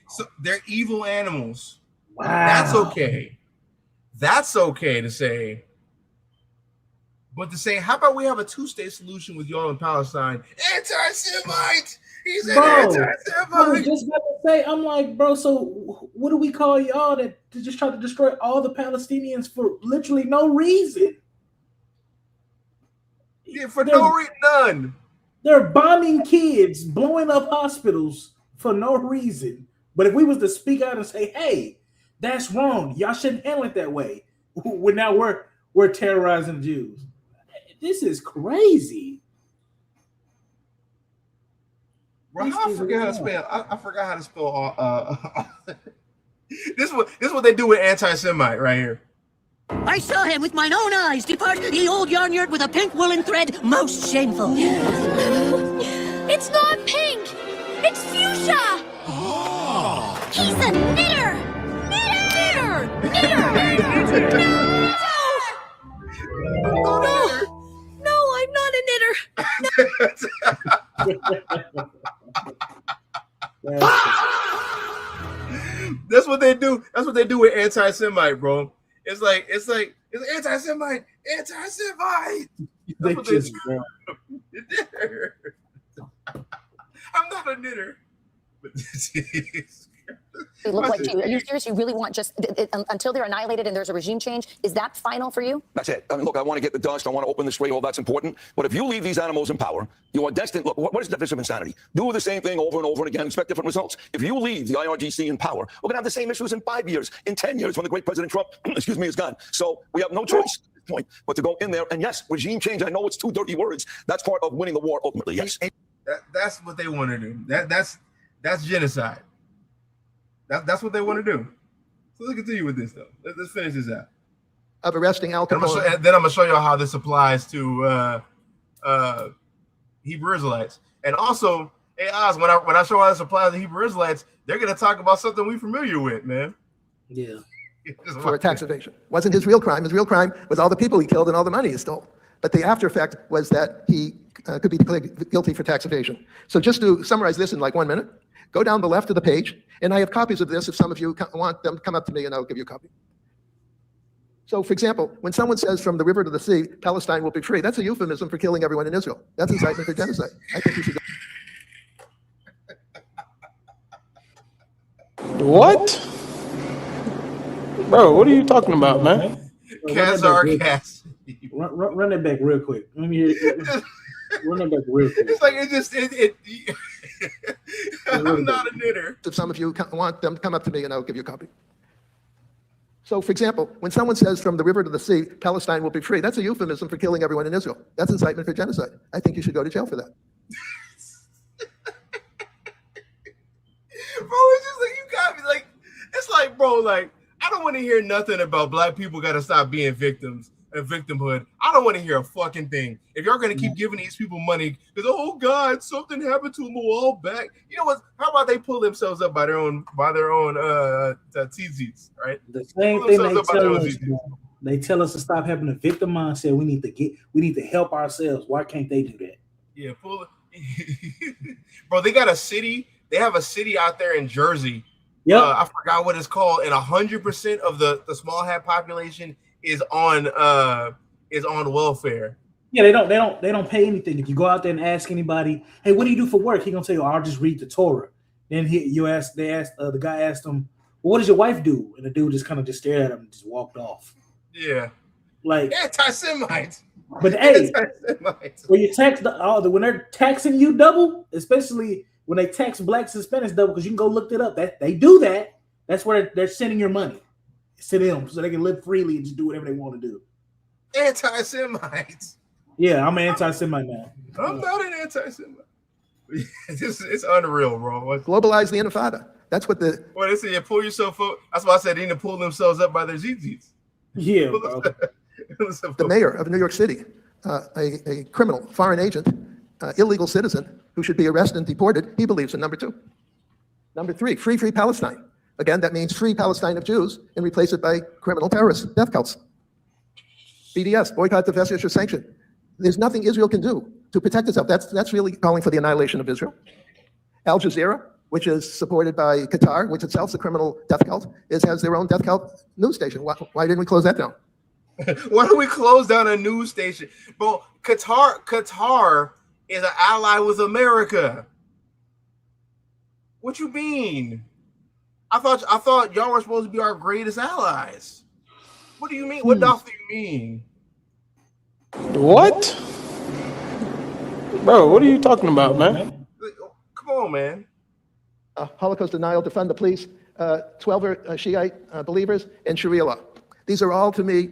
So they're evil animals. Wow. That's okay. That's okay to say. But to say, how about we have a two-state solution with y'all in Palestine? Anti-Semite! He's an anti-Semite! I was just about to say, I'm like, bro, so what do we call y'all to just try to destroy all the Palestinians for literally no reason? Yeah, for no reason, none. They're bombing kids, blowing up hospitals for no reason. But if we was to speak out and say, hey, that's wrong, y'all shouldn't handle it that way. We're terrorizing Jews. This is crazy. Bro, I forgot how to spell. I forgot how to spell. This is what they do with anti-Semite right here. I saw him with mine own eyes depart the old yarnyard with a pink woolen thread. Most shameful. It's not pink. It's fuchsia. Oh. He's a knitter. Knitter. No, I'm not a knitter. That's what they do. That's what they do with anti-Semite, bro. It's anti-Semite. That's what they do. I'm not a knitter. They look like you. Are you serious? You really want just until they're annihilated and there's a regime change? Is that final for you? That's it. I mean, look, I want to get the dust. I want to open the stray hole. That's important. But if you leave these animals in power, you are destined. Look, what is the definition of insanity? Do the same thing over and over and again, expect different results. If you leave the IRGC in power, we're going to have the same issues in 5 years, in 10 years when the great President Trump, is gone. So we have no choice at this point but to go in there. And yes, regime change. I know it's two dirty words. That's part of winning the war ultimately. Yes. That's what they want to do. That's genocide. That's what they want to do. So let's continue with this, though. Let's finish this out. Of arresting Al Capone. Then I'm going to show you how this applies to Hebrew Israelites. And also, hey, Oz, when I show how this applies to Hebrew Israelites, they're going to talk about something we're familiar with, man. Yeah. For tax evasion. Wasn't his real crime. His real crime was all the people he killed and all the money he stole. But the after effect was that he could be declared guilty for tax evasion. So just to summarize this in like 1 minute, go down the left of the page, and I have copies of this. If some of you want them, come up to me and I'll give you a copy. So, for example, when someone says from the river to the sea, Palestine will be free, that's a euphemism for killing everyone in Israel. That's incitement for genocide. I think you should go. What? Bro, what are you talking about, man? Run that back real quick. Let me hear it. Run that back real quick. It's like I'm not a knitter. If some of you want them, come up to me and I'll give you a copy. So, for example, when someone says from the river to the sea, Palestine will be free, that's a euphemism for killing everyone in Israel. That's incitement for genocide. I think you should go to jail for that. Bro, it's just like, you got me like, it's like, bro, like, I don't want to hear nothing about black people got to stop being victims and victimhood. I don't want to hear a fucking thing. If y'all going to keep giving these people money because, oh God, something happened to them a while back. You know what? How about they pull themselves up by their own tzitzits, right? The same thing they tell us to stop having a victim mindset. We need to help ourselves. Why can't they do that? Yeah, bro, they got a city. They have a city out there in Jersey. Yeah, I forgot what it's called, and 100% of the small hat population is on welfare. Yeah, they don't pay anything. If you go out there and ask anybody, hey, what do you do for work? He gonna tell you, I'll just read the Torah. Then the guy asked him, well, what does your wife do? And the dude just kind of just stared at him and just walked off. Yeah. Like anti-Semites. But hey, when they're taxing you double, especially when they tax blacks and Hispanics double, because you can go look it up. That they do that. That's where they're sending your money to them so they can live freely and just do whatever they want to do. Anti-Semites. Yeah, I'm an anti-Semite now. I'm not an anti-Semite. It's unreal, bro. Globalize the Intifada. That's what the. Well, they say you pull yourself up. That's why I said they need to pull themselves up by their zits. Yeah, bro. The mayor of New York City, a criminal, foreign agent, illegal citizen who should be arrested and deported, he believes in number 2. Number 3, free Palestine. Again, that means free Palestine of Jews and replace it by criminal terrorists, death cults. BDS, boycott, divestiture, sanction. There's nothing Israel can do to protect itself. That's really calling for the annihilation of Israel. Al Jazeera, which is supported by Qatar, which itself is a criminal death cult, has their own death cult news station. Why didn't we close that down? Why do we close down a news station? Bro, Qatar is an ally with America. What you mean? I thought y'all were supposed to be our greatest allies. What do you mean? What else do you mean? What? Bro, what are you talking about, man? Come on, man. Holocaust denial, defund the police, 12 are Shiite believers, and Sharia law. These are all, to me,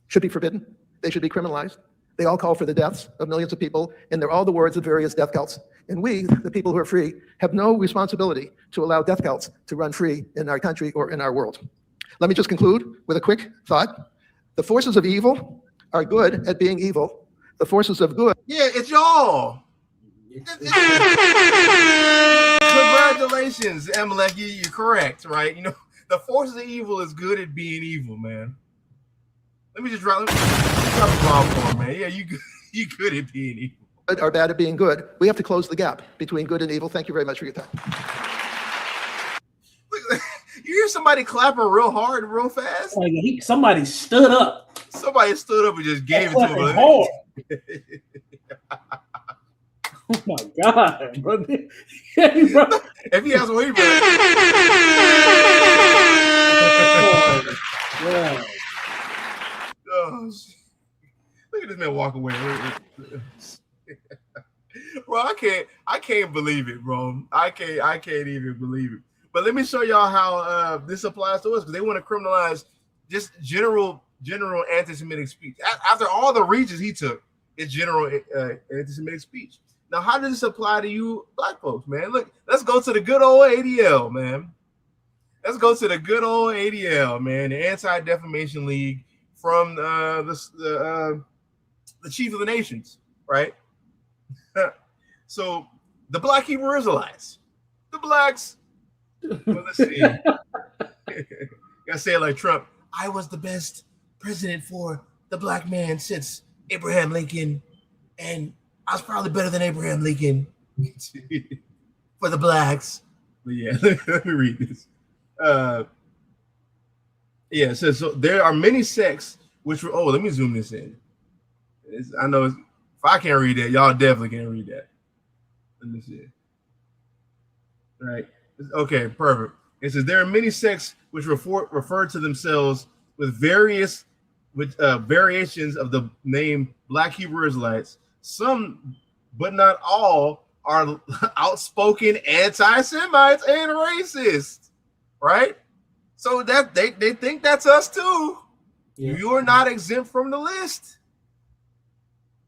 should be forbidden. They should be criminalized. They all call for the deaths of millions of people, and they're all the words of various death cults. And we, the people who are free, have no responsibility to allow death cults to run free in our country or in our world. Let me just conclude with a quick thought. The forces of evil are good at being evil. The forces of good. Yeah, it's y'all. Congratulations, Amalek. You're correct, right? You know, the forces of evil is good at being evil, man. Let me just drop a bomb for him, man. Yeah, you good at being evil. Good are bad at being good. We have to close the gap between good and evil. Thank you very much for your time. You hear somebody clapping real hard, real fast? Somebody stood up. Somebody stood up and just gave it to him. Hard. Oh my God, bro. Hey, bro. If he has one, he Oh, look at this man walk away. Bro, I can't believe it, bro. I can't even believe it. But let me show y'all how this applies to us, because they want to criminalize just general anti-Semitic speech. After all the regions he took, it's general anti-Semitic speech. Now, how does this apply to you black folks, man? Look, let's go to the good old ADL, man. Let's go to the good old ADL, man, the Anti-Defamation League from the Chief of the Nations, right? So the Black Hebrew Israelites, the blacks. Well, let's see. Gotta say it like Trump. I was the best president for the black man since Abraham Lincoln, and I was probably better than Abraham Lincoln for the blacks. But yeah, let me read this. Yeah, it says, so there are many sects which were, let me zoom this in. I know if I can't read that, y'all definitely can't read that. Let me see. All right. Okay, perfect. It says there are many sects which refer to themselves with variations of the name Black Hebrew Israelites. Some, but not all, are outspoken anti-Semites and racist, right? So that they think that's us too. Yeah. You are not exempt from the list.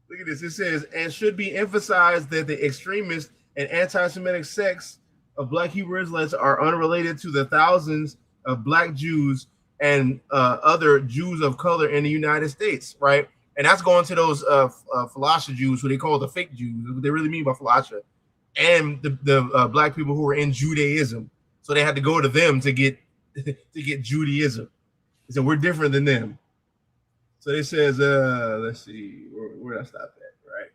Look at this. It says, and should be emphasized that the extremist and anti-Semitic sects of Black Hebrew Israelites are unrelated to the thousands of Black Jews and other Jews of color in the United States, right? And that's going to those Falasha Jews, who they call the fake Jews, what they really mean by Falasha, and the Black people who are in Judaism. So they had to go to them to get Judaism. So we're different than them. So it says, let's see, where did I stop at, right?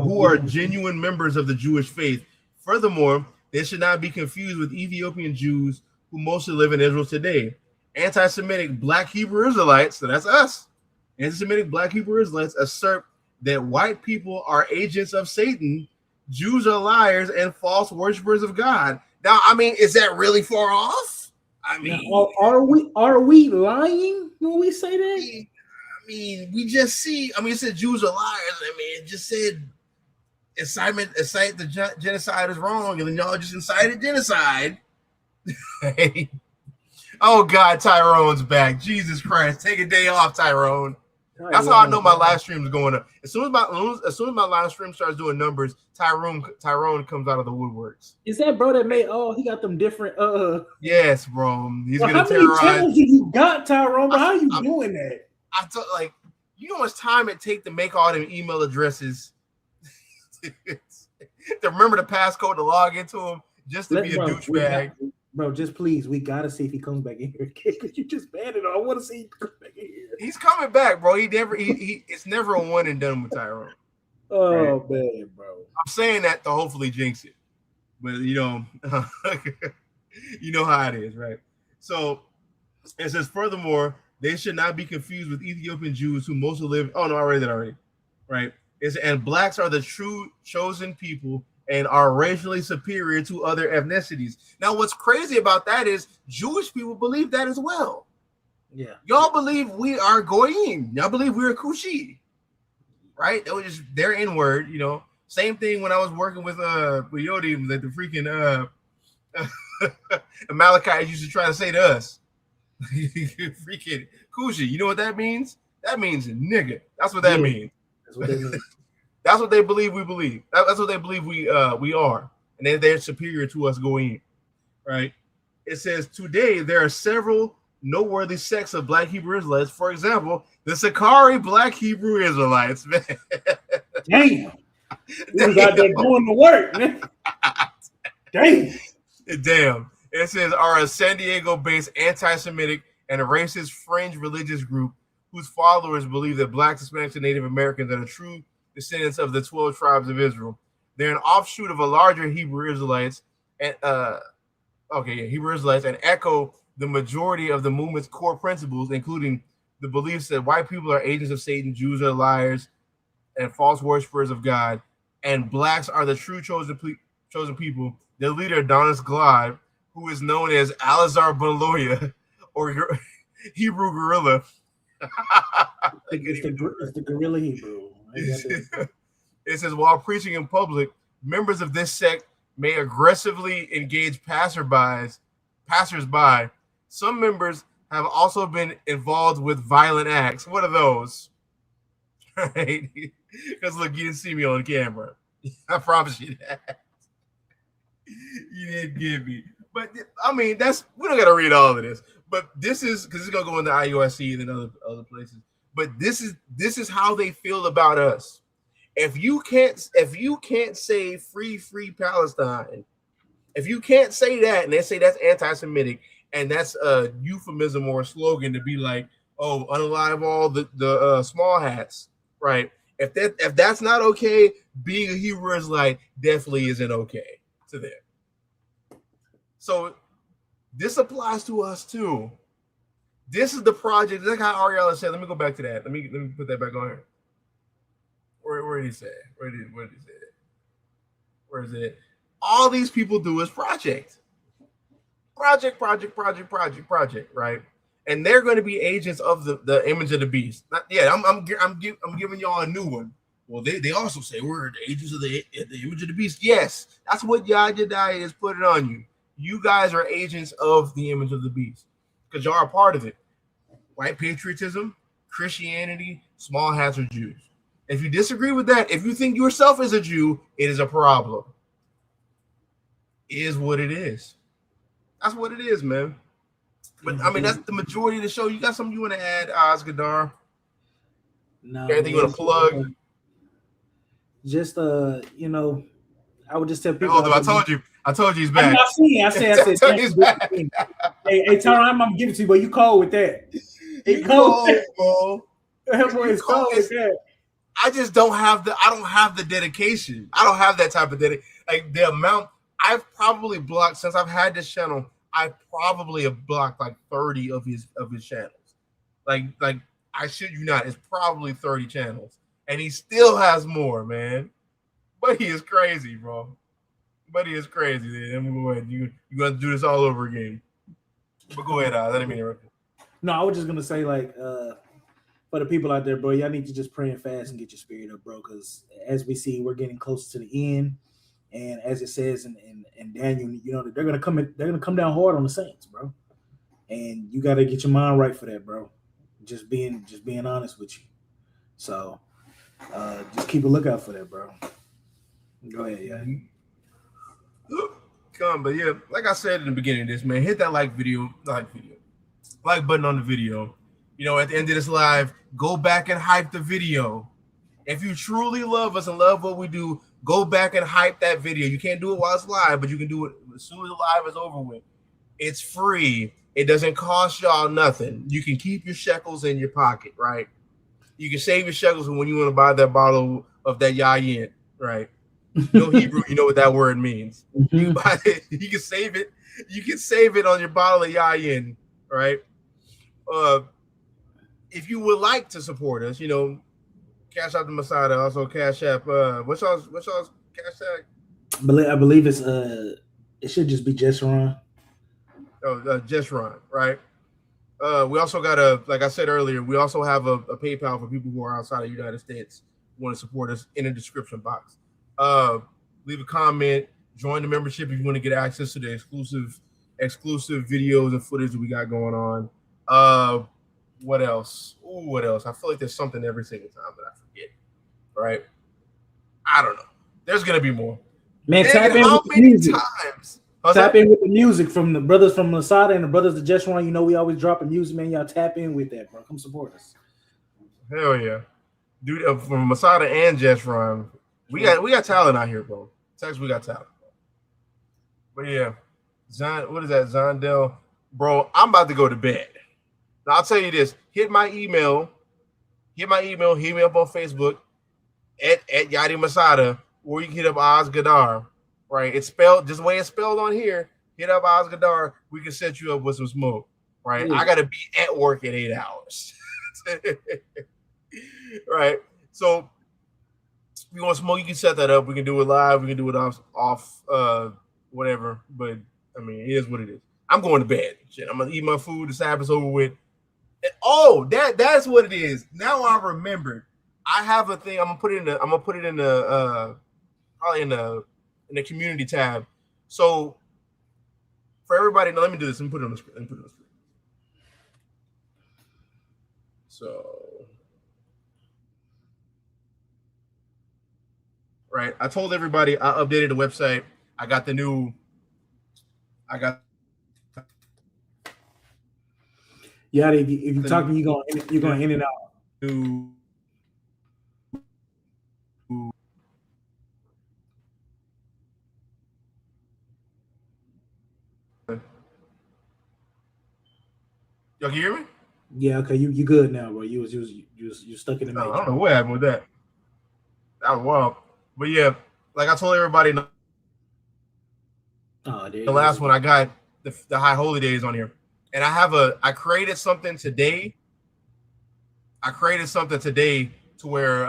Who are genuine members of the Jewish faith. Furthermore, they should not be confused with Ethiopian Jews who mostly live in Israel today. Anti-Semitic Black Hebrew Israelites, so that's us, Anti-Semitic Black Hebrew Israelites assert that white people are agents of Satan, Jews are liars, and false worshipers of God. Now, I mean, is that really far off? I mean, now, are we lying when we say that? I mean, we just see. I mean, it said Jews are liars. I mean, it just said incite the genocide is wrong, and then y'all just incited genocide. Oh God, Tyrone's back. Jesus Christ, take a day off, Tyrone. That's how I know my live stream is going up. As soon as my live stream starts doing numbers, Tyrone comes out of the woodworks. Is that bro that made? Oh, he got them different. Yes, bro. He's gonna how terrorize. many channels do you got, Tyrone? How are you doing that? I thought, like, you know how much time it take to make all them email addresses to remember the passcode to log into them just to be a douchebag. Bro, just please, we gotta see if he comes back in here. Because you just banned it. I want to see him come back in here. He's coming back, bro. It's never a one and done with Tyrone. Oh right? Man, bro. I'm saying that to hopefully jinx it, but you know, you know how it is, right? So it says, furthermore, they should not be confused with Ethiopian Jews who mostly live. Oh no, I read that already, right? And blacks are the true chosen people and are racially superior to other ethnicities. Now, what's crazy about that is Jewish people believe that as well. Yeah, y'all believe we are goyim. Y'all believe we're Kushi, right? That was just their N-word, you know. Same thing when I was working with Yodim, that the freaking Amalekites used to try to say to us, freaking Kushi. You know what that means? That means nigga. That's what that means. That's what they mean. That's what they believe we believe. That's what they believe we are. And they're superior to us going in, right? It says, today there are several noteworthy sects of Black Hebrew Israelites. For example, the Sakari Black Hebrew Israelites. Man. Damn. Who's out there doing the work, man? Damn. It says, are a San Diego-based anti-Semitic and a racist fringe religious group whose followers believe that Blacks, Hispanics, and Native Americans are the true descendants of the 12 tribes of Israel. They're an offshoot of a larger Hebrew Israelites and Hebrew Israelites, and echo the majority of the movement's core principles, including the beliefs that white people are agents of Satan, Jews are liars and false worshipers of God, and blacks are the true chosen people. Their leader, Adonis Glad, who is known as Alazar Beloya or Hebrew Gorilla. It's the Gorilla Hebrew. It says, while preaching in public, members of this sect may aggressively engage passersby. Some members have also been involved with violent acts. What are those? Right? Because look, you didn't see me on camera. I promise you that. You didn't give me. But I mean, we don't gotta read all of this. But this is because it's gonna go into IUIC and then other places. But this is how they feel about us. If you can't say free Palestine, if you can't say that, and they say that's anti-Semitic, and that's a euphemism or a slogan to be like, oh, unalive all the small hats, right? If that's not okay, being a Hebrew Israelite definitely isn't okay to them. So this applies to us too. This is the project. Like how Ariella said. Let me go back to that. Let me put that back on here. Where did he say? Where did he say it? Where is it? All these people do is project, right? And they're going to be agents of the image of the beast. I'm giving y'all a new one. Well, they also say we're the agents of the image of the beast. Yes, that's what Yahya is putting on you. You guys are agents of the image of the beast because y'all are part of it. White patriotism, Christianity, small hats, or Jews. If you disagree with that, if you think yourself is a Jew, it is a problem. It is what it is. That's what it is, man. But I mean, that's the majority of the show. You got something you want to add, Osgadar? No. Anything you want to plug? Just I would just tell people. I told you he's back. I'm not seeing. I said he's back. Hey, Tyrone, I'm gonna give it to you, but you cold with that. You cold, bro. That boy is cold with that. I just don't have the dedication. I don't have that type of dedication. Like the amount I've probably blocked since I've had this channel, I probably have blocked like 30 of his channels. Like I shit you not, it's probably 30 channels. And he still has more, man. But he is crazy, bro. But he is crazy. Let me go ahead. You're going to do this all over again. But go ahead, let him interrupt. No, I was just going to say, like, for the people out there, bro, y'all need to just pray and fast and get your spirit up, bro, because as we see, we're getting closer to the end. And as it says in Daniel, you know, they're gonna come down hard on the saints, bro. And you gotta get your mind right for that, bro. Just being honest with you. So just keep a lookout for that, bro. Go ahead, yeah. But yeah, like I said in the beginning of this, man, hit that like button on the video. You know, at the end of this live, go back and hype the video. If you truly love us and love what we do, go back and hype that video. You can't do it while it's live, but you can do it as soon as the live is over with. It's free. It doesn't cost y'all nothing. You can keep your shekels in your pocket, right? You can save your shekels when you want to buy that bottle of that yayin, right? No Hebrew, you know what that word means. You can buy it. You can save it. You can save it on your bottle of yayin, right? If you would like to support us, you know, Cash App the Messiah, also Cash App. What's y'all's Cash App? I believe it's it should just be Jeshron. Oh, Jeshron, right? We also got like I said earlier, we also have a PayPal for people who are outside of the United States who want to support us in the description box. Leave a comment, join the membership if you want to get access to the exclusive videos and footage that we got going on. What else? Ooh, what else? I feel like there's something every single time that I forget. Right? I don't know. There's gonna be more. Man, tap in with the music. Tap in with the music from the brothers from Masada and the brothers of Jeshwan. You know we always dropping music, man. Y'all tap in with that, bro. Come support us. Hell yeah, dude. From Masada and Jeshwan, we got talent out here, bro. Texas, we got talent. But yeah, what is that? Zondell, bro. I'm about to go to bed. Now, I'll tell you this. Hit my email. Hit me up on Facebook at Yadi Masada, or you can hit up Oz Gadar. Right? It's spelled just the way it's spelled on here. Hit up Oz Gadar. We can set you up with some smoke. Right? Yeah. I gotta be at work in 8 hours. Right. So if you want smoke, you can set that up. We can do it live, we can do it off whatever. But I mean, it is what it is. I'm going to bed. Shit, I'm gonna eat my food. The Sabbath's over with. Oh, that's what it is. Now I remembered. I have a thing. I'm gonna put it in the probably in the community tab. So for everybody, now let me do this. Let me put it on the screen. So right, I told everybody I updated the website. I got Yeah, if you're talking, you're going in and out. Y'all can hear me? Yeah, okay, you good now, bro. You stuck in the matrix. I don't know what happened with that. That was wild. But yeah, like I told everybody, the last one I got the High Holy Days on here. And I created something today. To where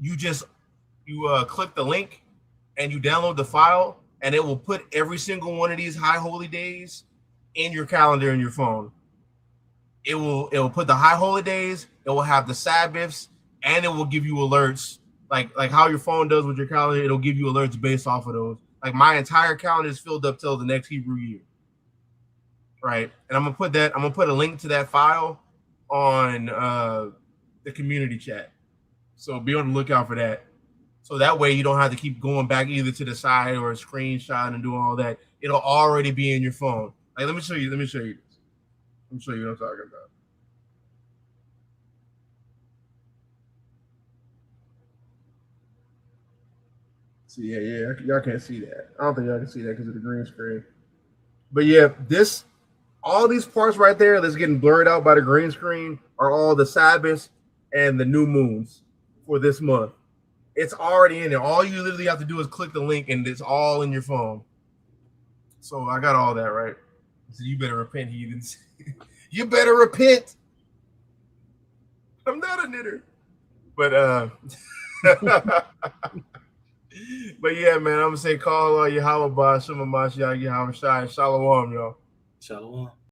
you click the link and you download the file, and it will put every single one of these High Holy Days in your calendar in your phone. It will put the High Holy Days, it will have the Sabbaths, and it will give you alerts like how your phone does with your calendar. It'll give you alerts based off of those. Like my entire calendar is filled up till the next Hebrew year. Right. And I'm gonna put a link to that file on the community chat. So be on the lookout for that. So that way you don't have to keep going back either to the side or a screenshot and doing all that. It'll already be in your phone. Like let me show you this. Let me show you what I'm talking about. See, yeah, y'all can't see that. I don't think y'all can see that because of the green screen. But yeah, all these parts right there that's getting blurred out by the green screen are all the Sabbaths and the new moons for this month. It's already in there. All you literally have to do is click the link and it's all in your phone. So I got all that right. So you better repent, heathens. You better repent. I'm not a knitter. But but yeah, man, I'm gonna say call Yahweh Ba, Shema Mashiach, Yahweh Shai, Shalom, y'all. Shalom.